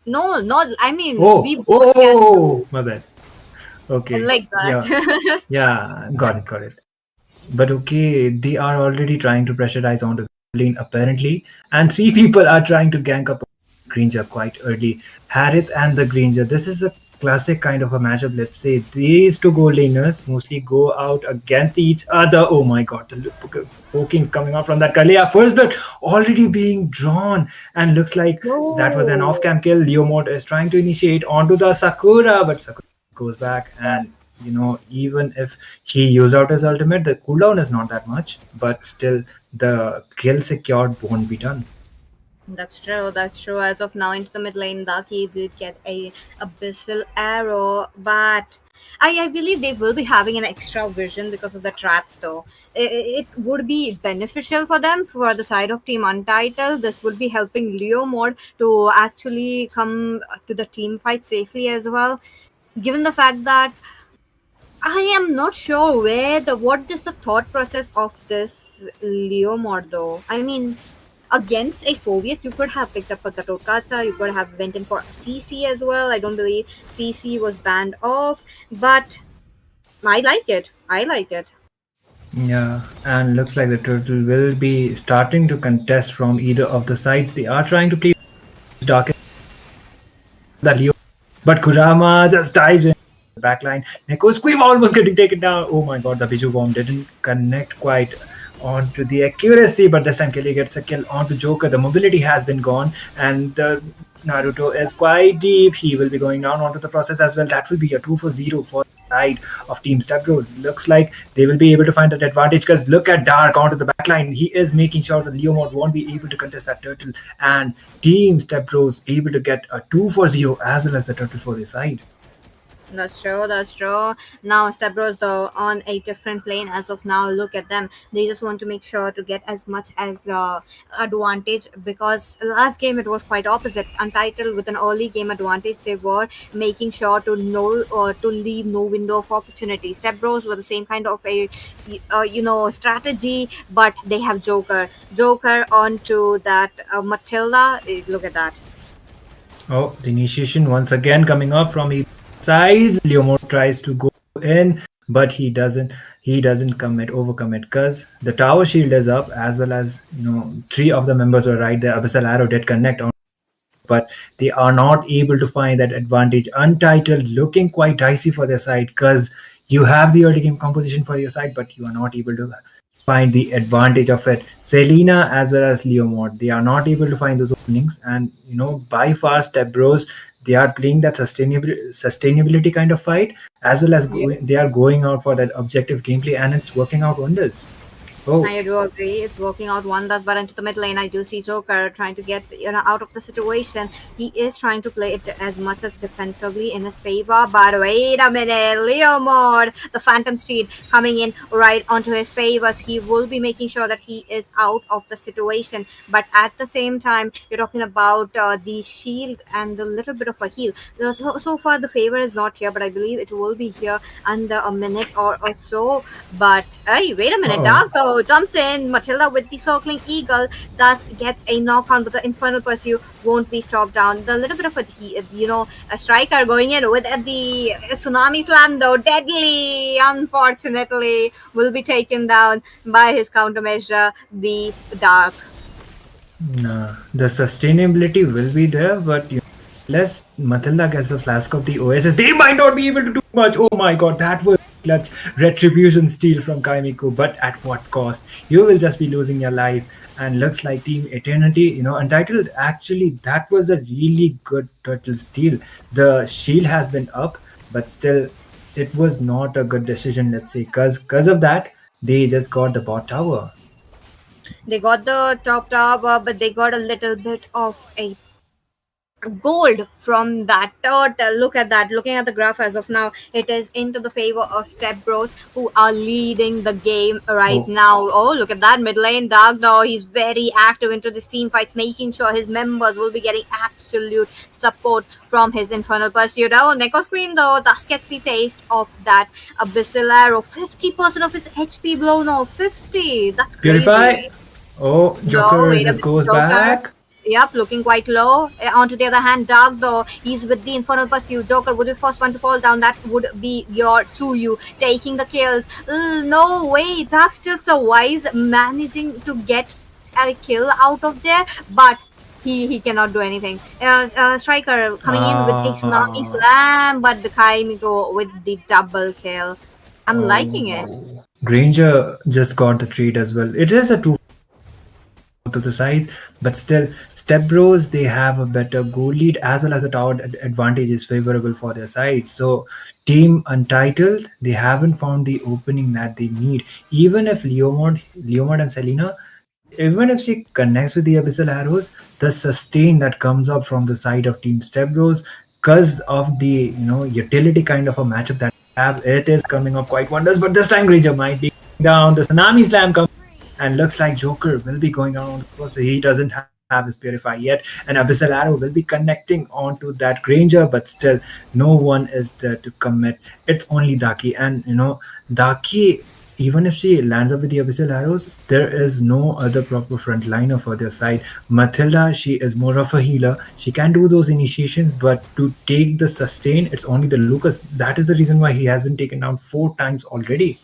C: No, I mean we
D: my bad. Okay,
C: like that.
D: yeah, got it. But okay, they are already trying to pressurize onto the lane apparently, and 3 people are trying to gank up Granger quite early. Harith and the Granger. This is a classic kind of a matchup. Let's say these 2 gold laners mostly go out against each other. Oh my god, the poking's coming out from that Kalea. First blood already being drawn, and looks like that was an off-cam kill. Leomord is trying to initiate onto the Sakura, but Sakura goes back, and even if he uses out his ultimate, the cooldown is not that much, but still the kill secured won't be done.
C: That's true. As of now, into the mid lane, Daki did get a abyssal arrow, but I believe they will be having an extra vision because of the traps, though. It would be beneficial for them for the side of Team Untitled. This would be helping Leo Mod to actually come to the team fight safely as well. Given the fact that I am not sure what is the thought process of this Leo Mod, though. I mean, against a Phobius, you could have picked up a Gatokacha, you could have went in for CC as well. I don't believe CC was banned off, but I like it.
D: Yeah, and looks like the turtle will be starting to contest from either of the sides. They are trying to play dark that Leo, but Kurama just dives in the backline. Neko Squeam almost getting taken down. Oh my god, the Biju bomb didn't connect quite onto the accuracy, but this time Kelly gets a kill onto Joker. The mobility has been gone, and Naruto is quite deep. He will be going down onto the process as well. That will be a 2-for-0 for the side of Team Stepbros. Looks like they will be able to find that advantage because look at Dark onto the backline. He is making sure that Leomod won't be able to contest that turtle, and Team Stepbros able to get a 2-for-0 as well as the turtle for the side.
C: That's true. Now Stepbros though on a different plane as of now. Look at them. They just want to make sure to get as much as advantage, because last game it was quite opposite. Untitled with an early game advantage, they were making sure to leave no window of opportunity. Stepbros were the same kind of a strategy, but they have Joker onto that Matilda. Look at that.
D: Oh, the initiation once again coming up from each size. Leomord tries to go in, but he doesn't overcommit because the tower shield is up, as well as 3 of the members were right there. Abyssal arrow did connect on, but they are not able to find that advantage. Untitled looking quite dicey for their side because you have the early game composition for your side, but you are not able to find the advantage of it. Selena as well as Leomord, they are not able to find those openings, and by far Stepbros, they are playing that sustainability kind of fight, as well as they are going out for that objective gameplay, and it's working out wonders. Oh.
C: I do agree. It's working out wonders, but into the mid lane, I do see Joker trying to get out of the situation. He is trying to play it as much as defensively in his favor. But wait a minute, Leomord, the Phantom Steed coming in right onto his favors. He will be making sure that he is out of the situation. But at the same time, you're talking about the shield and a little bit of a heal. So far, the favor is not here, but I believe it will be here under a minute or so. But hey, wait a minute, Dark though jumps in. Matilda with the circling eagle thus gets a knock-on, but the infernal pursue won't be stopped down. The little bit of a striker going in with the tsunami slam though, deadly, unfortunately will be taken down by his countermeasure, the Dark.
D: Nah, the sustainability will be there, but unless Matilda gets the flask of the OSS, they might not be able to do much. Oh my god, that was clutch retribution steal from Kaimiku, but at what cost? You will just be losing your life. And looks like Team Eternity, Untitled. Actually, that was a really good turtle steal. The shield has been up, but still, it was not a good decision. Let's say, cause of that, they just got the bot tower.
C: They got the top tower, but they got a little bit of a gold from that turtle. Look at that. Looking at the graph as of now, it is into the favor of Stepbros, who are leading the game right
D: Oh,
C: now. Oh, look at that mid lane. Dark Dog, he's very active into these team fights, making sure his members will be getting absolute support from his Infernal Pursuit. Oh, Neko's Queen though, thus gets the taste of that Abyssal Arrow. 50% of his HP blown off. 50. That's
D: Purify.
C: crazy.
D: Oh,
C: No,
D: Joker
C: wait a
D: just
C: minute.
D: goes
C: Joker.
D: back.
C: Yep, looking quite low. Onto the other hand, Dark though, he's with the Infernal Pursuit. Joker would be the first one to fall down. That would be your Suyu taking the kills. No way, Dark still survives, managing to get a kill out of there, but he cannot do anything. Striker coming in with a tsunami
D: Ah,
C: slam, but the Kaimigo with the double kill. I'm liking it.
D: oh. Granger just got the trade as well. It is a two to the sides, but still, Step Bros they have a better goal lead as well as the tower advantage is favorable for their side. So, Team Untitled they haven't found the opening that they need. Even if Leomord and Selena, even if she connects with the abyssal arrows, the sustain that comes up from the side of Team Step Bros, because of the utility kind of a matchup that we have, it is coming up quite wonders. But this time, Granger might be down. The tsunami slam comes and looks like Joker will be going around because he doesn't have his Purify yet. And Abyssal Arrow will be connecting onto that Granger, but still, no one is there to commit. It's only Daki, and Daki. Even if she lands up with the abyssal arrows, there is no other proper frontliner for their side. Matilda, she is more of a healer. She can do those initiations, but to take the sustain, it's only the Lucas. That is the reason why he has been taken down 4 times already.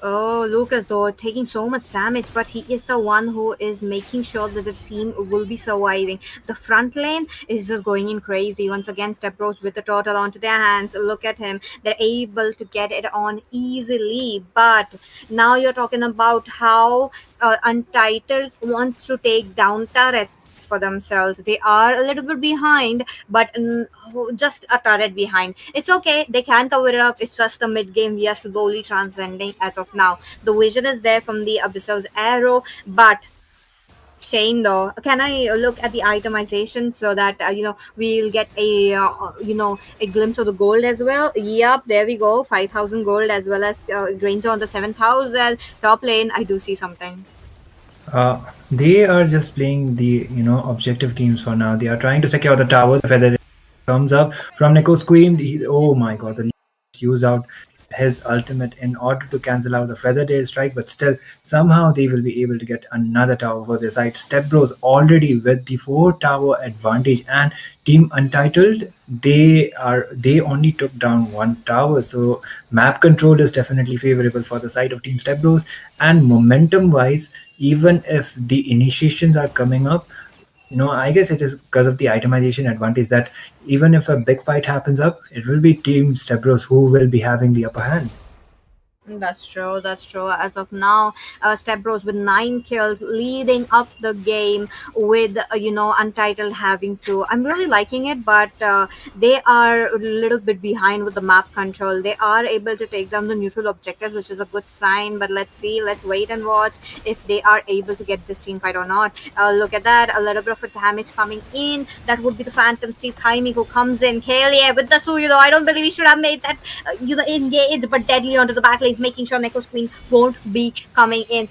C: Oh, Lucas, though, taking so much damage, but he is the one who is making sure that the team will be surviving. The front lane is just going in crazy. Once again, Stepbros with the turtle onto their hands. Look at him. They're able to get it on easily. But now you're talking about how Untitled wants to take down turrets for themselves. They are a little bit behind, but just a turret behind. It's okay. They can cover it up. It's just the mid game we are slowly transcending as of now. The vision is there from the Abyssal's arrow, but Shane though, can I look at the itemization so that we'll get a glimpse of the gold as well? Yep, there we go. 5,000 gold as well as Granger on the 7,000 top lane. I do see something.
D: They are just playing the objective games for now. They are trying to secure the tower. The feather comes up from Nico's Queen. Oh my god, the use out his ultimate in order to cancel out the Feather Tail strike, but still somehow they will be able to get another tower for their side. Step Bros already with the 4 tower advantage, and Team Untitled they only took down 1 tower. So map control is definitely favorable for the side of Team Step Bros, and momentum wise, even if the initiations are coming up, I guess it is because of the itemization advantage that even if a big fight happens up, it will be Team Stepbros who will be having the upper hand.
C: That's true. That's true. As of now, Stepbros with 9 kills, leading up the game with Untitled having 2. I'm really liking it, but they are a little bit behind with the map control. They are able to take down the neutral objectives, which is a good sign. But let's see. Let's wait and watch if they are able to get this team fight or not. Look at that. A little bit of a damage coming in. That would be the Phantom Steve Kaimi who comes in. Kalia with the Suyu though. I don't believe he should have made that engage, but deadly onto the back lane, making sure Neko's Queen won't be coming in.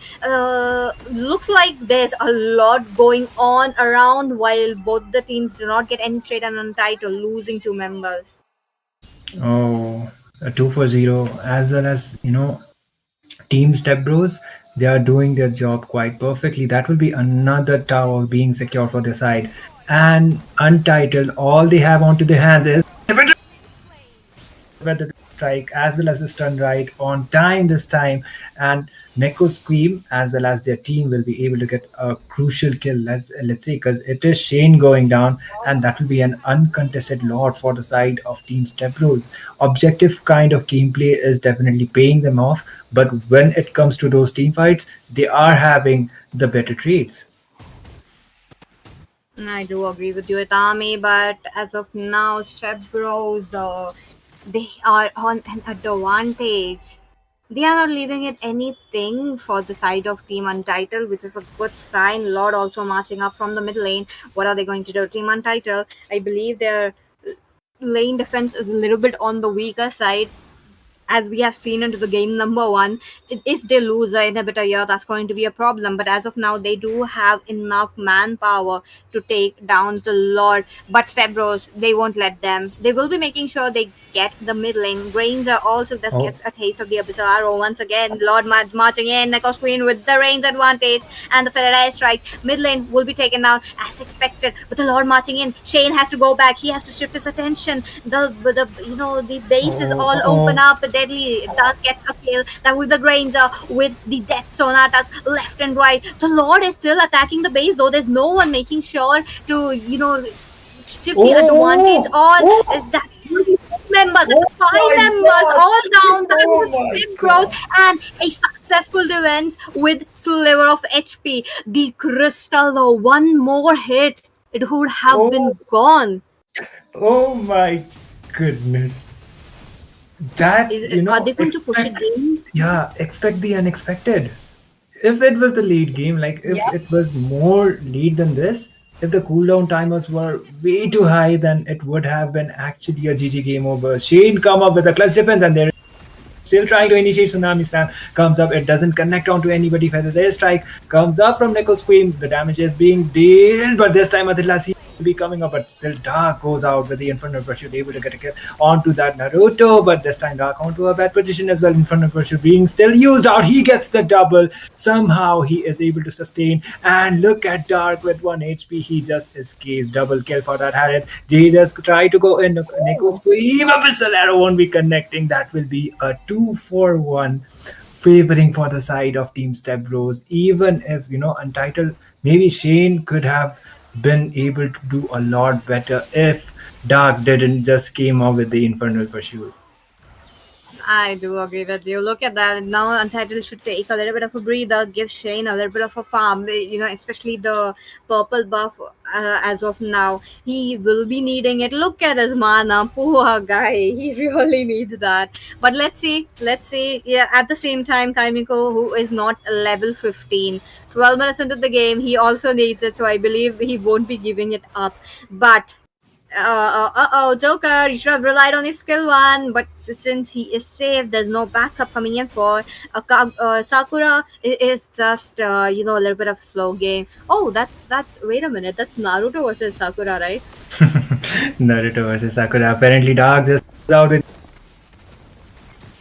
C: Looks like there's a lot going on around while both the teams do not get any trade and Untitled, losing 2 members.
D: Oh, a 2 for 0, as well as Team Stepbros. They are doing their job quite perfectly. That will be another tower being secure for their side. And Untitled, all they have onto their hands is strike as well as the stun right on time this time, and Neko Scream as well as their team will be able to get a crucial kill. Let's say, because it is Shane going down, and that will be an uncontested lot for the side of Team Stepbros. Objective kind of gameplay is definitely paying them off, but when it comes to those team fights, they are having the better trades.
C: I do agree with you, Itami, but as of now, Stepbros, they are on an advantage. They are not leaving it anything for the side of Team Untitled, which is a good sign. Lord also marching up from the mid lane. What are they going to do? Team Untitled, I believe their lane defense is a little bit on the weaker side, as we have seen into the game number one. If they lose a inhibitor here, that's going to be a problem. But as of now, they do have enough manpower to take down the Lord. But Stepbros, they won't let them. They will be making sure they get the mid lane. Granger also just
D: Oh.
C: gets a taste of the Abyssal Arrow once again. Lord marching in, Neko's Queen with the range advantage and the Feather Strike. Mid lane will be taken down as expected. But the Lord marching in, Shane has to go back. He has to shift his attention. The base is all open up. Deadly does gets a kill. That with the Granger with the Death Sonatas left and right. The Lord is still attacking the base, though there's no one making sure to shift the advantage. That members, the five members all down. That was Stepbros and a successful defense with sliver of HP. The crystal, though, one more hit, it would have been gone.
D: Oh my goodness. That
C: Are they going to push it in?
D: Yeah, expect the unexpected. If it was the lead game, like if it was more lead than this, if the cooldown timers were way too high, then it would have been actually a GG game over. Shane come up with a clutch defense, and they're still trying to initiate Tsunami Slam. Comes up, it doesn't connect onto anybody. Feather Strike comes up from Neko Scream. The damage is being dealt, but this time Adila will be coming up, but still Dark goes out with the Infernal Pursuit, able to get a kill onto that Naruto, but this time Dark onto a bad position as well. Infernal Pursuit being still used out. He gets the double. Somehow he is able to sustain, and look at Dark with 1 HP. He just escapes. Double kill for that Harriet. They just try to go in. Neko Scream, Abyssal Arrow won't be connecting. That will be a 2-for-1 favoring for the side of Team Stepbros. Even if Untitled, maybe Shane could have been able to do a lot better if Dark didn't just came up with the Infernal Pursuit.
C: I do agree with you. Look at that. Now Untitled should take a little bit of a breather, give Shane a little bit of a farm, especially the purple buff as of now. He will be needing it. Look at his mana. Poor guy. He really needs that. But let's see. Yeah, at the same time, Kaimiko, who is not level 15, 12 minutes into the game, he also needs it. So I believe he won't be giving it up. But Joker, you should have relied on his skill one, but since he is safe, there's no backup coming in for Sakura. It is just a little bit of a slow game. Oh, that's wait a minute, that's Naruto versus Sakura, right?
D: Naruto versus Sakura. Apparently, Dark just out with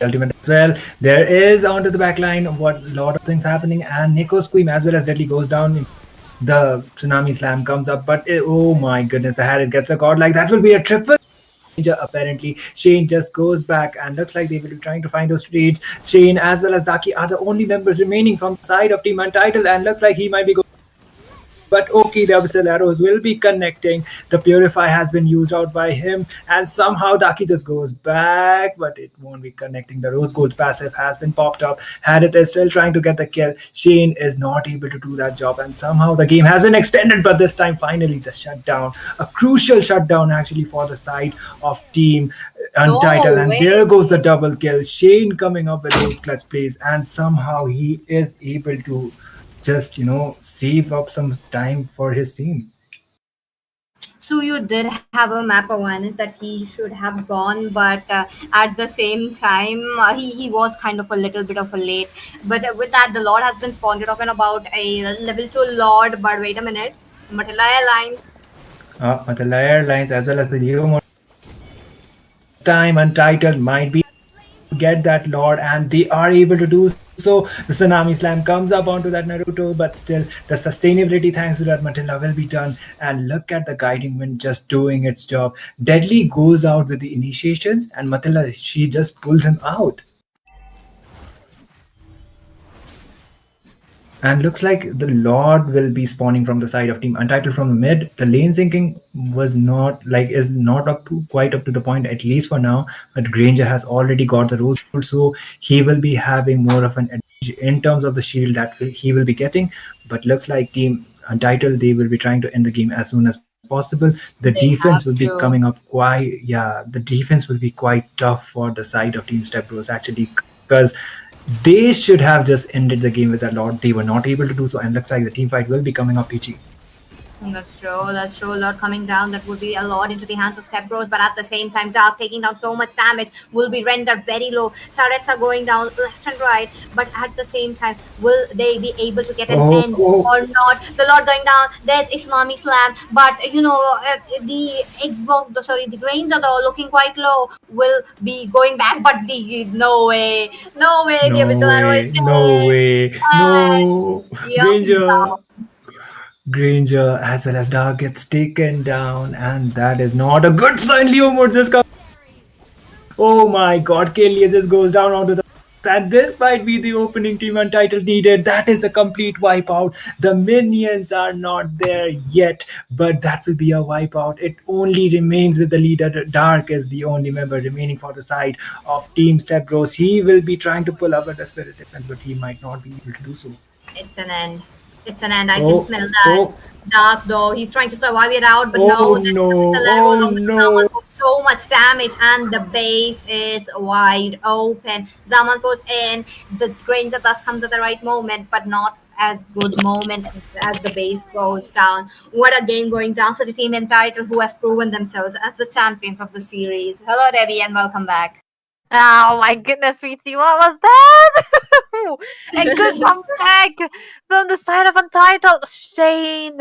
D: ultimate as well. There is onto the back line what lot of things happening, and Neko Scream as well as Deadly goes down. The Tsunami Slam comes up, but oh my goodness, the Harriet gets a god like that will be a triple. Apparently, Shane just goes back, and looks like they will be trying to find those trades. Shane as well as Daki are the only members remaining from the side of Team Untitled, and looks like he might be going. But okay, the Abyssal Arrows will be connecting. The Purify has been used out by him, and somehow Daki just goes back, but it won't be connecting. The Rose Gold passive has been popped up. Hadith is still trying to get the kill. Shane is not able to do that job, and somehow the game has been extended, but this time finally the shutdown. A crucial shutdown actually for the side of Team Untitled, and there goes the double kill. Shane coming up with those clutch plays, and somehow he is able to just save up some time for his team.
C: Suyu did have a map awareness that he should have gone, but at the same time, he was kind of a little bit of a late. But with that, the Lord has been spawned. You're talking about a level 2 Lord, but wait a minute. Matalaya lines.
D: Matalaya lines as well as the Leo time Untitled might be get that Lord, and they are able to do so. The Tsunami Slam comes up onto that Naruto, but still the sustainability thanks to that Matilda will be done. And look at the guiding wind just doing its job. Deadly goes out with the initiations, and Matilda, she just pulls him out. And looks like the Lord will be spawning from the side of Team Untitled from the mid. The lane syncing was not like is not up to quite up to the point, at least for now. But Granger has already got the rose gold, so he will be having more of an advantage in terms of the shield that he will be getting. But looks like Team Untitled, they will be trying to end the game as soon as possible. The
C: They
D: defense will
C: have
D: be coming
C: to.
D: up quite, yeah, the defense will be quite tough for the side of Team Stepbros actually, because they should have just ended the game with a lot. They were not able to do so, and looks like the team fight will be coming up, PG.
C: That's true. That's true. A lot coming down. That would be a lot into the hands of Stepbros, but at the same time, Dark taking down so much damage will be rendered very low. Turrets are going down left and right, but at the same time, will they be able to get an
D: Oh,
C: end
D: oh
C: or not? The Lord going down. There's Ismami Slam, but the Xbox, sorry, the grains are though looking quite low. Will be going back, but the no way, no way. The
D: no
C: Abyssal Arrow is
D: way, no
C: dead,
D: way,
C: and
D: no.
C: yep, he's
D: Granger,
C: down.
D: Granger, as well as Dark gets taken down, and that is not a good sign. Leo Mode just comes. Oh my god, Kalia just goes down onto the. And this might be the opening team Untitled needed. That is a complete wipeout. The minions are not there yet, but that will be a wipeout. It only remains with the leader. Dark is the only member remaining for the side of Team Stepbros. He will be trying to pull up a desperate defense, but he might not be able to do so.
C: It's an end. It's an end. I can
D: Oh,
C: smell that.
D: oh,
C: Dark though, he's trying to survive it out, but
D: oh
C: no, there's
D: no,
C: a missile arrow
D: oh
C: along with Zaman
D: no.
C: for so much damage, and the base is wide open. Zaman goes in, the Granger thus comes at the right moment, but not as good moment as the base goes down. What a game going down for the team entitled who has proven themselves as the champions of the series. Hello, Debbie, and welcome back.
B: Oh my goodness, PT, what was that? A good comeback from the side of Untitled. Shane,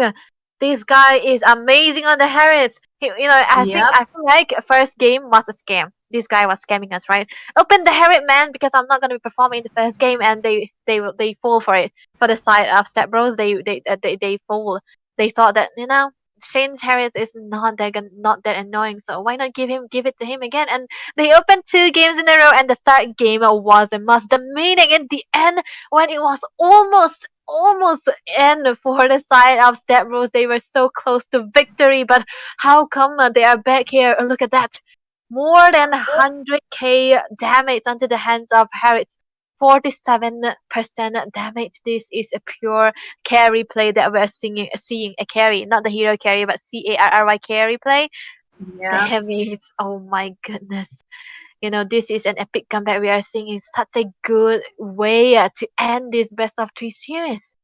B: this guy is amazing on the Harriets.
C: Yep.
B: I feel like first game was a scam. This guy was scamming us, right? Open the Harriet man because I'm not gonna be performing in the first game, and they fall for it. For the side of Step Bros, they fall. They thought that Shane's Harriet is not that annoying, so why not give it to him again? And they opened two games in a row, and the third game was a must. The meaning in the end, when it was almost end for the side of Step Bros, they were so close to victory. But how come they are back here? Look at that, more than 100k damage onto the hands of Harriet. 47% damage. This is a pure carry play that we're seeing a carry, not the hero carry, but carry carry play.
C: Yep.
B: Damage. Oh my goodness. This is an epic comeback we are seeing. It's such a good way to end this best of three series.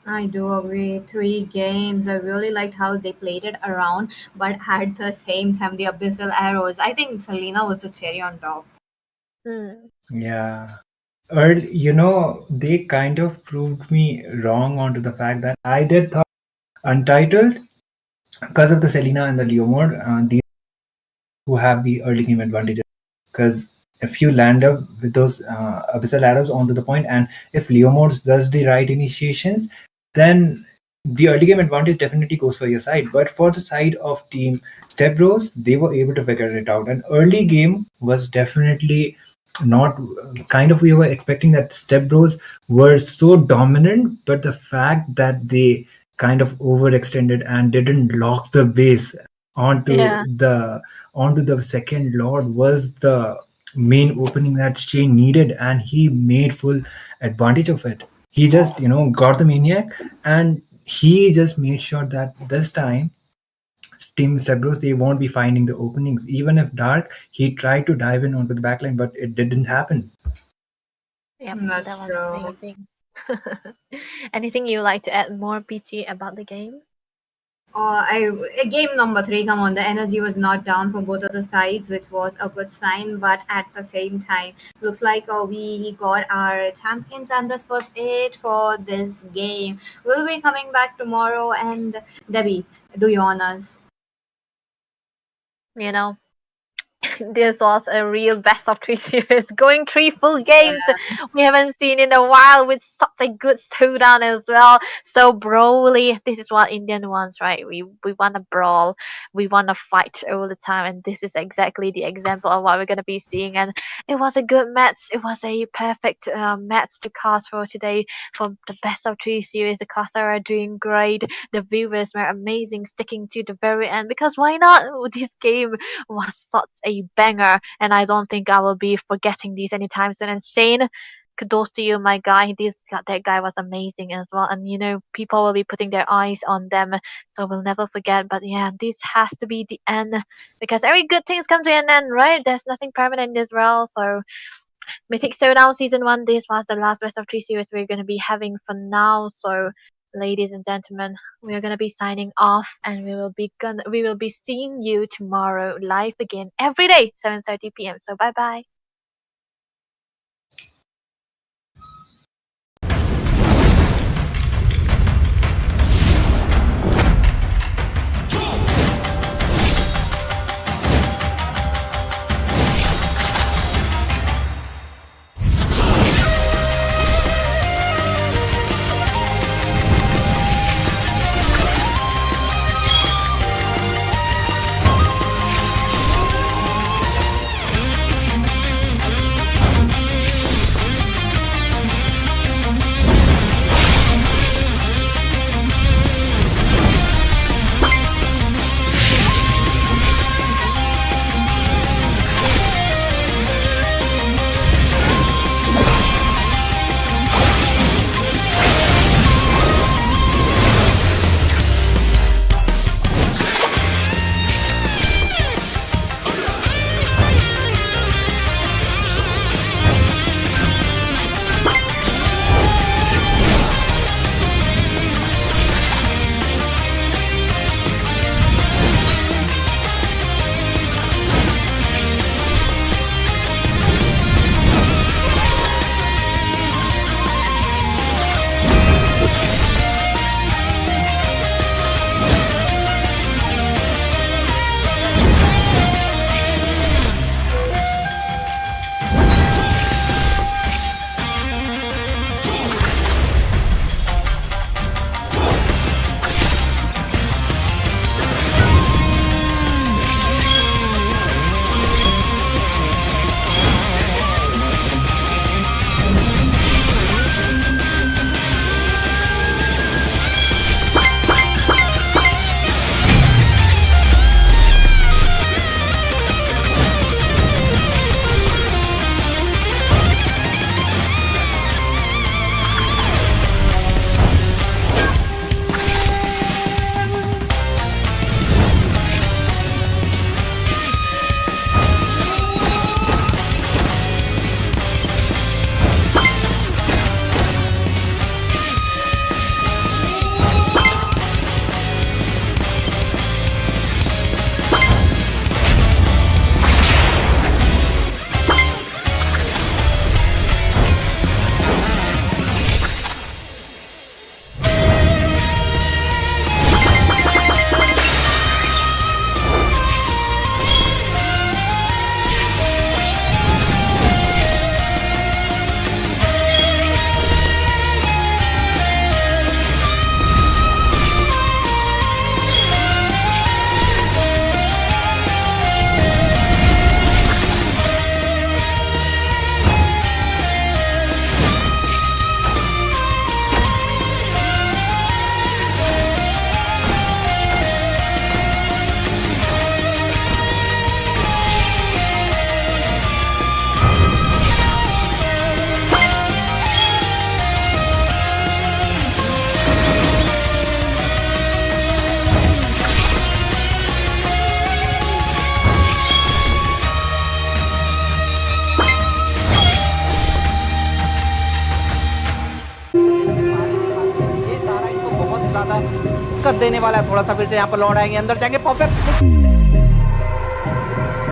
C: I do agree. Three games. I really liked how they played it around, but at the same time, the abyssal arrows. I think Selena was the cherry on top.
B: Hmm.
D: Yeah. They kind of proved me wrong onto the fact that I did thought Untitled, because of the Selena and the Leo mode, these who have the early game advantages. Because if you land up with those abyssal arrows onto the point, and if Leo mode does the right initiations, then the early game advantage definitely goes for your side. But for the side of Team Step Bros, they were able to figure it out. And early game was definitely not kind of, we were expecting that Step Bros were so dominant, but the fact that they kind of overextended and didn't lock the base onto
B: Yeah.
D: the onto the second lord was the main opening that Shane needed, and he made full advantage of it. He just got the maniac, and he just made sure that this time Team Cerberus, they won't be finding the openings. Even if Dark, he tried to dive in onto the backline, but it didn't happen.
B: Yep. That
C: That's
B: was
C: true.
B: amazing. Anything you like to add more, PT, about the game?
C: Game number three, come on, the energy was not down for both of the sides, which was a good sign. But at the same time, looks like we got our champions, and this was it for this game. We'll be coming back tomorrow, and Debbie, do your honors.
B: You know, This was a real best of three series, going 3 full games. We haven't seen in a while with such a good showdown as well. So Broly, this is what Indian wants, right? We want to brawl, we want to fight all the time, and this is exactly the example of what we're gonna be seeing. And it was a good match. It was a perfect match to cast for today for the best of three series. The casters are doing great. The viewers were amazing, sticking to the very end because why not? This game was such a banger, and I don't think I will be forgetting these anytime soon. And Shane, kudos to you, my guy. That guy was amazing as well, and people will be putting their eyes on them, so we'll never forget. But yeah, this has to be the end because every good things come to an end, right? There's nothing permanent in this world, so. Mythic Showdown Season 1, this was the last best of 3 series we're going to be having for now. So, ladies and gentlemen, we are going to be signing off and we will be seeing you tomorrow live again every day, 7:30 p.m. So, bye-bye.
A: दिक्कत देने वाला है थोड़ा सा। फिर से यहाँ पर लौट आएंगे, अंदर जाएंगे, पॉप